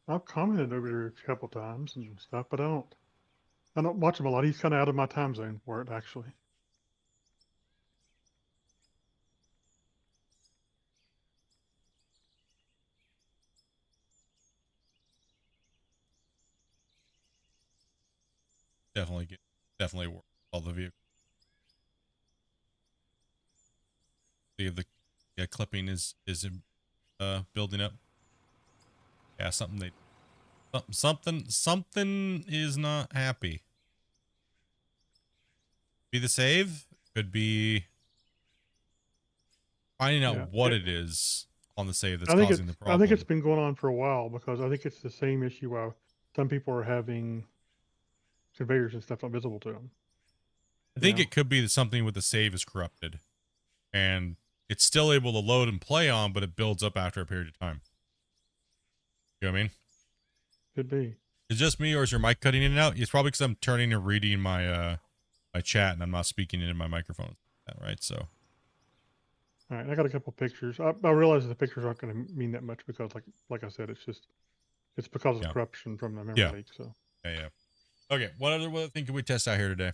I've commented over there a couple times and stuff, but I don't watch him a lot. He's kind of out of my time zone for it, actually. Definitely worth all the vehicles. The clipping is building up. Yeah, something is not happy. Be the save, could be finding out what it is on the save that's causing the problem. I think it's been going on for a while because I think it's the same issue where some people are having conveyors and stuff not visible to them. I think it could be that something with the save is corrupted, and it's still able to load and play on, but it builds up after a period of time. You know what I mean? Could be. Is it just me, or is your mic cutting in and out? It's probably because I'm turning and reading my my chat, and I'm not speaking into my microphone. Right? So. All right, I got a couple pictures. I realize the pictures aren't going to mean that much because, like I said, it's because of corruption from the memory leak. So. Yeah. Okay. What other thing can we test out here today?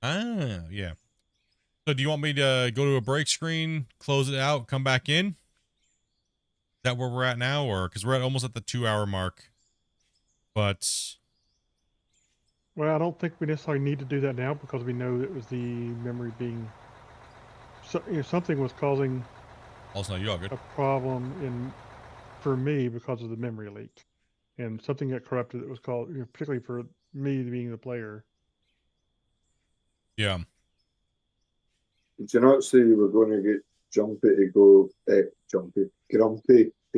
Ah, yeah. So do you want me to go to a break screen, close it out, come back in? Is that where we're at now? Or because we're almost at the 2-hour mark. But well, I don't think we necessarily need to do that now because we know it was the memory being something was causing a problem for me because of the memory leak, and something got corrupted that was called, particularly for me being the player. Yeah. Did you not say you were going to get grumpy to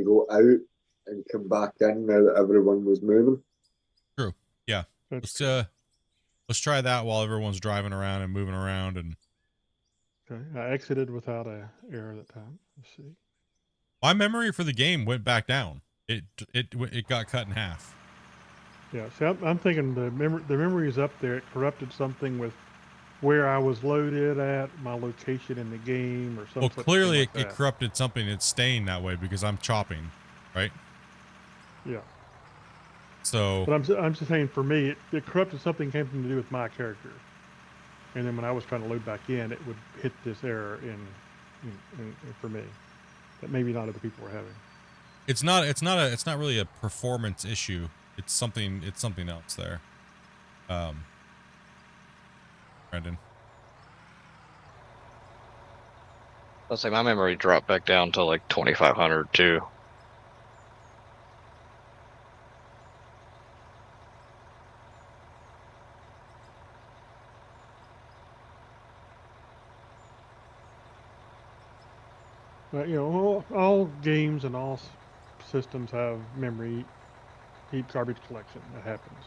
go out and come back in now that everyone was moving? True. Yeah. Let's try that while everyone's driving around and moving around. And okay, I exited without a error that time. Let's see. My memory for the game went back down. It got cut in half. Yeah. See, I'm thinking the memory is up there. It corrupted something with where I was loaded at, my location in the game, or something. Well, clearly it corrupted something. It's staying that way because I'm chopping, right? Yeah. So. But I'm just saying, for me, it corrupted something came to do with my character, and then when I was trying to load back in, it would hit this error in for me that maybe not other people were having. It's not really a performance issue. It's something else there. Brandon. I'll say my memory dropped back down to like 2500 too. But all games and all systems have memory heap garbage collection. That happens.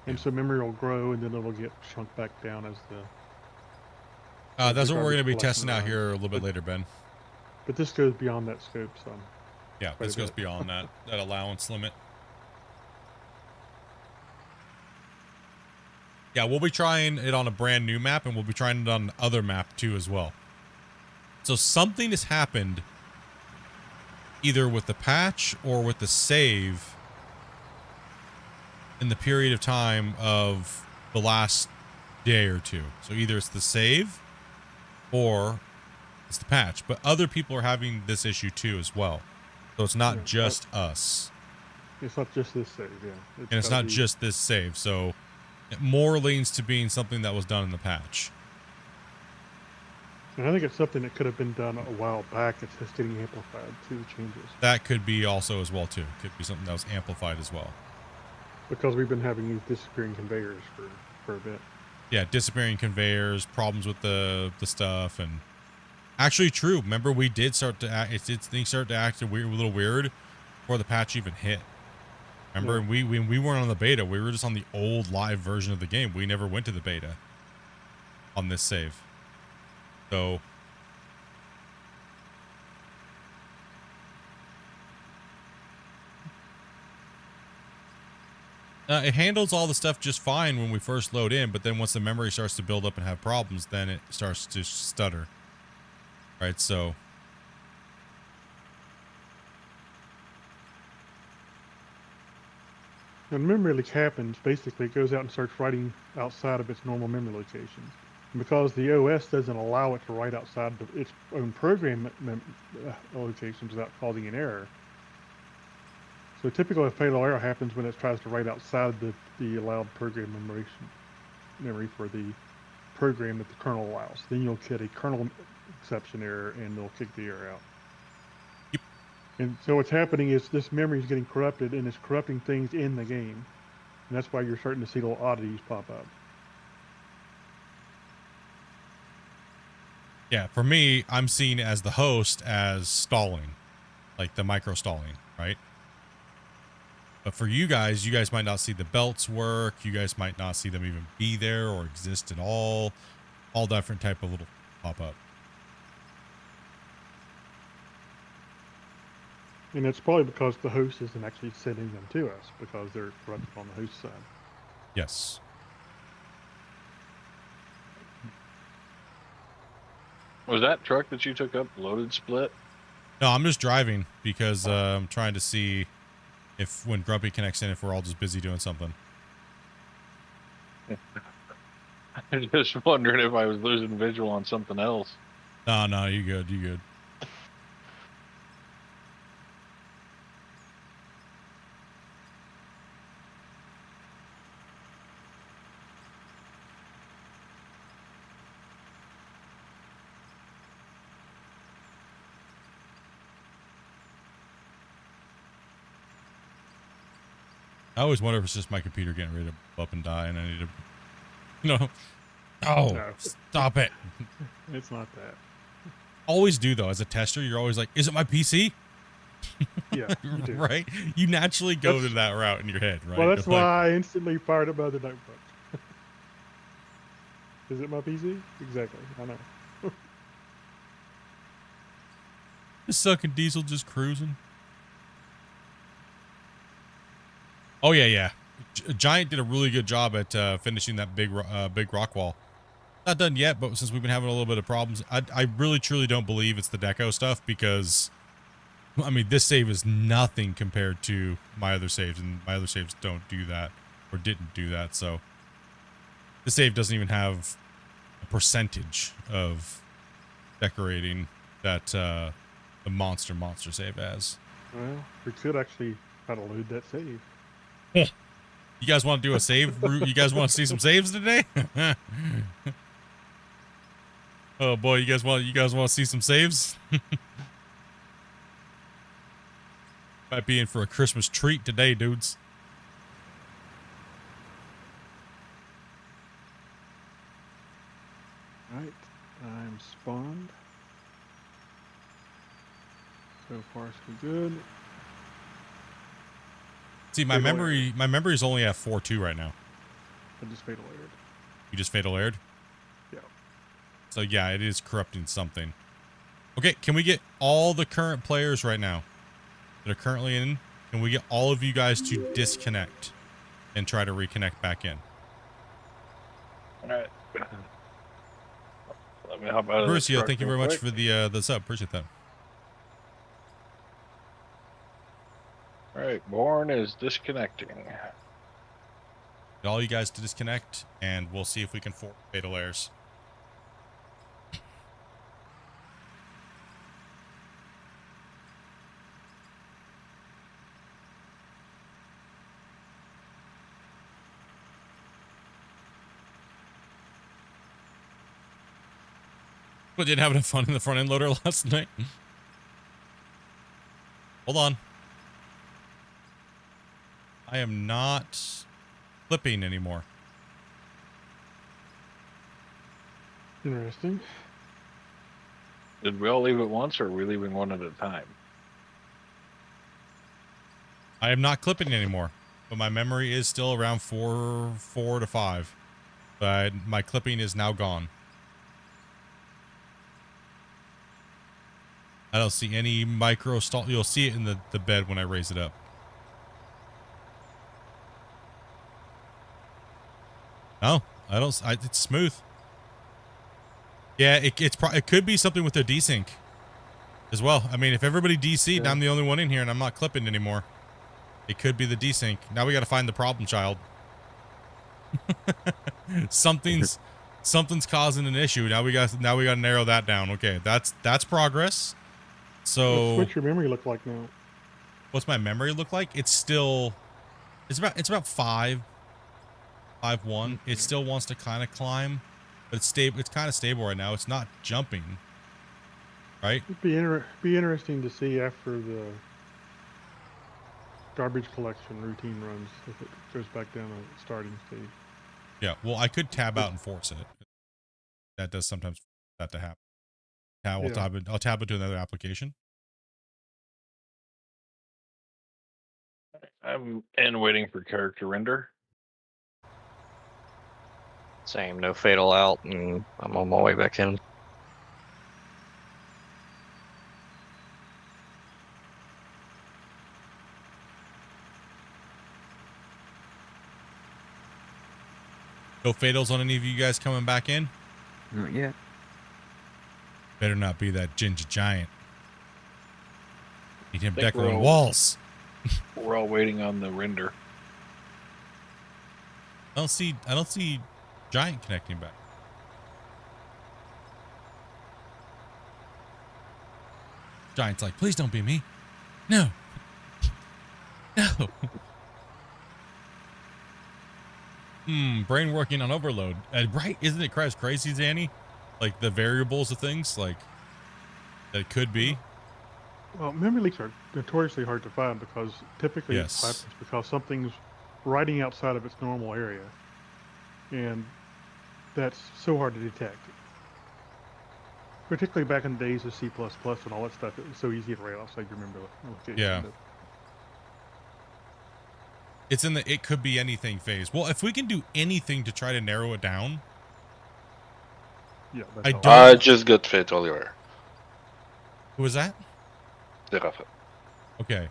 And so memory will grow, and then it'll get shrunk back down as the. That's what we're going to be testing out here a little bit later, Ben. But this goes beyond that scope, so. Yeah, this goes beyond that allowance limit. Yeah, we'll be trying it on a brand new map, and we'll be trying it on other map too as well. So something has happened, either with the patch or with the save, in the period of time of the last day or two. So either it's the save or it's the patch, but other people are having this issue too as well. So it's not just us. It's not just this save, yeah. And it's not just this save. So it more leans to being something that was done in the patch. And I think it's something that could have been done a while back. It's just getting amplified through the changes. That could be also as well too. It could be something that was amplified as well. Because we've been having these disappearing conveyors for a bit. Yeah, disappearing conveyors, problems with the stuff, and actually true. Remember, we did start to act. Things started to act a little weird before the patch even hit. Remember, and we weren't on the beta. We were just on the old live version of the game. We never went to the beta on this save. So. It handles all the stuff just fine when we first load in, but then once the memory starts to build up and have problems, then it starts to stutter. right? So When memory leak happens, basically it goes out and starts writing outside of its normal memory locations. And because the OS doesn't allow it to write outside of its own program locations without causing an error. So typically a fatal error happens when it tries to write outside the allowed program memory for the program that the kernel allows. Then you'll get a kernel exception error and they'll kick the error out. Yep. And so what's happening is this memory is getting corrupted and it's corrupting things in the game. And that's why you're starting to see little oddities pop up. yeah, for me, I'm seen as the host as stalling, like the micro stalling, right? But for you guys might not see the belts work. You guys might not see them even be there or exist at all. All different type of little pop up. And it's probably because the host isn't actually sending them to us because they're corrupted on the host side. Yes. Was that truck that you took up loaded split? No, I'm just driving because I'm trying to see if when Grumpy connects in, if we're all just busy doing something. I'm just wondering if I was losing visual on something else. No, you good, you good. I always wonder if it's just my computer getting ready to up and die and I need to, oh, No. stop it. It's not that. Always do though. As a tester, you're always like, is it my PC? Yeah, you do. Right? You naturally go to that route in your head, right? Well, that's You're like, why I instantly fired up my other notebook. Is it my PC? Exactly. I know. Just sucking diesel, just cruising. Oh yeah. Giant did a really good job at finishing that big rock wall. Not done yet, but since we've been having a little bit of problems, I really truly don't believe it's the deco stuff because, I mean, this save is nothing compared to my other saves, and my other saves don't do that or didn't do that. So this save doesn't even have a percentage of decorating that the monster save has. Well, we could actually try to load that save. You guys want to do a save? You guys want to see some saves today? Oh boy, you guys want to see some saves? Might be in for a Christmas treat today, dudes. Right, I'm spawned. So far, so good. See, my Fatal memory is only at 4.2 right now. I just fatal aired. You just fatal aired? Yeah. So yeah, it is corrupting something. Okay, can we get all the current players right now that are currently in? Can we get all of you guys to disconnect and try to reconnect back in? All right. Let me hop out of this Mauricio, truck thank you real very much quick. for the sub. Appreciate that. All right, Born is disconnecting. Get all you guys to disconnect, and we'll see if we can force fatal errors. But didn't have enough fun in the front end loader last night. Hold on. I am not clipping anymore. Interesting. Did we all leave at once, or are we leaving one at a time? I am not clipping anymore, but my memory is still around 4 to 5. But my clipping is now gone. I don't see any micro stall. You'll see it in the bed when I raise it up. No, I don't. It's smooth. Yeah, it could be something with the desync as well. I mean, if everybody DC'd, I'm the only one in here and I'm not clipping anymore. It could be the desync. Now we got to find the problem child. something's causing an issue. Now we got to narrow that down. Okay, that's progress. So What's your memory look like now? what's my memory look like? It's about 5.1. It still wants to kind of climb, but it's stable. It's kind of stable right now. It's not jumping. Right? It'd be interesting to see after the garbage collection routine runs if it goes back down to starting stage. Yeah. Well, I could tab out and force it. That does sometimes that to happen. I'll tab it to another application. I'm waiting for character render. Same, no fatal out, and I'm on my way back in. No fatals on any of you guys coming back in? Not yet. Better not be that ginger giant. Need him Think we're decorating all- walls. We're all waiting on the render. I don't see giant connecting back. Giant's like, please don't be me. No. No. Brain working on overload. Right? Isn't it crazy, Zanny? Like the variables of things, like that it could be. Well, memory leaks are notoriously hard to find because typically it Yes. happens because something's riding outside of its normal area, and that's so hard to detect. Particularly back in the days of C++ and all that stuff, it was so easy to write outside your memory location. Yeah. It's in the it could be anything phase. Well, if we can do anything to try to narrow it down. Yeah, I that's don't- all. I just got fatal error. Who was that? Seraphin. Okay.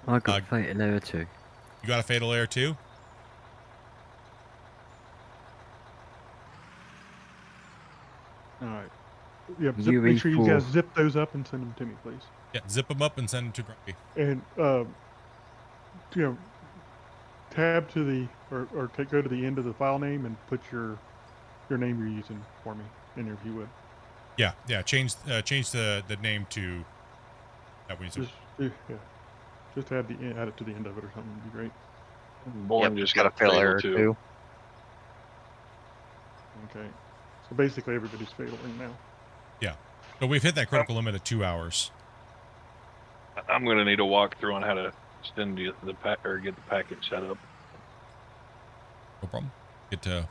I got fatal error too. You got a fatal error too? All right. Yeah, make sure you guys zip those up and send them to me, please. Yeah, zip them up and send them to Grumpy. And tab to the go to the end of the file name and put your name you're using for me in there if you would. Yeah. Change the name to that we Just add it to the end of it or something would be great. Born Yep, just got a fatal error too. Okay. So basically everybody's failing now. Yeah. So we've hit that critical limit of 2 hours. I'm gonna need a walkthrough on how to send you the get the package set up. No problem. Get to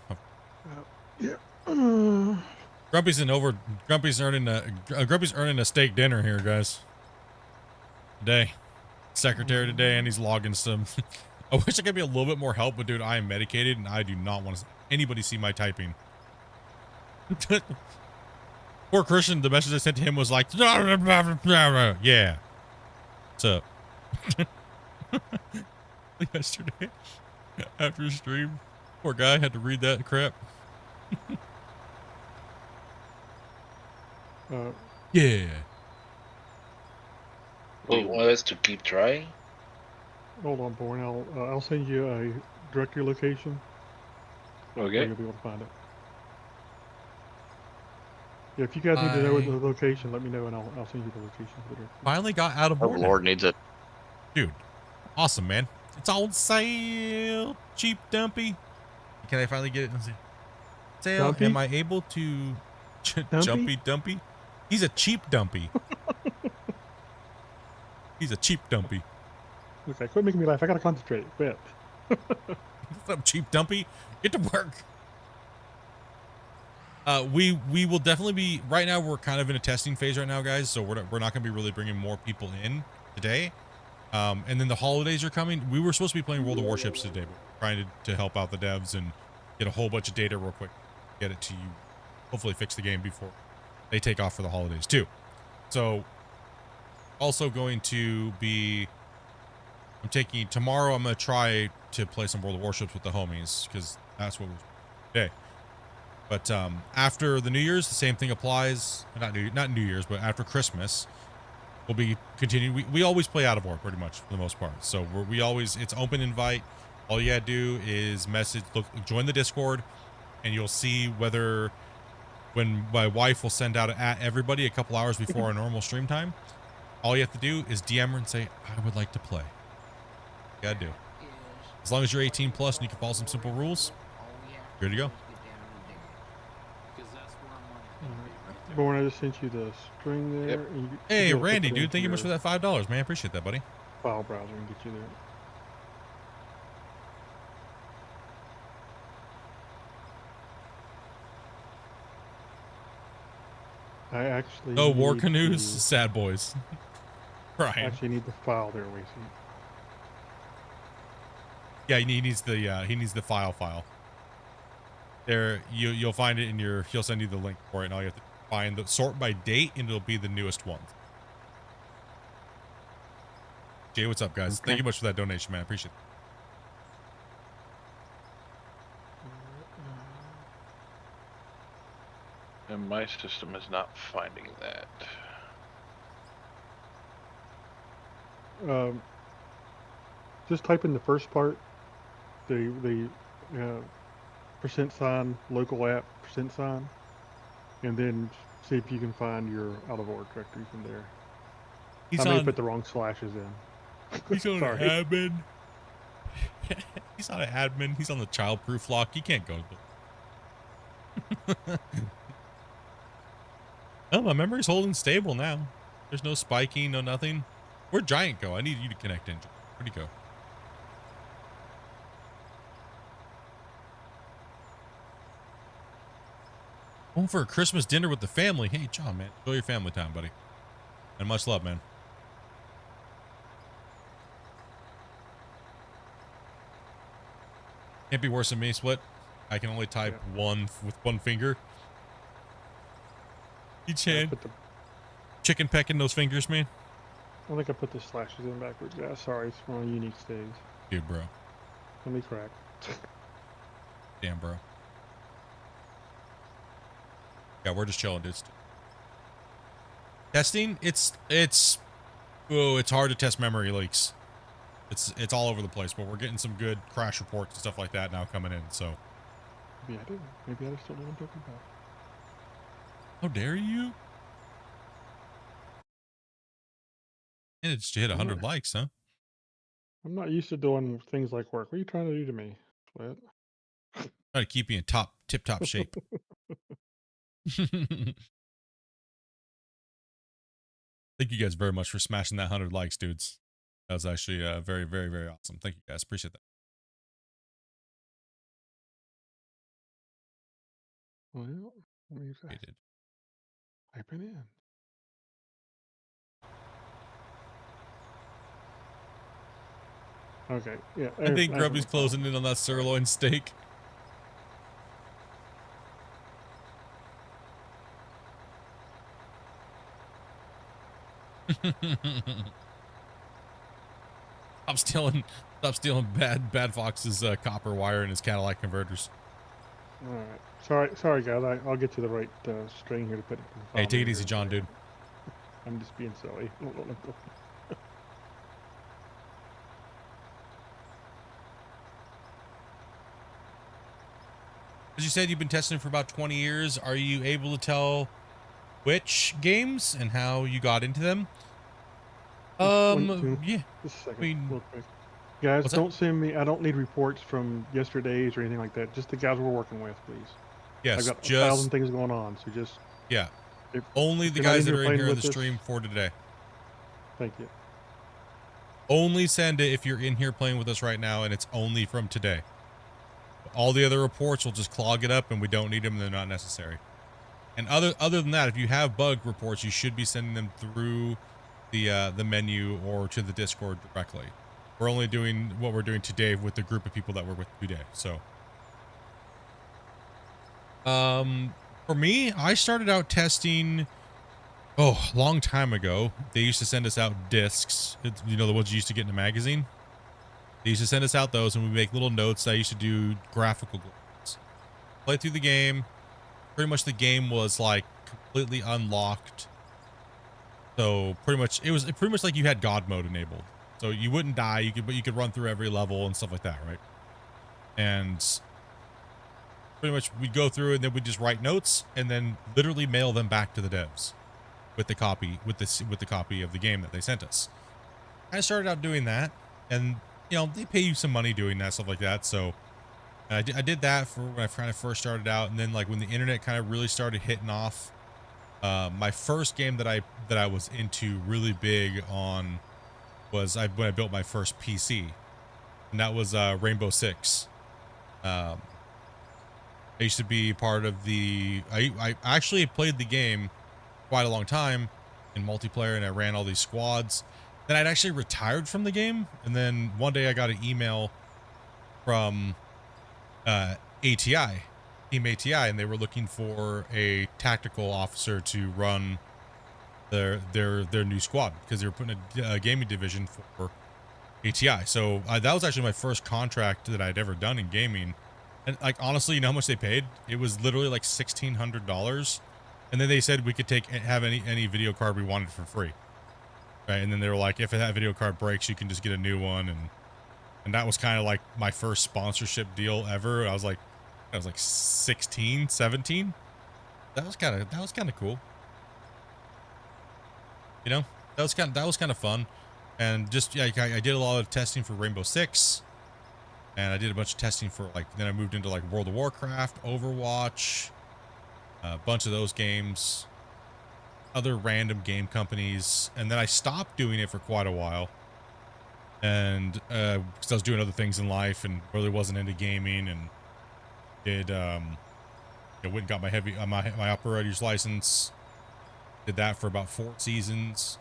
Yeah. Grumpy's earning a steak dinner here, guys. Today. Secretary today, and he's logging some. I wish I could be a little bit more help, but dude, I am medicated and I do not want to anybody see my typing. Poor Christian, the message I sent to him was like, yeah. What's up? Yesterday, after stream, poor guy had to read that crap. Yeah. Do you want us to keep trying? Hold on, Born. I'll send you a directory location. Okay. You'll be able to find it. Yeah, if you guys need to know the location, let me know and I'll send you the location for the Finally got out of Oh, board. Lord needs it. Dude, awesome, man. It's on sale. Cheap dumpy. Can I finally get it? Let's see. Sale. Dumpy? Am I able to jumpy dumpy? He's a cheap dumpy. He's a cheap dumpy. Okay, quit making me laugh. I gotta concentrate. Quit. What's up, cheap dumpy? Get to work. We will definitely be right now. We're kind of in a testing phase right now, guys. So we're not going to be really bringing more people in today. And then the holidays are coming. We were supposed to be playing World of Warships today, but we're trying to help out the devs and get a whole bunch of data real quick, get it to you. Hopefully, fix the game before they take off for the holidays too. So, also going to be. I'm taking tomorrow. I'm going to try to play some World of Warships with the homies because that's what we're today. But after the New Year's, the same thing applies. Not New Year's, but after Christmas, we'll be continuing. We always play out of order pretty much for the most part. So we always, it's open invite. All you gotta do is join the Discord, and you'll see when my wife will send out at everybody a couple hours before our normal stream time. All you have to do is DM her and say, I would like to play. You gotta do. As long as you're 18 plus and you can follow some simple rules, you're good to go. Born, I just sent you the string there. Yep. And you Hey, you'll put Randy, it dude, into thank you much for your that $5, man. I appreciate that, buddy. file browser and get you there. I actually Oh, War need Canoes, to- sad boys. I Right. actually need the file there, Lacey. Yeah, he needs the file. There, you'll find it in he'll send you the link for it, and all you have to find the sort by date, and it'll be the newest ones. Jay, what's up, guys? Okay. Thank you much for that donation, man. I appreciate it. And my system is not finding that. Just type in the first part, the %, local app, %, and then see if you can find your out of order directory from there. I may have put the wrong slashes in. He's on Sorry. admin. He's not an admin. He's on the childproof lock. He can't go. Oh, my memory's holding stable now. There's no spiking, no nothing. Where'd Giant go? I need you to connect in. Where'd he go? Going for a Christmas dinner with the family. Hey, John, man. Enjoy your family time, buddy. And much love, man. Can't be worse than me, Split. I can only type one with one finger. Each hand. Chicken pecking those fingers, man. I think I put the slashes in backwards. Yeah, sorry, it's one of the unique stays. Dude, bro. Let me crack. Damn, bro. Yeah, we're just chilling, dude. Testing, it's hard to test memory leaks. It's all over the place, but we're getting some good crash reports and stuff like that now coming in, so. Maybe I didn't. Maybe I just don't know what I'm talking about. How dare you? And it just hit 100 likes, huh? I'm not used to doing things like work. What are you trying to do to me, Split? Try to keep you in tip-top shape. Thank you guys very much for smashing that 100 likes, dudes. That was actually very, very, very awesome. Thank you guys. Appreciate that. Well, let me type it in. Okay, yeah. I think have Grubby's it. closing in on that sirloin steak. Stop stealing Bad Fox's copper wire and his Cadillac converters. All right. Sorry, guys. I'll get you the right string here to put it. Hey, take it easy, John, dude. I'm just being silly. As you said, you've been testing for about 20 years. Are you able to tell which games and how you got into them? Yeah. Just a second, I mean, real quick. Guys, what's don't send me. I don't need reports from yesterday's or anything like that. Just the guys we're working with, please. Yes, I've got just 1,000 things going on, so just yeah. if, Only if the you're not guys that here are in playing here on with the us, stream for today. Thank you. Only send it if you're in here playing with us right now, and it's only from today. All the other reports will just clog it up, and we don't need them. They're not necessary. And other than that, if you have bug reports, you should be sending them through the menu or to the Discord directly. We're only doing what we're doing today with the group of people that we're with today. So, for me, I started out testing. A long time ago. They used to send us out discs. You know, the ones you used to get in a magazine. They used to send us out those, and we make little notes. I used to do graphical goals. Play through the game, pretty much the game was like completely unlocked. So pretty much it was pretty much like you had God mode enabled. So you wouldn't die, but you could run through every level and stuff like that, right? And pretty much we'd go through and then we'd just write notes and then literally mail them back to the devs with the copy with the copy of the game that they sent us. I started out doing that, and you know, they pay you some money doing that, stuff like that. So I did that for when I kind of first started out, and then like when the internet kind of really started hitting off, my first game that I was into really big on was when I built my first PC, and that was Rainbow Six. I used to be part of I actually played the game quite a long time in multiplayer, and I ran all these squads. Then I'd actually retired from the game, and then one day I got an email from ATI, Team ATI, and they were looking for a tactical officer to run their new squad because they were putting a gaming division for ATI. So that was actually my first contract that I'd ever done in gaming. And like, honestly, you know how much they paid? It was literally like $1,600. And then they said we could have any video card we wanted for free. Right. And then they were like, if that video card breaks, you can just get a new one. And that was kind of like my first sponsorship deal ever. I was like 16, 17. That was kind of cool. You know, that was kind of fun. And just, yeah, I did a lot of testing for Rainbow Six. And I did a bunch of testing for then I moved into like World of Warcraft, Overwatch, a bunch of those games, other random game companies. And then I stopped doing it for quite a while. And because I was doing other things in life and really wasn't into gaming, and did went and got my operator's license. Did that for about 4 seasons.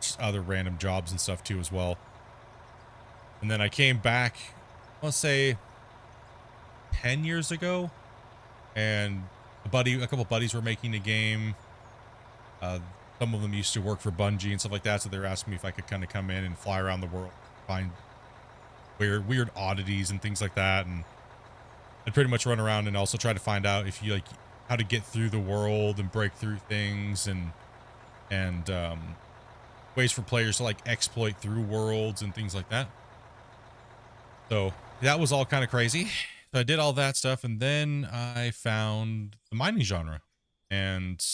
Just other random jobs and stuff too as well. And then I came back, let's say 10 years ago, and a couple buddies were making a game. Some of them used to work for Bungie and stuff like that, so they were asking me if I could kind of come in and fly around the world, find weird oddities and things like that, and I'd pretty much run around and also try to find out if you how to get through the world and break through things, and ways for players to exploit through worlds and things like that. So that was all kind of crazy. So I did all that stuff, and then I found the mining genre, and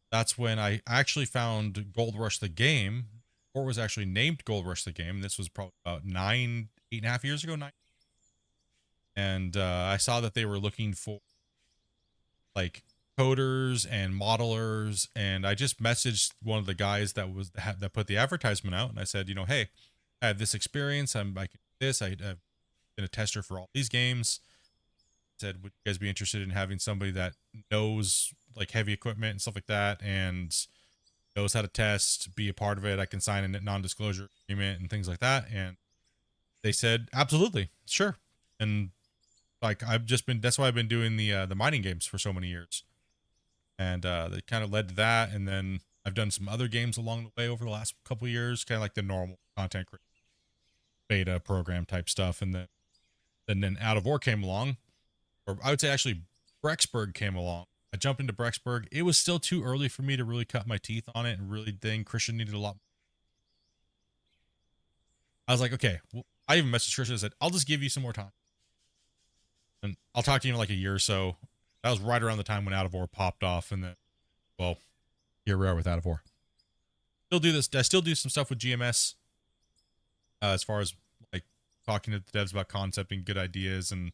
that's when I actually found Gold Rush the game, or it was actually named Gold Rush the game. This was probably about 8.5 years ago, 9. And I saw that they were looking for coders and modelers, and I just messaged one of the guys that put the advertisement out, and I said, hey, I have this experience. I can do this. I've been a tester for all these games. I said, would you guys be interested in having somebody that knows heavy equipment and stuff like that, and knows how to test, be a part of it? I can sign a non-disclosure agreement and things like that. And they said, absolutely, sure. And that's why I've been doing the mining games for so many years. And that kind of led to that. And then I've done some other games along the way over the last couple of years, kind of like the normal content creation, beta program type stuff. And then Out of War came along, or I would say actually Brexburg came along. I jumped into Brexburg. It was still too early for me to really cut my teeth on it and really think Christian needed a lot more. I was like, okay, well, I even messaged Christian and said, I'll just give you some more time. And I'll talk to you in a year or so. That was right around the time when Out of War popped off. And then, well, here we are with Out of War. Still do this. I still do some stuff with GMS. As far as talking to the devs about concepting good ideas and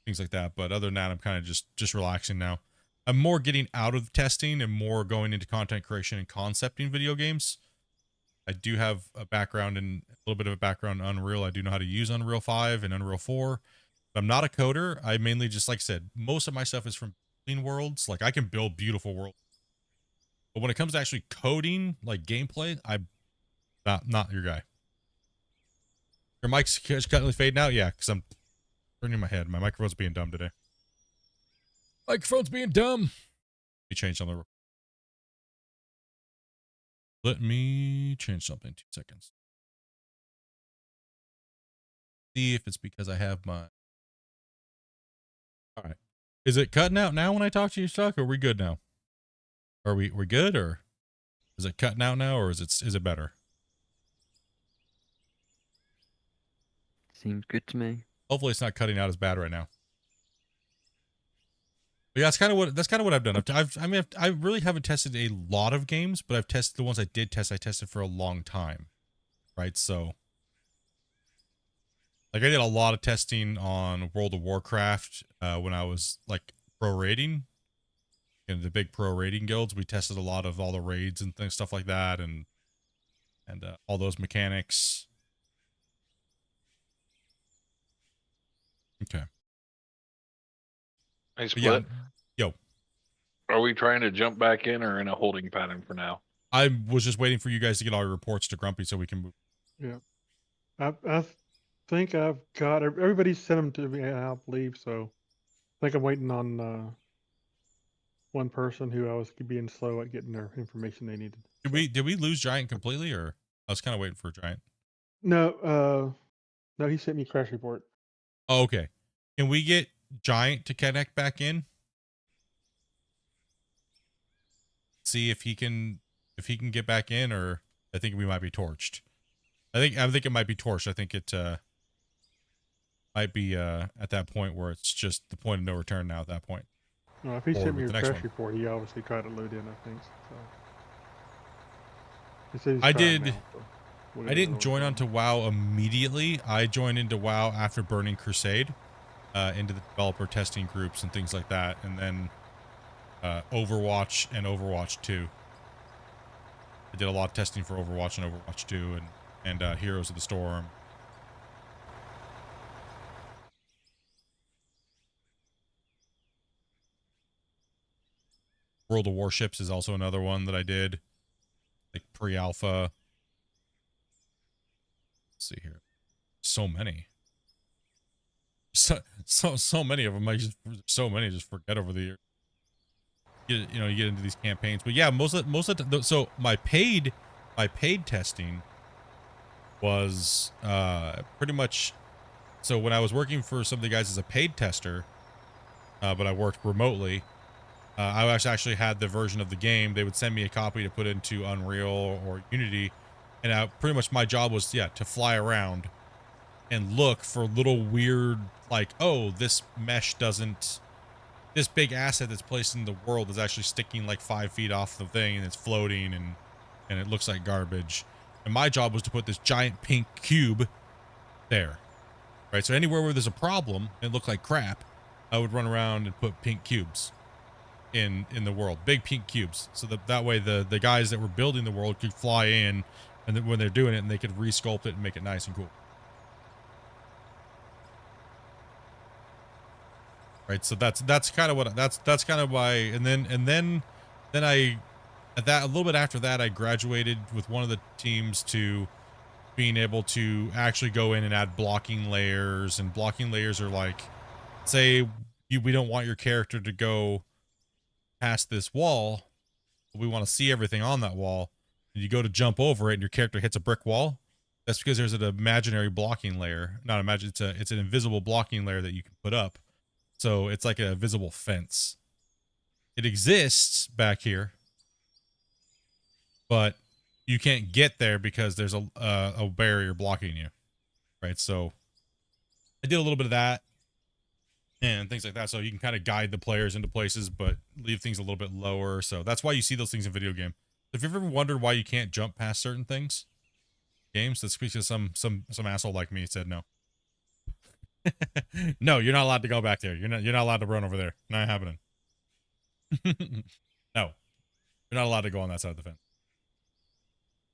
things like that. But other than that, I'm kind of just relaxing now. I'm more getting out of testing and more going into content creation and concepting video games. I do have a background in a little bit of a background in Unreal. I do know how to use Unreal 5 and Unreal 4. But I'm not a coder. I mainly just, like I said, most of my stuff is from building worlds. I can build beautiful worlds. But when it comes to actually coding, gameplay, I'm not your guy. Your mic's currently fading out? Yeah, because I'm turning my head. My microphone's being dumb today. Microphone's being dumb. Let me change something. Let me change something. 2 seconds. See if it's because I have my... All right. Is it cutting out now when I talk to you, Chuck? Or are we good now? Are we good, or is it cutting out now, or is it better? Seems good to me. Hopefully, it's not cutting out as bad right now. But yeah, that's kind of what I've done. I really haven't tested a lot of games, but I've tested the ones I did test. I tested for a long time, right? So, like, I did a lot of testing on World of Warcraft when I was like pro raiding, in the big pro raiding guilds. We tested a lot of all the raids and things, stuff like that, and all those mechanics. Okay. Hey, But Split. yeah, yo. Are we trying to jump back in or in a holding pattern for now? I was just waiting for you guys to get all your reports to Grumpy so we can move. Yeah. I think I've got everybody sent them to me, I believe. So I think I'm waiting on one person who I was being slow at getting their information they needed. Did we lose Giant completely, or I was kind of waiting for Giant? No, no, he sent me a crash report. Oh, okay. Can we get Giant to connect back in? See if he can get back in, or I think we might be torched. I think it might be torched. I think it might be at that point where it's just the point of no return now at that point. No, if he sent me a the next crash one. report, he obviously tried to load in, I think. So. He said he's I trying did. now, so we'll I get didn't it join over. onto WoW immediately. I joined into WoW after Burning Crusade, into the developer testing groups and things like that, and then Overwatch and Overwatch 2. I did a lot of testing for Overwatch and Overwatch 2 and Heroes of the Storm. World of Warships is also another one that I did, like pre-alpha. Let's see here. So many. So many of them. Just forget over the years. You get into these campaigns, but yeah, most of the, so my paid testing was pretty much, so when I was working for some of the guys as a paid tester, but I worked remotely, I actually had the version of the game. They would send me a copy to put into Unreal or Unity, and pretty much my job was to fly around and look for little weird, like, oh, this mesh doesn't, this big asset that's placed in the world is actually sticking like 5 feet off the thing, and it's floating, and it looks like garbage. And my job was to put this giant pink cube there, right? So anywhere where there's a problem and it looked like crap, I would run around and put pink cubes in the world, big pink cubes, so that way the guys that were building the world could fly in, and then when they're doing it, and they could resculpt it and make it nice and cool. Right, so that's kind of what that's kind of why, and then I, at that, a little bit after that, I graduated with one of the teams to being able to actually go in and add blocking layers, and blocking layers are like, say we don't want your character to go past this wall, but we want to see everything on that wall, and you go to jump over it and your character hits a brick wall. That's because there's an imaginary blocking layer, not imagine, it's an invisible blocking layer that you can put up. So it's like a visible fence. It exists back here, but you can't get there because there's a barrier blocking you, right? So I did a little bit of that and things like that, so you can kind of guide the players into places, but leave things a little bit lower. So that's why you see those things in video game. If you've ever wondered why you can't jump past certain things, games, that's because some asshole like me said no. No, you're not allowed to go back there. You're not allowed to run over there. Not happening. No, you're not allowed to go on that side of the fence.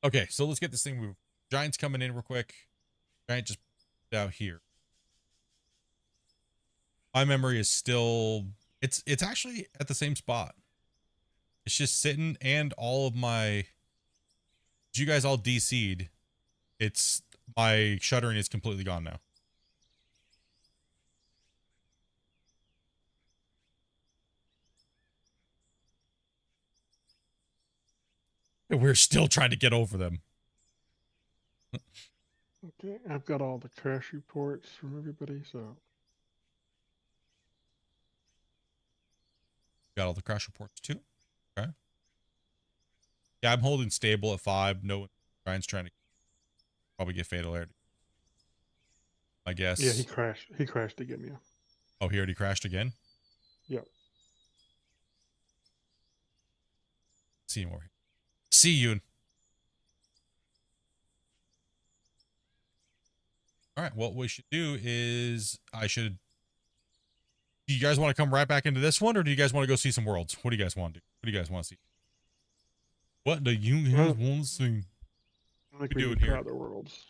Okay, so let's get this thing moved. Giant's coming in real quick. Giant just out here. My memory is still, it's actually at the same spot. It's just sitting, and all of my, you guys all DC'd. It's, my shuttering is completely gone now. And we're still trying to get over them. Okay, I've got all the crash reports from everybody, so. Got all the crash reports too. Okay. Yeah, I'm holding stable at 5. No, Ryan's trying to probably get fatal air. I guess. Yeah, he crashed. He crashed again. Yeah. Oh, he already crashed again. Yep. See you more. See you. All right. What we should do is do you guys want to come right back into this one, or do you guys want to go see some worlds? What do you guys want to do? What do you guys want to see? What do you guys want to see? I think We we do can it try here. other worlds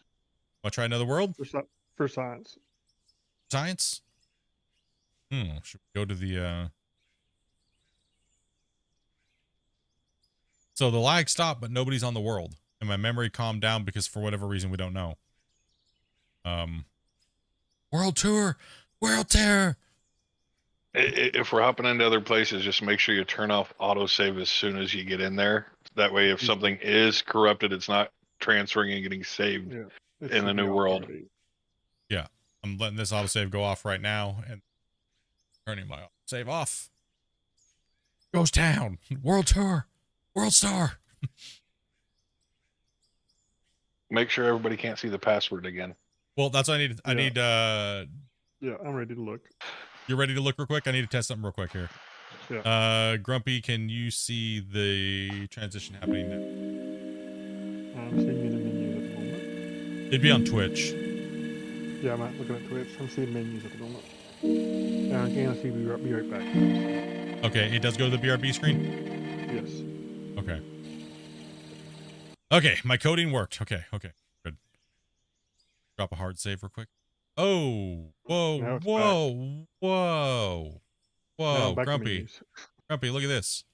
Want to try another world? for science. Science? Should we go to the So the lag stopped, but nobody's on the world. And my memory calmed down because for whatever reason we don't know. World tour! World tour! If we're hopping into other places, just make sure you turn off autosave as soon as you get in there. That way, if something is corrupted, it's not transferring and getting saved Yeah. in the new world. Yeah. I'm letting this autosave go off right now and turning my save off. Ghost Town! World tour! World star! Make sure everybody can't see the password again. Well, that's what I need. I need Yeah, I'm ready to look. You're ready to look real quick? I need to test something real quick here. Yeah. Grumpy, can you see the transition happening now? I'm seeing you in the menus at the moment. It'd be on Twitch. Yeah, I'm not looking at Twitch. I'm seeing menus at the moment. And I can see be right back. Okay, it does go to the BRB screen? Yes. Okay. Okay, my coding worked. Okay, good. Drop a hard save real quick. Oh, whoa, Grumpy. Grumpy, look at this.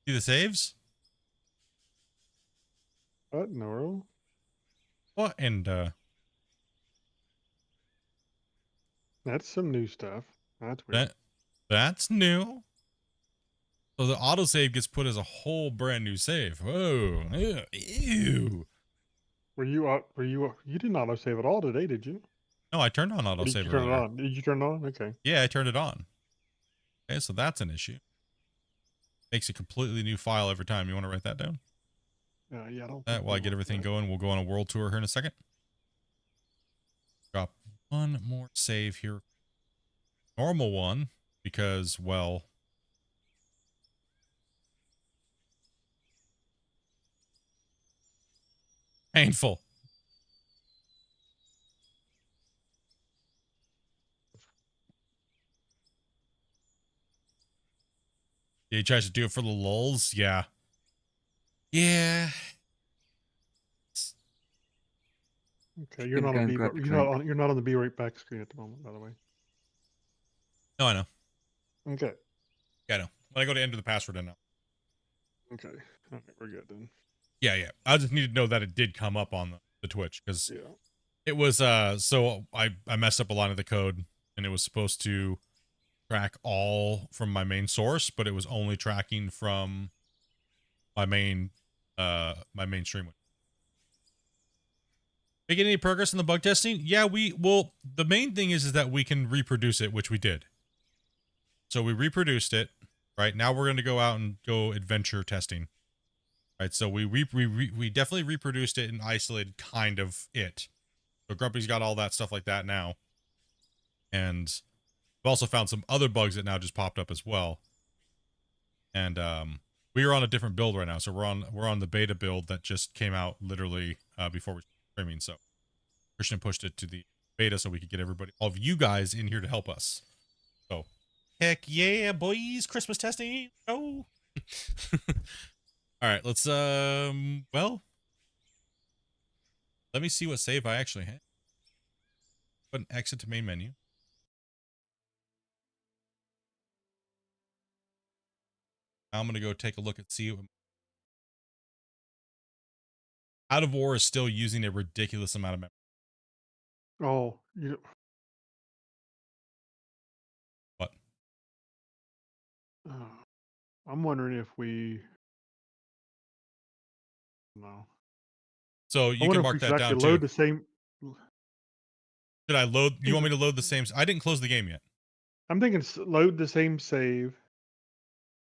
See the saves? What? No. What? And, that's some new stuff. That's weird. That's new. So the autosave gets put as a whole brand new save. Whoa. Ew. You didn't autosave at all today, did you? No, I turned on autosave. Did you turn it on? Did you turn it on? Okay. Yeah, I turned it on. Okay, so that's an issue. Makes a completely new file every time. You want to write that down? Yeah, I don't. That while I get everything going, we'll go on a world tour here in a second. Drop one more save here. Normal one, because, well, painful. Yeah, he tries to do it for the lulz. Yeah. Yeah. Okay, you're not on the be right back screen at the moment, by the way. No, I know. Okay. Yeah, I know. When I go to enter the password, I know. Okay. All right, we're good then. Yeah. I just need to know that it did come up on the Twitch because Yeah. it was so I messed up a lot of the code and it was supposed to track all from my main source, but it was only tracking from my main stream. Making any progress in the bug testing? Yeah, the main thing is that we can reproduce it, which we did. So we reproduced it, right? Now we're going to go out and go adventure testing. Right? So we definitely reproduced it and isolated kind of it. So Grumpy's got all that stuff like that now. And we've also found some other bugs that now just popped up as well. And we are on a different build right now. So we're on the beta build that just came out literally before we started streaming. So Christian pushed it to the beta so we could get all of you guys in here to help us. So heck yeah, boys, Christmas testing. Oh. All right, let's well, let me see what save I actually had. Put an exit to main menu. I'm going to go take a look at see. Out of War is still using a ridiculous amount of memory. Oh, What? I'm wondering if we. No. So you can mark that down too. Load the same. Should I load? You want me to load the same? I didn't close the game yet. I'm thinking load the same save,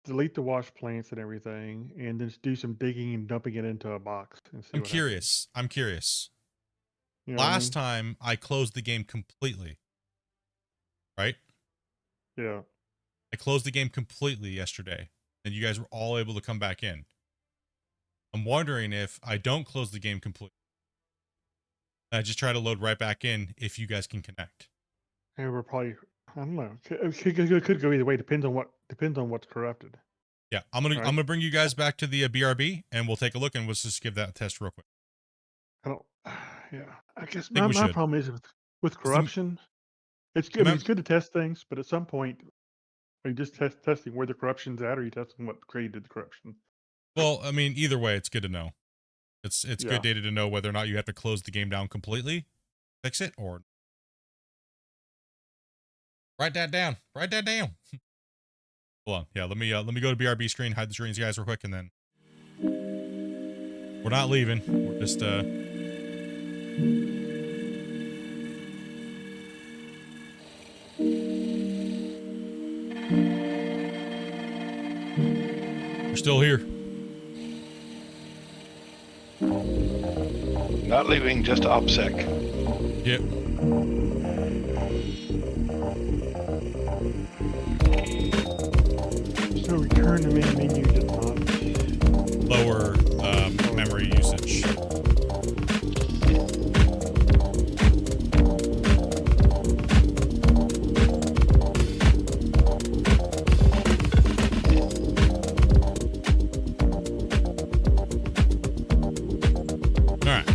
delete the wash plants and everything, and then just do some digging and dumping it into a box and see I'm what curious. I'm curious. happens. You know what I Last mean? time I closed the game completely. Right? Yeah. I closed the game completely yesterday, and you guys were all able to come back in. I'm wondering if I don't close the game completely. I just try to load right back in if you guys can connect. And we're probably, I don't know. Could go either way. Depends on what's corrupted. Yeah, I'm gonna bring you guys back to the BRB, and we'll take a look, and let's just give that a test real quick. I don't. Yeah. I guess I think we my should. problem is with the- corruption. It's good. I mean, it's good to test things, but at some point, are you just testing where the corruption's at, or are you testing what created the corruption? Well, I mean, either way, it's good to know. It's Yeah. good data to know whether or not you have to close the game down completely, fix it, or write that down. Write that down. Hold on. Yeah, let me go to BRB screen, hide the screens, guys, real quick, and then we're not leaving. We're just we're still here. Not leaving, just OPSEC. Yep. So return the main menu does not. Lower memory usage. Alright.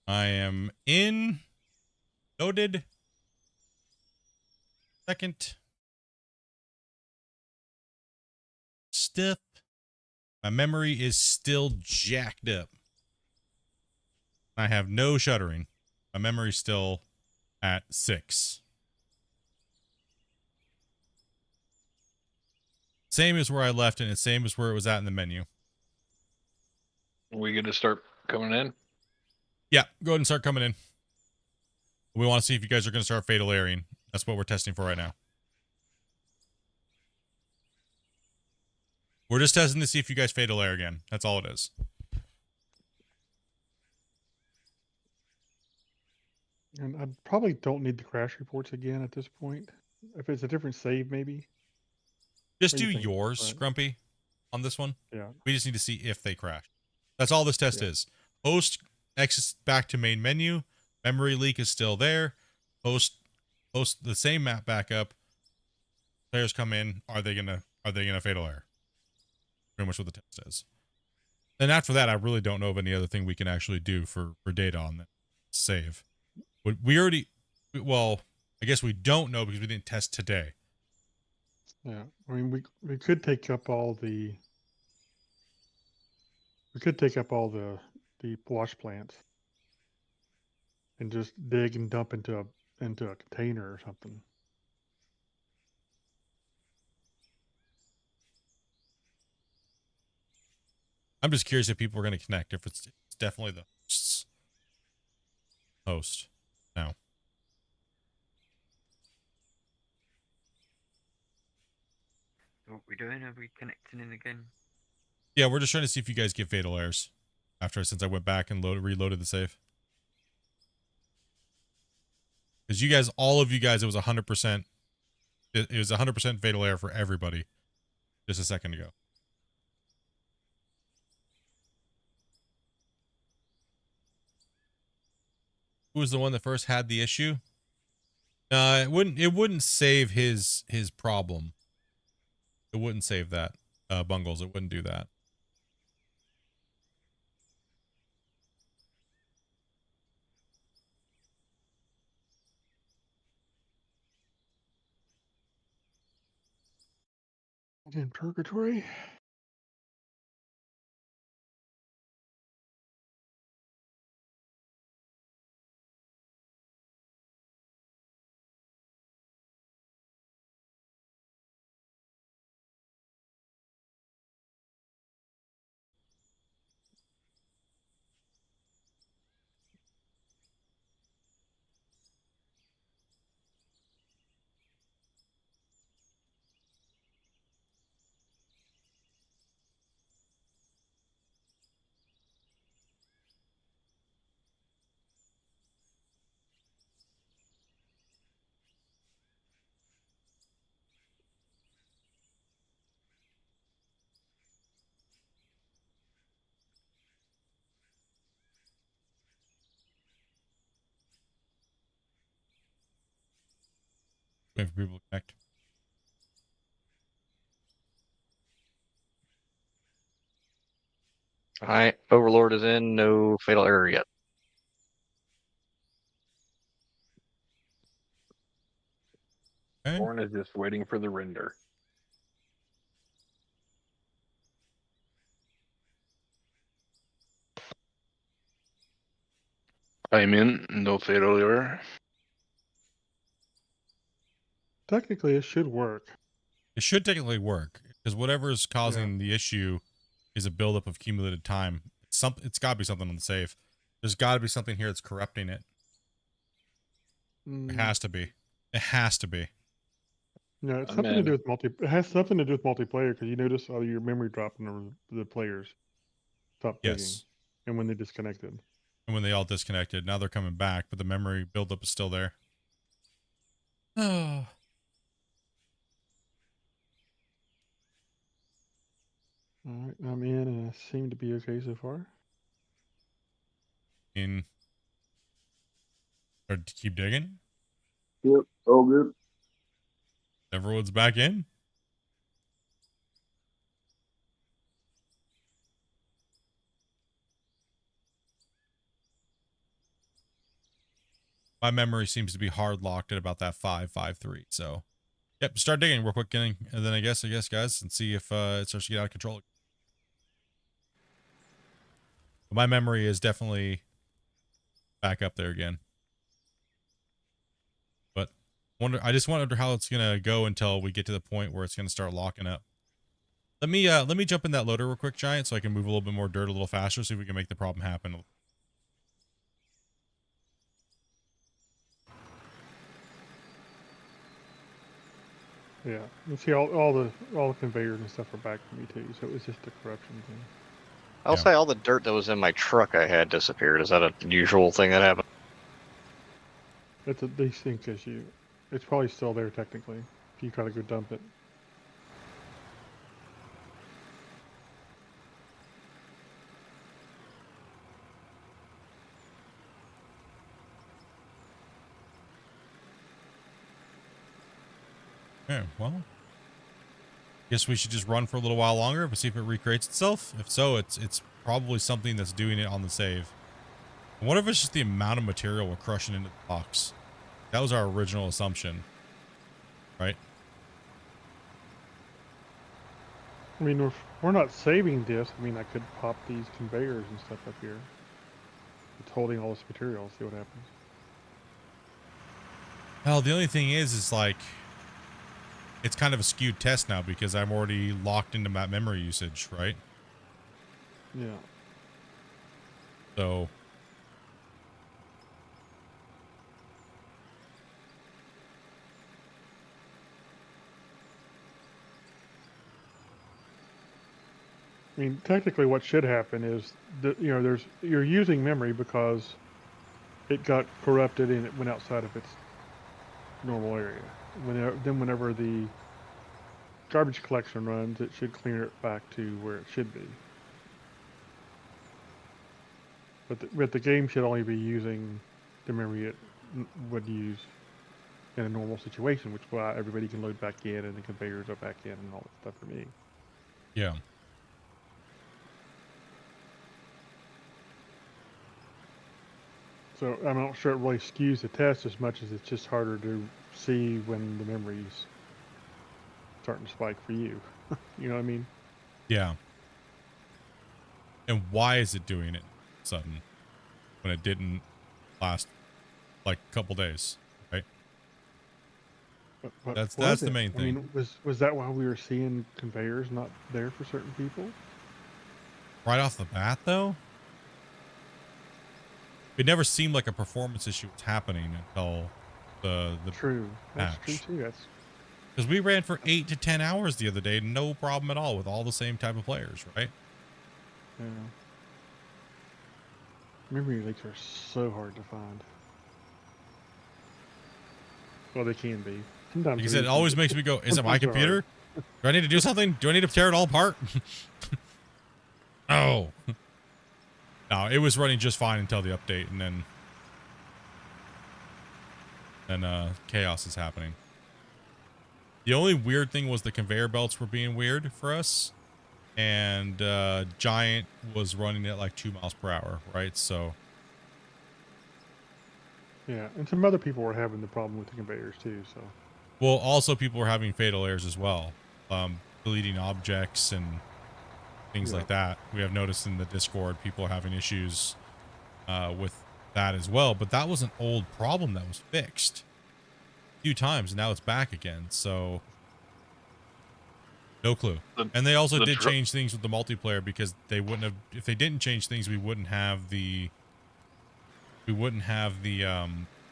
I am in. Loaded. Second. Stuff. My memory is still jacked up. I have no shuttering. My memory's still at 6. Same as where I left it, and same as where it was at in the menu. Are we going to start coming in? Yeah, go ahead and start coming in. We want to see if you guys are going to start fatal airing. That's what we're testing for right now. We're just testing to see if you guys fatal air again. That's all it is. And I probably don't need the crash reports again at this point. If it's a different save, maybe. Just What do do you think? yours, Right. Grumpy, on this one. Yeah. We just need to see if they crash. That's all this test is. Host exits back to main menu. Memory leak is still there. Host the same map back up. Players come in. Are they gonna fatal error? Pretty much what the test is. Then after that, I really don't know of any other thing we can actually do for data on that save. We already, well, I guess we don't know because we didn't test today. Yeah. I mean, we could take up all the. We could take up all the wash plants. And just dig and dump into a container or something. I'm just curious if people are going to connect. If it's definitely the host now. What we doing? Are we connecting in again? Yeah, we're just trying to see if you guys get fatal errors since I went back and reloaded the save. Because you guys, all of you guys, it was 100%. It was 100% fatal error for everybody just a second ago. Who was the one that first had the issue? It wouldn't save his problem. It wouldn't save that. Bungles, it wouldn't do that. In purgatory. Waiting for people to connect. Alright, Overlord is in, no fatal error yet. Okay. Born is just waiting for the render. I'm in, no fatal error. Technically, it should work. It should technically work because whatever is causing the issue is a buildup of accumulated time. It's got to be something on the save. There's got to be something here that's corrupting it. It has to be. It has to be. No, it's something to do with It has something to do with multiplayer because you notice all your memory dropping over the players. Stop digging. Yes. And when they disconnected. And when they all disconnected, now they're coming back, but the memory buildup is still there. Oh. All right, I'm in and I seem to be okay so far. Or to keep digging? Yep, all good. Everyone's back in? My memory seems to be hard locked at about that 553. So, yep, start digging real quick, and then I guess, guys, and see if it starts to get out of control. But my memory is definitely back up there again. But I just wonder how it's gonna go until we get to the point where it's gonna start locking up. Let me jump in that loader real quick, Giant, so I can move a little bit more dirt a little faster, see if we can make the problem happen. Yeah, you see all the conveyors and stuff are back to me too. So it was just a corruption thing. I'll say all the dirt that was in my truck I had disappeared. Is that a usual thing that happens? It's a desync issue. It's probably still there technically if you try to go dump it. Okay, well, guess we should just run for a little while longer and see if it recreates itself. If so, it's probably something that's doing it on the save. And what if it's just the amount of material we're crushing into the box? That was our original assumption, right? I mean, if we're not saving this, I mean, I could pop these conveyors and stuff up here. It's holding all this material. See what happens. Well, the only thing is like, it's kind of a skewed test now because I'm already locked into that memory usage, right? Yeah. So. I mean, technically what should happen is that, you know, you're using memory because it got corrupted and it went outside of its normal area. Whenever the garbage collection runs, it should clear it back to where it should be. But the game should only be using the memory it would use in a normal situation, which is why everybody can load back in and the conveyors are back in and all that stuff for me. Yeah. So I'm not sure it really skews the test as much as it's just harder to see when the memory's starting to spike for you. You know what I mean? Yeah. And why is it doing it sudden when it didn't last like a couple days, right? But That's the main thing. I mean, was that why we were seeing conveyors not there for certain people? Right off the bat, though, it never seemed like a performance issue was happening until the True. That's patch. true too. That's Because we ran for 8 to 10 hours the other day, no problem at all with all the same type of players, right? yeah. Memory leaks are so hard to find. Well, they can be. Sometimes Because they're it always makes me go, is it my sometimes they're computer? Do I need to do something? Do I need to tear it all apart? No. No, it was running just fine until the update, and then chaos is happening. The only weird thing was the conveyor belts were being weird for us, and Giant was running at like 2 miles per hour, right? So Yeah, and some other people were having the problem with the conveyors too. So well, also people were having fatal errors as well, deleting objects and things Yeah. like that. We have noticed in the Discord people are having issues with that as well, but that was an old problem that was fixed a few times, and now it's back again. So no clue. And they also did change things with the multiplayer, because they wouldn't have, if they didn't change things, we wouldn't have the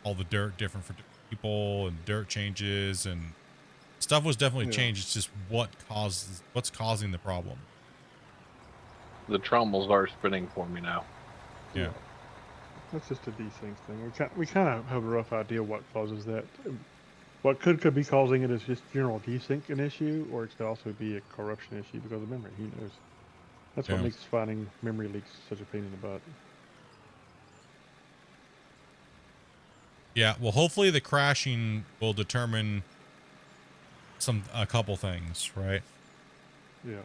all the dirt different for different people, and dirt changes and stuff was definitely Yeah. changed. It's just what's causing the problem. The trommels are spinning for me now. Yeah. that's just a desync thing. We kind of have a rough idea what causes that. What could be causing it is just general desync an issue, or it could also be a corruption issue because of memory. Who knows? That's what Yeah. makes finding memory leaks such a pain in the butt. Yeah, well, hopefully the crashing will determine a couple things, right? Yeah.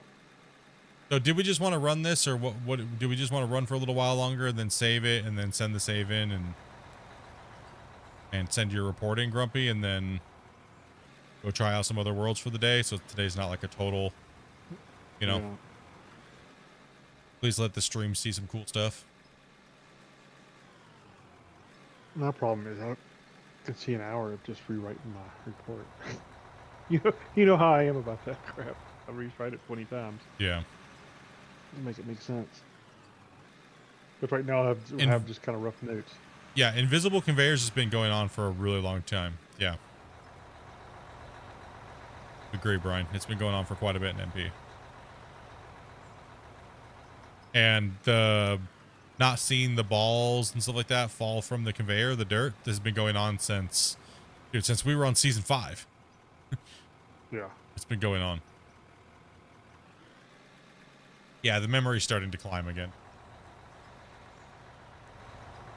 So did we just want to run this, or what do we just want to run for a little while longer and then save it and then send the save in and send your report in, Grumpy, and then go try out some other worlds for the day, so today's not like a total, you know, Yeah. please let the stream see some cool stuff. My problem is I could see an hour of just rewriting my report. you know how I am about that crap. I rewrite it 20 times. Yeah. To make it make sense. But right now I have just kind of rough notes. Yeah, invisible conveyors has been going on for a really long time. Yeah. Agree, Brian. It's been going on for quite a bit in MP. And the not seeing the balls and stuff like that fall from the conveyor, the dirt, this has been going on since we were on season 5. Yeah. It's been going on. Yeah, the memory's starting to climb again.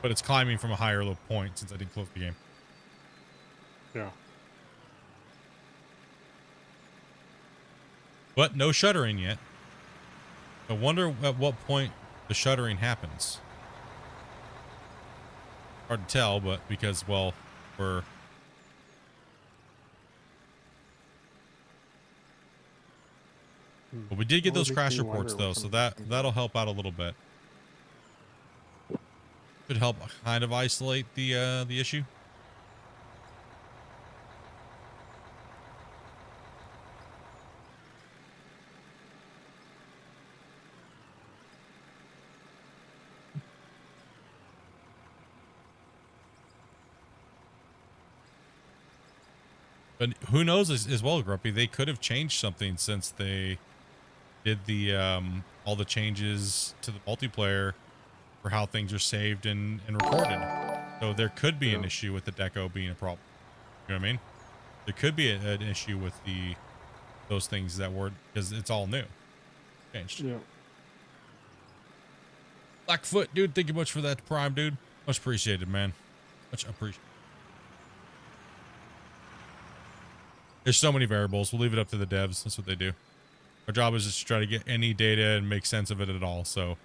But it's climbing from a higher low point since I didn't close the game. Yeah. But no shuttering yet. I wonder at what point the shuttering happens. Hard to tell, but because, well, we're... But we did get Well, those it makes crash me wonder reports, what though, some so of these things that'll help out a little bit. Could help kind of isolate the issue. But who knows as well, Grumpy, they could have changed something since they did the all the changes to the multiplayer for how things are saved and recorded. So there could be an issue with the deco being a problem. You know what I mean? There could be an issue with those things that were, because it's all new. Changed. Yeah. Blackfoot, dude, thank you much for that Prime, dude. Much appreciated, man. Much appreciated. There's so many variables. We'll leave it up to the devs. That's what they do. Our job is just to try to get any data and make sense of it at all, so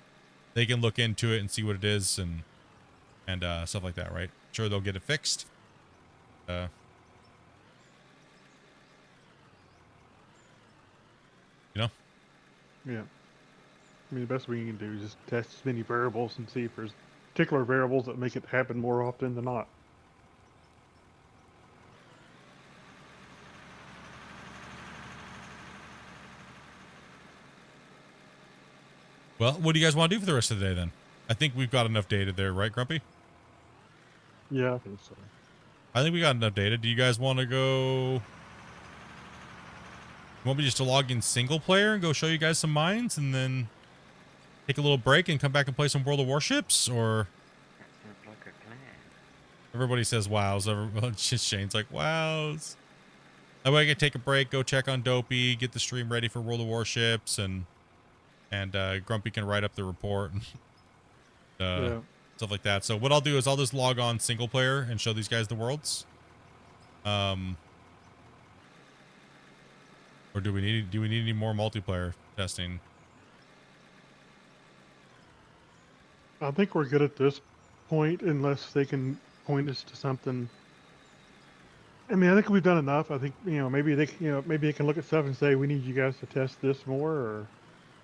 they can look into it and see what it is and stuff like that, right? Sure, they'll get it fixed. You know? Yeah. I mean, the best we can do is just test as many variables and see if there's particular variables that make it happen more often than not. Well, what do you guys want to do for the rest of the day then? I think we've got enough data there, right, Grumpy? Yeah, I think so. I think we got enough data. Do you guys want to go... You want me just to log in single player and go show you guys some mines and then take a little break and come back and play some World of Warships? Or... Sounds like a plan. Everybody says wows. Shane's like, wows. That way I can take a break, go check on Dopey, get the stream ready for World of Warships, and Grumpy can write up the report and stuff like that. So what I'll do is I'll just log on single player and show these guys the worlds. Or do we need any more multiplayer testing? I think we're good at this point, unless they can point us to something. I mean, I think we've done enough. I think, maybe maybe they can look at stuff and say, we need you guys to test this more, or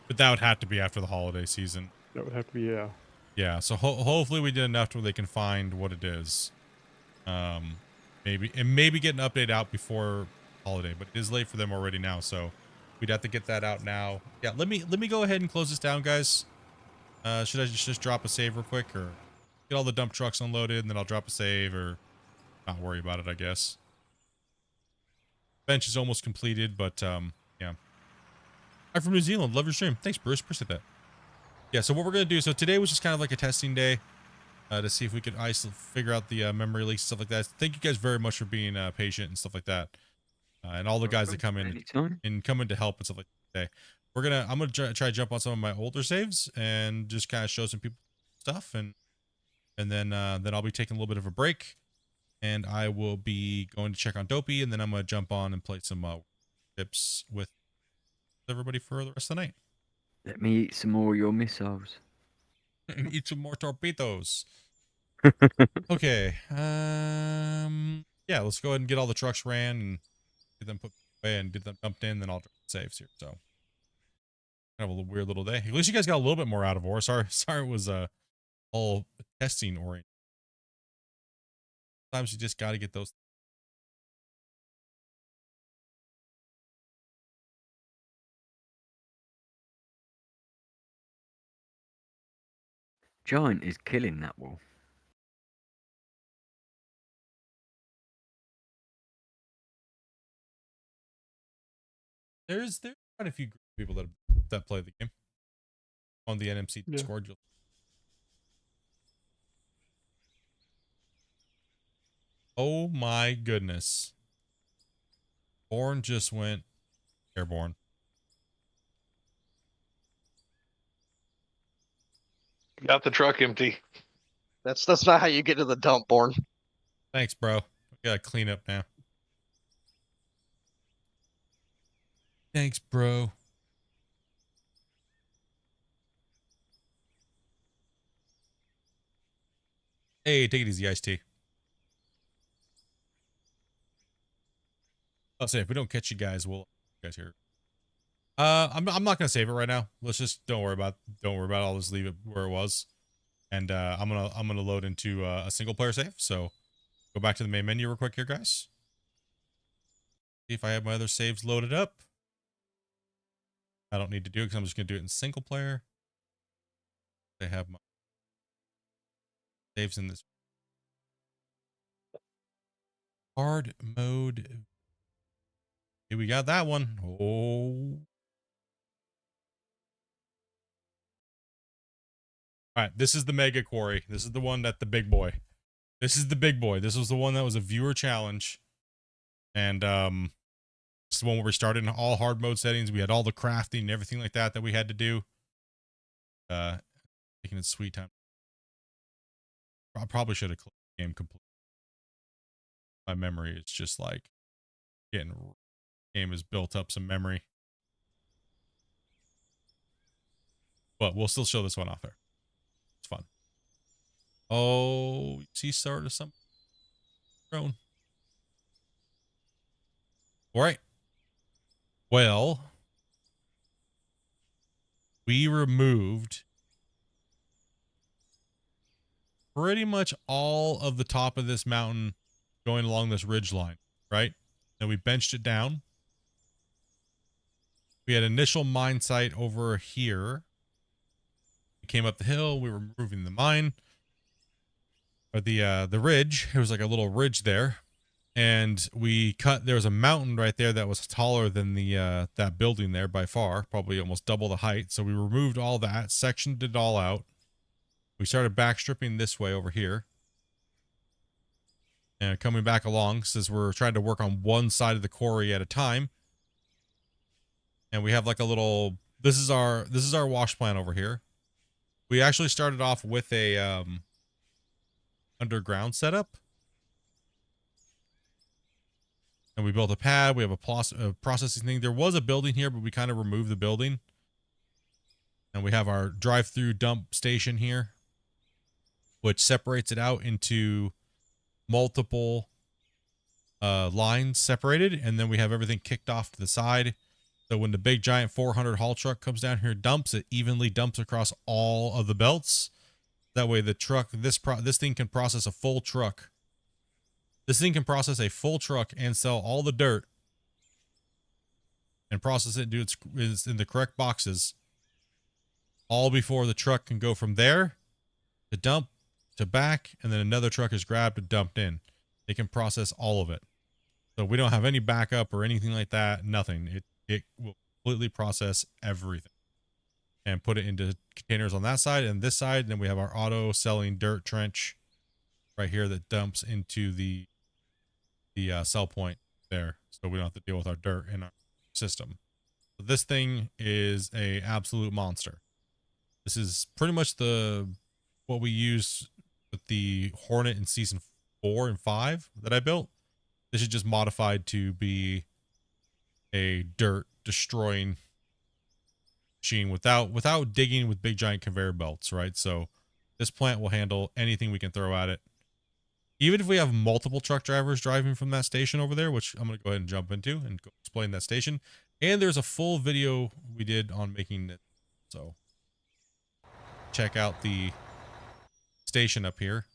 But that would have to be after the holiday season. that would have to be, yeah. Yeah, so hopefully we did enough to where they can find what it is. Maybe get an update out before holiday, but it is late for them already now, so we'd have to get that out now. Yeah, let me go ahead and close this down, guys. Should I just drop a save real quick, or get all the dump trucks unloaded and then I'll drop a save, or not worry about it, I guess. Bench is almost completed, but yeah. I'm from New Zealand. Love your stream. Thanks, Bruce. Appreciate that. Yeah, so what we're gonna do, so today was just kind of like a testing day to see if we could figure out the memory leaks and stuff like that. Thank you guys very much for being patient and stuff like that, and all the guys that come in to help and stuff like that today. I'm gonna try to jump on some of my older saves and just kind of show some people stuff, and then I'll be taking a little bit of a break, and I will be going to check on Dopey, and then I'm gonna jump on and play some tips with everybody for the rest of the night. Let me eat some more of your missiles. And eat some more torpedoes. Okay. Yeah, let's go ahead and get all the trucks ran and get them put away and get them dumped in, then I'll drop the saves here. So kind of a weird little day. At least you guys got a little bit more out of ore. Sorry it was all testing oriented. Sometimes you just gotta get those. Giant is killing that wall. There's quite a few people that play the game on the NMC Discord. Oh my goodness. Born just went airborne. Got the truck empty. That's not how you get to the dump, Born. Thanks, bro. We gotta clean up now. Thanks, bro. Hey, take it easy, iced tea. I'll say if we don't catch you guys, we'll you guys here. I'm not gonna save it right now. Let's just don't worry about it. I'll just leave it where it was, and I'm gonna load into a single player save. So go back to the main menu real quick here, guys. See if I have my other saves loaded up. I don't need to do it because I'm just gonna do it in single player. They have my saves in this hard mode. Here we got that one. Oh. All right, this is the mega quarry. This is the one that the big boy. This is the big boy. This was the one that was a viewer challenge. And this is the one where we started in all hard mode settings. We had all the crafting and everything like that we had to do. Taking its sweet time. I probably should have closed the game completely. My memory is just like getting game has built up some memory. But we'll still show this one off there. It's fun. Oh, see sort of some drone. All right. Well, we removed pretty much all of the top of this mountain going along this ridge line, right? Then we benched it down. We had initial mine site over here. We came up the hill. We were removing the mine. Or the ridge. It was like a little ridge there. And we cut, there was a mountain right there that was taller than the that building there by far, probably almost double the height. So we removed all that, sectioned it all out. We started backstripping this way over here. And coming back along, since we're trying to work on one side of the quarry at a time. And we have like a little, this is our wash plant over here. We actually started off with a underground setup. And we built a pad. We have a processing thing. There was a building here, but we kind of removed the building. And we have our drive-through dump station here, which separates it out into multiple lines separated. And then we have everything kicked off to the side. So when the big giant 400 haul truck comes down here, dumps, it evenly dumps across all of the belts. That way the truck, this thing can process a full truck. This thing can process a full truck and sell all the dirt and process it, do it's in the correct boxes, all before the truck can go from there to dump to back, and then another truck is grabbed and dumped in. It can process all of it. So we don't have any backup or anything like that. Nothing. It will completely process everything and put it into containers on that side and this side. And then we have our auto selling dirt trench right here that dumps into the sell point there, so we don't have to deal with our dirt in our system. So this thing is a absolute monster. This is pretty much what we use with the Hornet in season 4 and 5 that I built. This is just modified to be a dirt destroying machine without digging with big giant conveyor belts, right? So this plant will handle anything we can throw at it. Even if we have multiple truck drivers driving from that station over there, which I'm going to go ahead and jump into and go explain that station. And there's a full video we did on making it. So check out the station up here.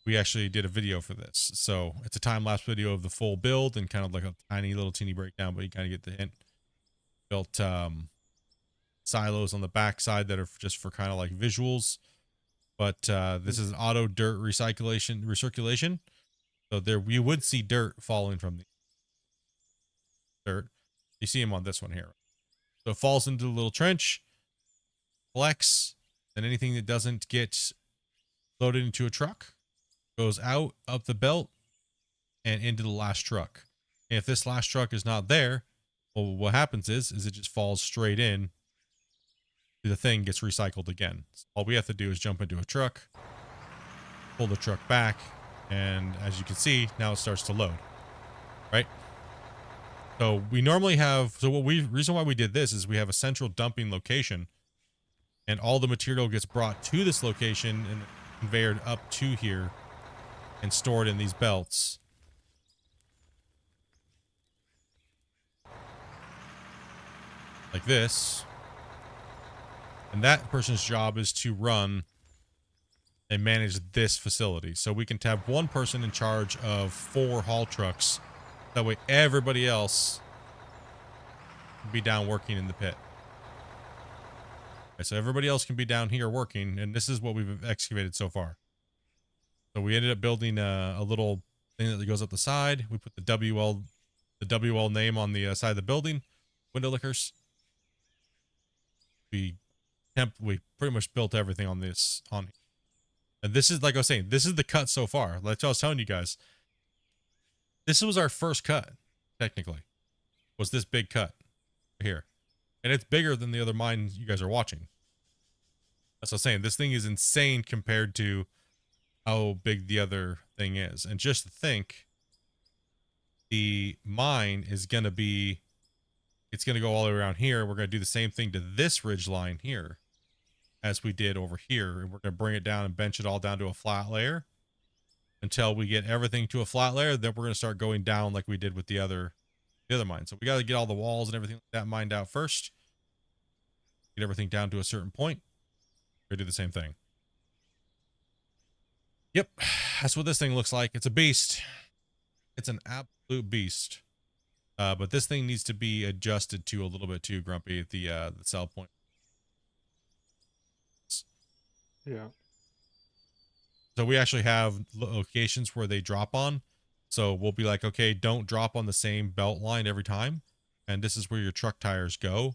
We actually did a video for this. So it's a time-lapse video of the full build and kind of like a tiny little teeny breakdown, but you kind of get the hint. Built silos on the back side that are just for kind of like visuals. But this is an auto dirt recirculation. So there you would see dirt falling from the dirt. You see them on this one here. So it falls into the little trench, collects, and anything that doesn't get loaded into a truck goes out up the belt and into the last truck. And if this last truck is not there, well, what happens is it just falls straight in. The thing gets recycled again. So all we have to do is jump into a truck, pull the truck back, and as you can see, now it starts to load, right? So we normally have, reason why we did this is we have a central dumping location, and all the material gets brought to this location and conveyed up to here and stored in these belts. Like this. And that person's job is to run and manage this facility. So we can have one person in charge of 4 haul trucks. That way everybody else can be down working in the pit. Okay, so everybody else can be down here working, and this is what we've excavated so far. So we ended up building a little thing that goes up the side. We put the WL name on the side of the building. Window lickers. We pretty much built everything on this and this is, like I was saying, this is the cut so far. Like I was telling you guys, this was our first cut, technically, was this big cut here, and it's bigger than the other mine you guys are watching. That's what I'm saying. This thing is insane compared to how big the other thing is. And just to think, the mine is going to be, it's going to go all the way around here. We're going to do the same thing to this ridge line here as we did over here. And we're going to bring it down and bench it all down to a flat layer until we get everything to a flat layer. Then we're going to start going down like we did with the other mine. So we got to get all the walls and everything like that mined out first. Get everything down to a certain point. We're going to do the same thing. Yep. That's what this thing looks like. It's a beast. It's an absolute beast. But this thing needs to be adjusted to a little bit too, Grumpy, at the sell point. Yeah. So we actually have locations where they drop on. So we'll be like, okay, don't drop on the same belt line every time. And this is where your truck tires go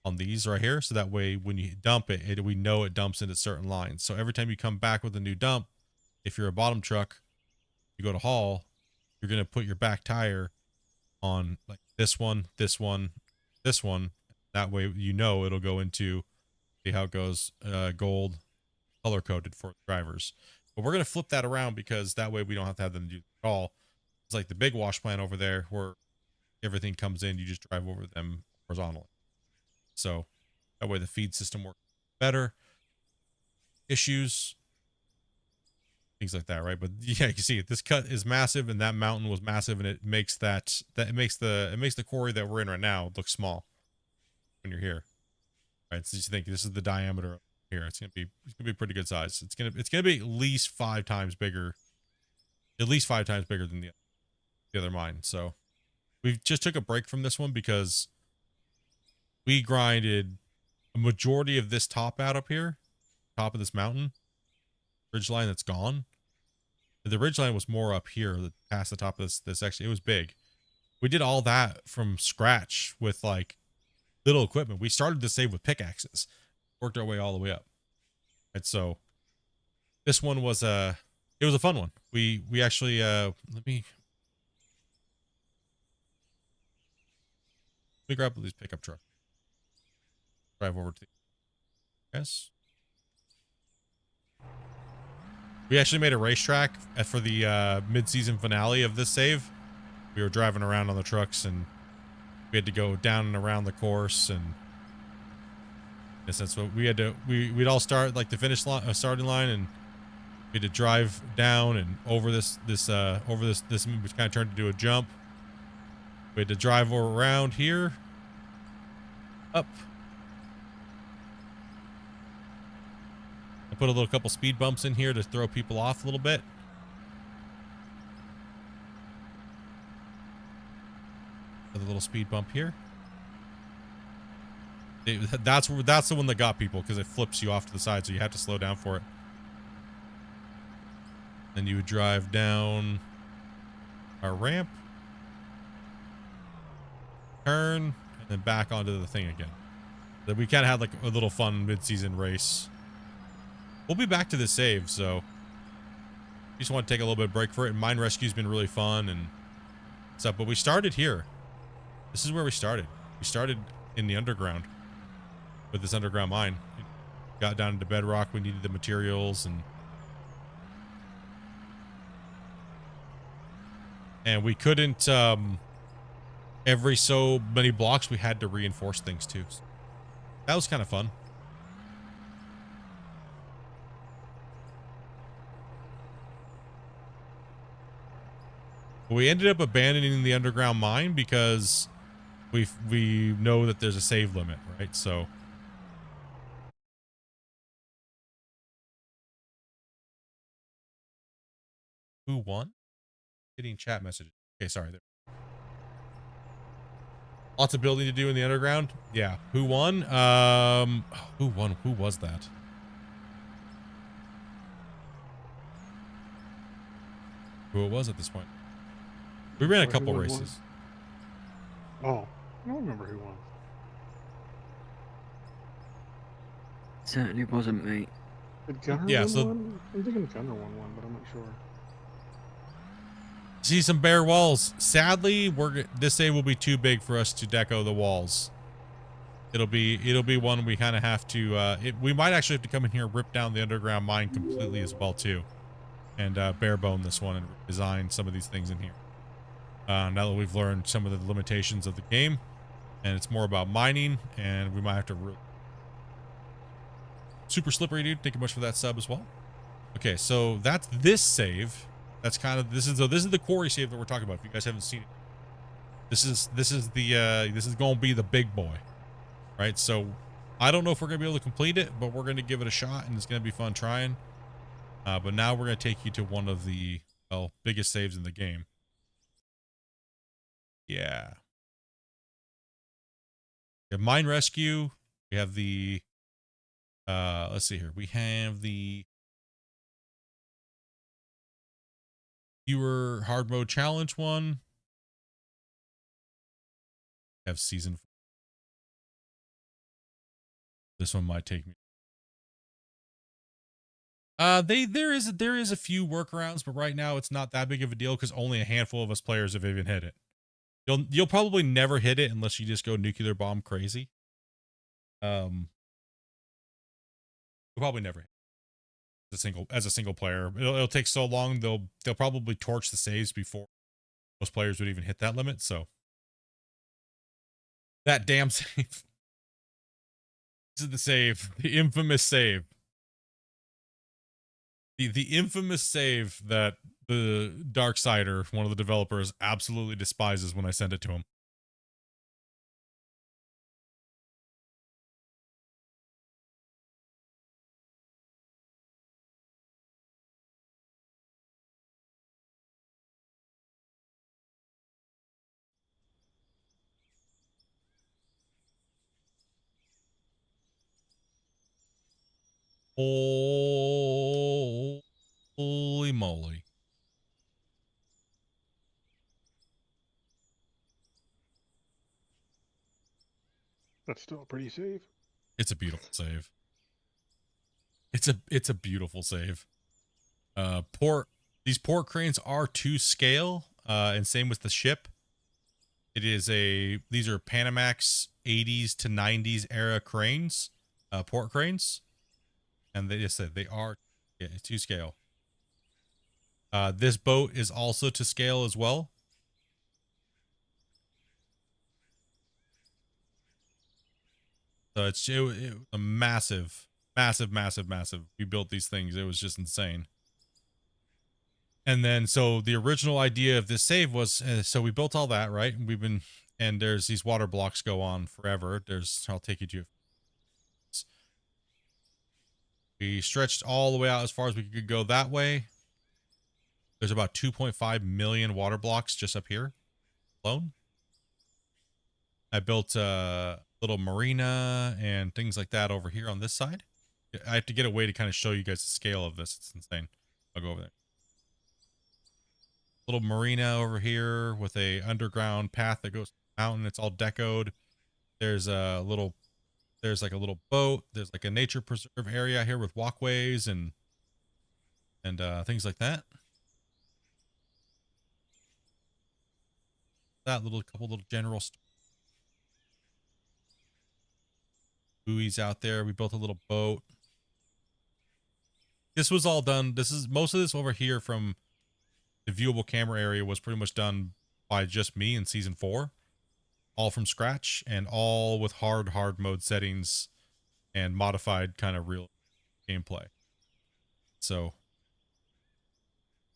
on these right here. So that way when you dump it, we know it dumps into certain lines. So every time you come back with a new dump, if you're a bottom truck, you go to haul, you're going to put your back tire on like this one, this one, this one. That way you know it'll go into, see how it goes, gold, color coded for drivers. But we're going to flip that around because that way we don't have to have them do it at all. It's like the big wash plant over there where everything comes in, you just drive over them horizontally. So that way the feed system works better. Issues, things like that, right? But yeah, you can see it. This cut is massive, and that mountain was massive, and it makes it makes the quarry that we're in right now look small when you're here, right? So you think this is the diameter here. It's gonna be pretty good size. It's gonna be at least 5 times bigger, than the other mine. So we just took a break from this one because we grinded a majority of this top out up here, top of this mountain ridgeline that's gone. The ridgeline was more up here, past the top of this actually, it was big. We did all that from scratch with like little equipment. We started to save with pickaxes, worked our way all the way up. And so this one was it was a fun one. We actually let me grab these pickup truck. Drive over to the yes. We actually made a racetrack for the mid-season finale of this save. We were driving around on the trucks, and we had to go down and around the course, and in a sense, we had to we'd all start like the finish line, starting line, and we had to drive down and over this which kind of turned into a jump. We had to drive around here, up. Put a couple speed bumps in here to throw people off a little bit. With a little speed bump here. That's the one that got people, because it flips you off to the side, so you have to slow down for it. Then you would drive down our ramp, turn, and then back onto the thing again. Then we kind of had like a little fun mid-season race. We'll be back to this save, so we just want to take a little bit of break for it. And mine rescue's been really fun and stuff, but we started here. This is where we started. We started in the underground with this underground mine. It got down into bedrock. We needed the materials, and we couldn't every so many blocks we had to reinforce things too. So that was kind of fun. We ended up abandoning the underground mine because we know that there's a save limit, right? So who won? Getting chat messages. Okay, sorry. Lots of building to do in the underground. Yeah. Who won? Who won? Who was that? Who it was at this point? We ran a couple races. Oh, I don't remember who won. Certainly wasn't me. Did Gunner yeah, win so one? I'm thinking Gunner won one, but I'm not sure. See some bare walls. Sadly, this save will be too big for us to deco the walls. It'll be one we kind of have to. We might actually have to come in here and rip down the underground mine completely as well too, and bare bone this one and design some of these things in here. Now that we've learned some of the limitations of the game, and it's more about mining, and we might have to super slippery dude. Thank you much for that sub as well. Okay, so that's this save. That's kind of this is the quarry save that we're talking about. If you guys haven't seen it, this is going to be the big boy, right? So I don't know if we're gonna be able to complete it, but we're gonna give it a shot, and it's gonna be fun trying. But now we're gonna take you to one of the biggest saves in the game. Yeah. We have mine rescue. We have the let's see here. We have the viewer hard mode challenge one. We have season 4. This one might take me. There is a few workarounds, but right now it's not that big of a deal because only a handful of us players have even hit it. You'll probably never hit it unless you just go nuclear bomb crazy. You'll probably never hit it as a single player. It'll take so long they'll probably torch the saves before most players would even hit that limit. So that damn save. This is the save, the infamous save. The infamous save that the Darksider, one of the developers, absolutely despises when I send it to him. Holy moly. That's still pretty safe. It's a beautiful save. It's a beautiful save. These port cranes are to scale, and same with the ship. It is these are Panamax 80s to 90s era cranes, port cranes. And they just said they are to scale. This boat is also to scale as well. So it was a massive. We built these things. It was just insane. And then, so the original idea of this save was, so we built all that, right? And there's these water blocks go on forever. I'll take you to. We stretched all the way out as far as we could go that way. There's about 2.5 million water blocks just up here alone. I built a little marina and things like that over here on this side. I have to get a way to kind of show you guys the scale of this. It's insane. I'll go over there. Little marina over here with a underground path that goes to the mountain. It's all decoed. There's like a little boat. There's like a nature preserve area here with walkways and things like that. That couple little general buoys out there. We built a little boat. This was all done. Most of this over here from the viewable camera area was pretty much done by just me in season 4, all from scratch and all with hard mode settings and modified kind of real gameplay. So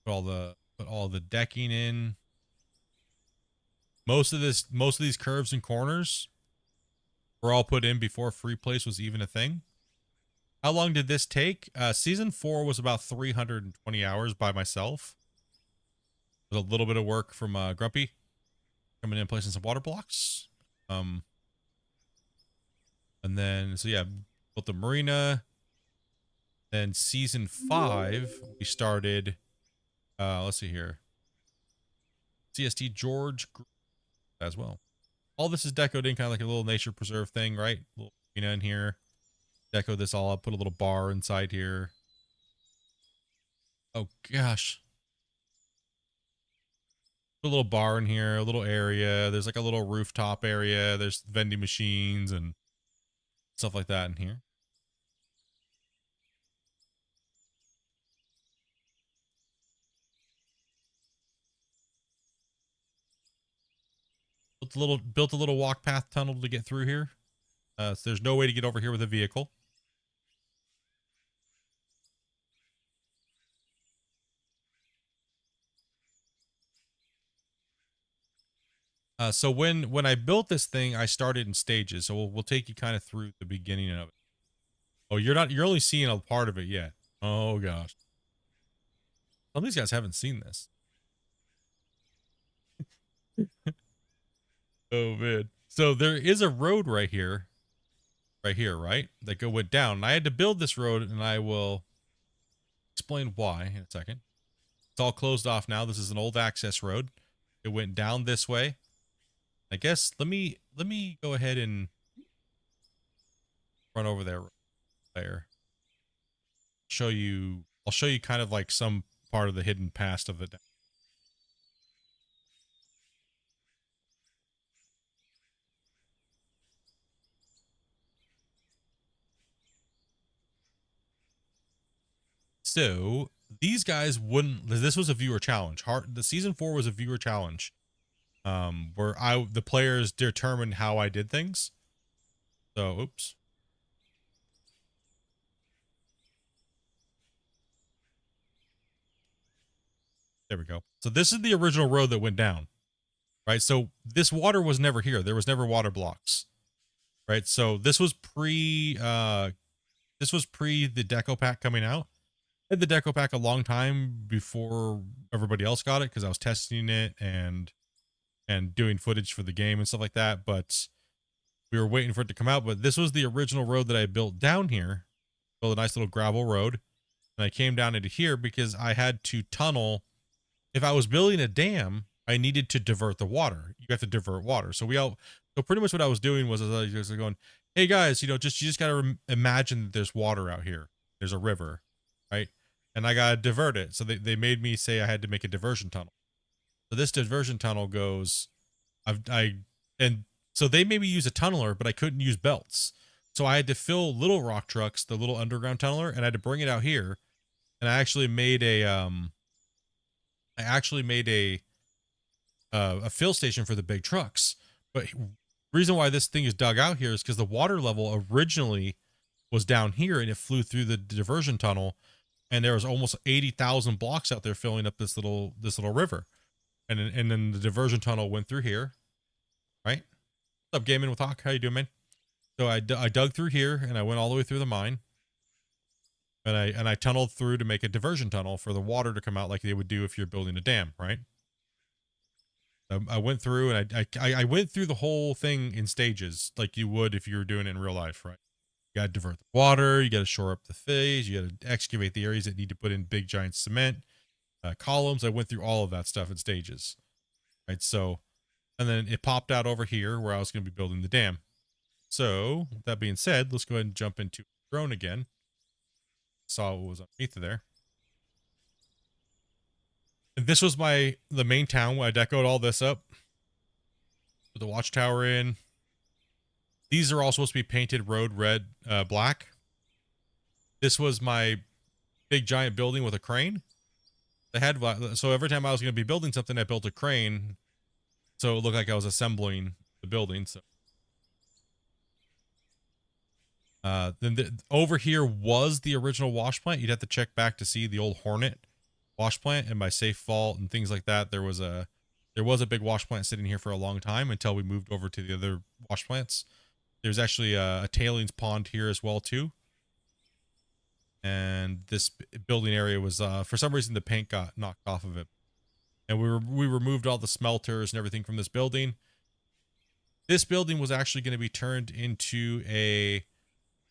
put all the decking in. Most of these curves and corners were all put in before free place was even a thing. How long did this take? Season 4 was about 320 hours by myself. With a little bit of work from Grumpy coming in and placing some water blocks. And then, so yeah, built the marina. Then season 5, we started, let's see here. CST George as well. All this is decoed in kind of like a little nature preserve thing, right? A little marina in here. Deco this all up, put a little bar inside here. Oh gosh. Put a little bar in here, a little area. There's like a little rooftop area. There's vending machines and stuff like that in here. Built a little walk path tunnel to get through here. So there's no way to get over here with a vehicle. So when I built this thing, I started in stages. So we'll take you kind of through the beginning of it. Oh, you're only seeing a part of it yet. Oh gosh. Some of these guys haven't seen this. Oh man. So there is a road right here, right? That went down. And I had to build this road, and I will explain why in a second. It's all closed off now. This is an old access road. It went down this way. I guess let me go ahead and run over there. I'll show you kind of like some part of the hidden past of it. So these guys wouldn't. This was a viewer challenge. The season 4 was a viewer challenge, where the players determined how I did things. So, oops. There we go. So this is the original road that went down, right? So this water was never here. There was never water blocks, right? So this was pre the deco pack coming out. I had the deco pack a long time before everybody else got it because I was testing it and doing footage for the game and stuff like that. But we were waiting for it to come out. But this was the original road that I built down here. Built a nice little gravel road, and I came down into here because I had to tunnel. If I was building a dam, I needed to divert the water. You have to divert water. So pretty much what I was doing was I was just going, hey guys, you just gotta imagine that there's water out here. There's a river, right? And I gotta divert it. So they made me say I had to make a diversion tunnel. So this diversion tunnel goes, and so they made me use a tunneler, but I couldn't use belts. So I had to fill little rock trucks, the little underground tunneler, and I had to bring it out here. And I actually made a fill station for the big trucks. But reason why this thing is dug out here is because the water level originally was down here and it flew through the diversion tunnel, and there was almost 80,000 blocks out there filling up this little river. And then the diversion tunnel went through here, right? What's up, Gaming with Hawk? How you doing, man? So I dug through here and I went all the way through the mine. And I tunneled through to make a diversion tunnel for the water to come out like they would do if you're building a dam, right? I went through and I went through the whole thing in stages like you would if you were doing it in real life, right? You got to divert the water, you got to shore up the phase, you got to excavate the areas that need to put in big giant cement columns. I went through all of that stuff in stages, right? So, and then it popped out over here where I was going to be building the dam. So, with that being said, let's go ahead and jump into drone again. Saw what was underneath of there. And this was the main town where I decoed all this up. Put the watchtower in. These are all supposed to be painted road red, black. This was my big giant building with a crane. So every time I was going to be building something, I built a crane. So it looked like I was assembling the building. So then over here was the original wash plant. You'd have to check back to see the old Hornet wash plant and my safe vault and things like that. There was a big wash plant sitting here for a long time until we moved over to the other wash plants. There's actually a tailings pond here as well too. And this building area was for some reason the paint got knocked off of it. And we removed all the smelters and everything from this building. This building was actually going to be turned into a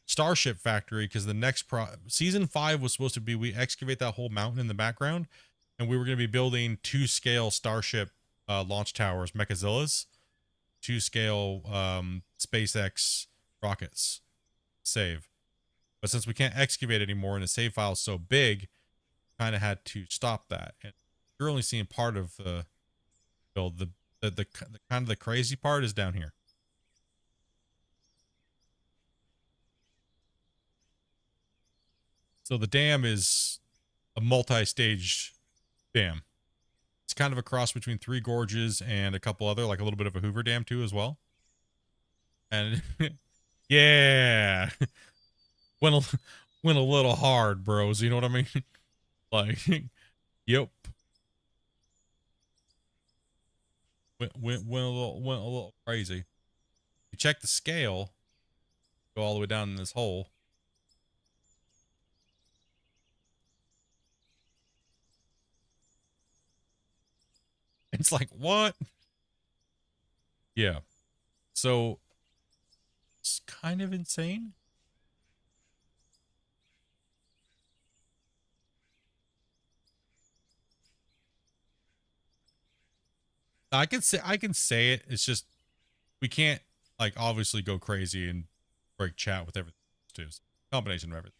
Starship factory because the next season 5 was supposed to be we excavate that whole mountain in the background, and we were going to be building 2-scale Starship launch towers, Mechazillas, 2-scale SpaceX rockets. Save. But since we can't excavate anymore and the save file is so big, kind of had to stop that. And you're only seeing part of the build. The kind of the crazy part is down here. So the dam is a multi-stage dam. It's kind of a cross between Three Gorges and a couple other, like a little bit of a Hoover Dam too as well. And yeah, went a little hard, bros. You know what I mean? Like, yep. Went a little crazy. You check the scale, go all the way down in this hole. It's like, what? Yeah. So it's kind of insane. I can say it. It's just we can't like obviously go crazy and break chat with everything too. It's a combination of everything.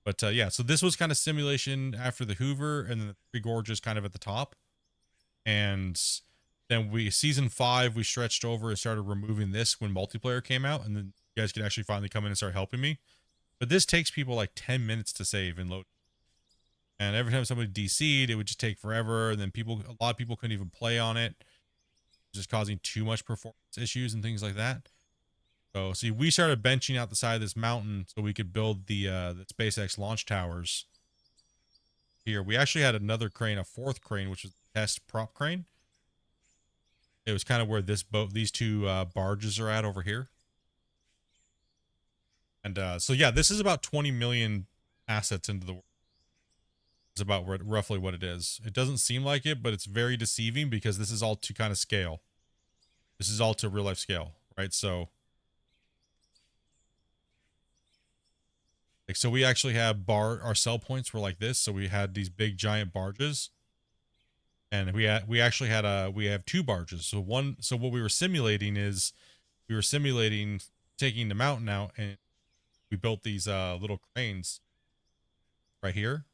But yeah, so this was kind of simulation after the Hoover, and then the Three Gorges kind of at the top. And then season 5 we stretched over and started removing this when multiplayer came out, and then you guys could actually finally come in and start helping me. But this takes people like 10 minutes to save and load. And every time somebody DC'd, it would just take forever. And then a lot of people couldn't even play on it, just causing too much performance issues and things like that. So see, we started benching out the side of this mountain so we could build the SpaceX launch towers. Here, we actually had another crane, a fourth crane, which was the test prop crane. It was kind of where these two barges are at over here. And so yeah, this is about 20 million assets into the world. It's about roughly what it is. It doesn't seem like it, but it's very deceiving because this is all to kind of scale. This is all to real life scale, right? So, like, so we actually have our sell points were like this. So we had these big giant barges, and we have two barges. So what we were simulating is taking the mountain out, and we built these little cranes right here.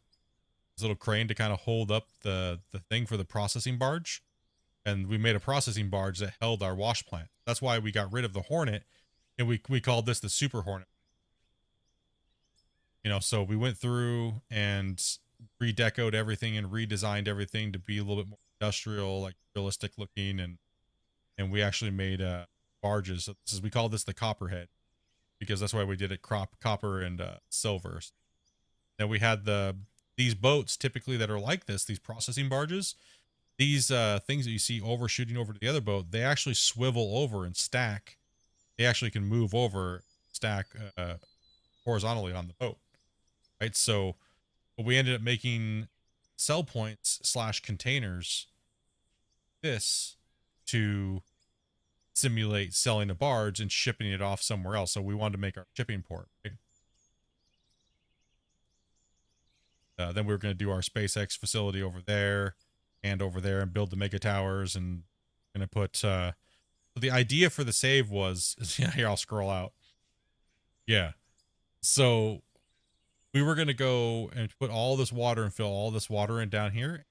This little crane to kind of hold up the thing for the processing barge. And we made a processing barge that held our wash plant. That's why we got rid of the Hornet, and we called this the Super Hornet. You know, so we went through and redecoed everything and redesigned everything to be a little bit more industrial, like realistic looking, and we actually made barges. So we call this the Copperhead, because that's why we did it copper and silver. And we had these boats typically that are like this, these processing barges. These things that you see overshooting over to the other boat, they actually swivel over and stack. They actually can move over, stack horizontally on the boat, right? So we ended up making sell points / containers this to simulate selling a barge and shipping it off somewhere else. So we wanted to make our shipping port, right? Then we were going to do our SpaceX facility over there and over there and build the mega towers, and going to put the idea for the save was yeah, here, I'll scroll out. Yeah. So we were going to go and put all this water and fill all this water in down here,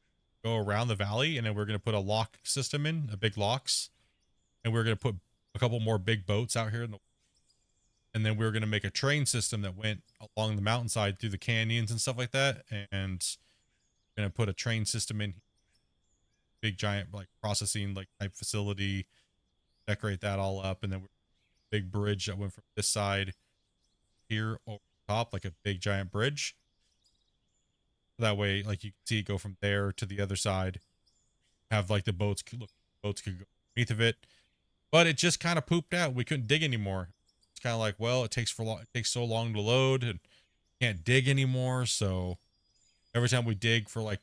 go around the valley, and then we're going to put a lock system in, a big locks, and we're going to put a couple more big boats out here and then we were going to make a train system that went along the mountainside through the canyons and stuff like that. And we're going to put a train system in, big giant like processing like type facility, decorate that all up. And then big bridge that went from this side here over the top, like a big giant bridge. That way, like you can see it go from there to the other side, have like the boats could go underneath of it. But it just kind of pooped out. We couldn't dig anymore. It's kind of like, well, it takes so long to load and can't dig anymore. So every time we dig for like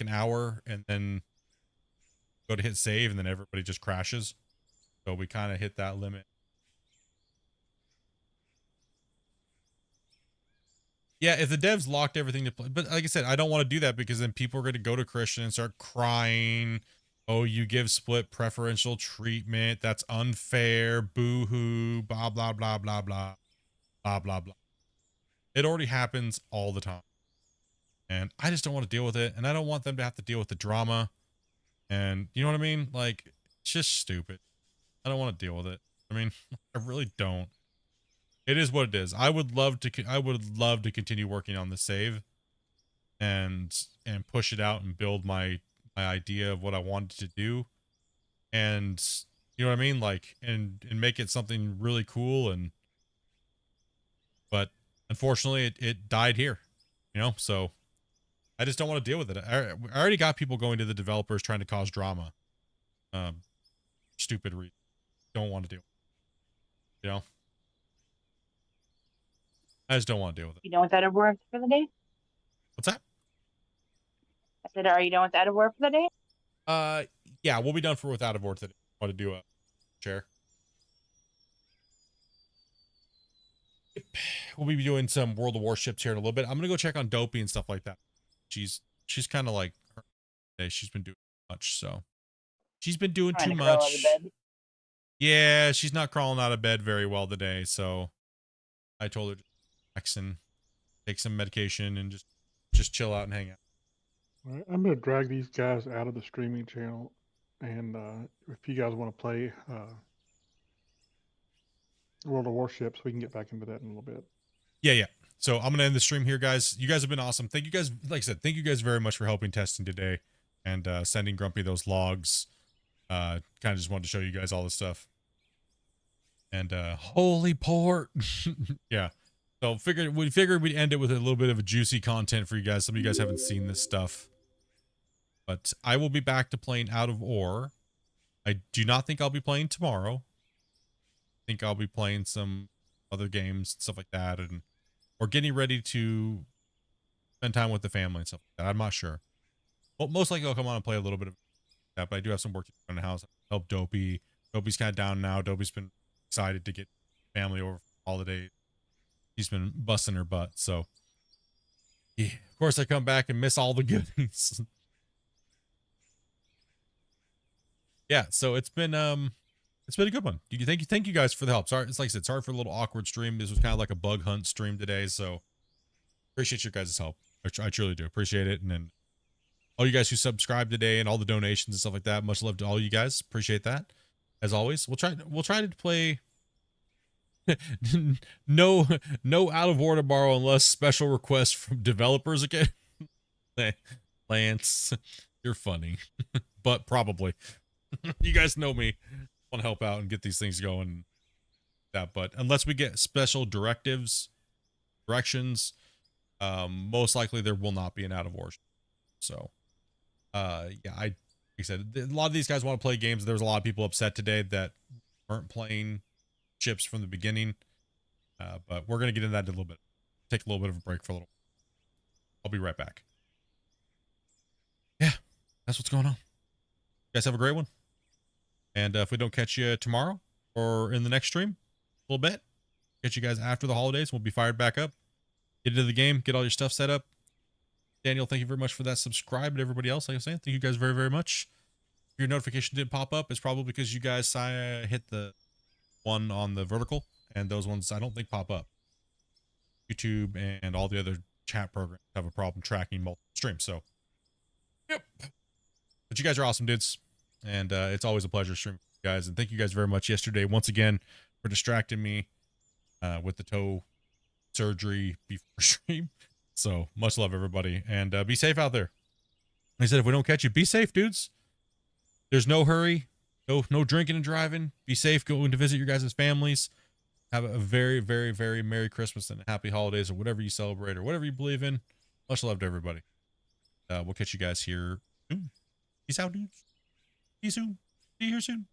an hour and then go to hit save, and then everybody just crashes. So we kind of hit that limit. Yeah, if the devs locked everything to play, but like I said, I don't want to do that because then people are going to go to Christian and start crying. Oh, you give Split preferential treatment. That's unfair. Boo-hoo. Blah, blah, blah, blah, blah. Blah, blah, blah. It already happens all the time. And I just don't want to deal with it. And I don't want them to have to deal with the drama. And you know what I mean? Like, it's just stupid. I don't want to deal with it. I mean, I really don't. It is what it is. I would love to continue working on the save and push it out and build my idea of what I wanted to do, and you know what I mean, like and make it something really cool. And but unfortunately it died here, you know, so I just don't want to deal with it. I already got people going to the developers trying to cause drama, stupid reason. Don't want to deal with it, you know. I just don't want to deal with it. You done with that work for the day? What's that? I said, are you done with that work for the day? Yeah, we'll be done with out of order today. I want to do a share. We'll be doing some World of Warships here in a little bit. I'm gonna go check on Dopey and stuff like that. She's kind of like she's been doing too much, so she's been doing too much. Yeah, she's not crawling out of bed very well today, so I told her to relax and take some medication and just chill out and hang out. All right, I'm going to drag these guys out of the streaming channel, and if you guys want to play World of Warships, we can get back into that in a little bit. Yeah. So I'm gonna end the stream here, guys. You guys have been awesome. Thank you guys. Like I said, thank you guys very much for helping testing today and sending Grumpy those logs. Kind of just wanted to show you guys all this stuff. And holy port. Yeah. So we figured we'd end it with a little bit of a juicy content for you guys. Some of you guys haven't seen this stuff. But I will be back to playing Out of Ore. I do not think I'll be playing tomorrow. I think I'll be playing some other games and stuff like that, and or getting ready to spend time with the family and stuff like that. I'm not sure. Well, most likely I'll come on and play a little bit of that, but I do have some work to do in the house. Help Dopey. Dopey's kind of down now. Dopey's been excited to get family over for the holidays. She's been busting her butt. So, yeah. Of course, I come back and miss all the goodies. Yeah, so it's been a good one. Thank you guys for the help. Sorry, it's like I said, sorry for a little awkward stream. This was kind of like a bug hunt stream today, so appreciate your guys' help. I truly do appreciate it. And then all you guys who subscribed today and all the donations and stuff like that, much love to all you guys. Appreciate that. As always, we'll try to play no Out of Ore tomorrow unless special requests from developers again. Lance, you're funny, but probably. You guys know me. Want to help out and get these things going. But unless we get special directions, most likely there will not be an Out of Ore. So, yeah, like I said, a lot of these guys want to play games. There's a lot of people upset today that weren't playing chips from the beginning. But we're gonna get into that in a little bit. Take a little bit of a break for a little. I'll be right back. Yeah, that's what's going on. You guys have a great one. And if we don't catch you tomorrow or in the next stream, a little bit, catch you guys after the holidays. We'll be fired back up. Get into the game. Get all your stuff set up. Daniel, thank you very much for that subscribe. And everybody else, like I was saying, thank you guys very, very much. If your notification didn't pop up, it's probably because you guys hit the one on the vertical, and those ones I don't think pop up. YouTube and all the other chat programs have a problem tracking multiple streams. So, yep. But you guys are awesome, dudes. And it's always a pleasure streaming with you guys. And thank you guys very much yesterday, once again, for distracting me with the toe surgery before stream. So much love, everybody. And be safe out there. Like I said, if we don't catch you, be safe, dudes. There's no hurry. No drinking and driving. Be safe going to visit your guys' families. Have a very, very, very Merry Christmas and Happy Holidays or whatever you celebrate or whatever you believe in. Much love to everybody. We'll catch you guys here soon. Peace out, dudes. See you soon. See you here soon.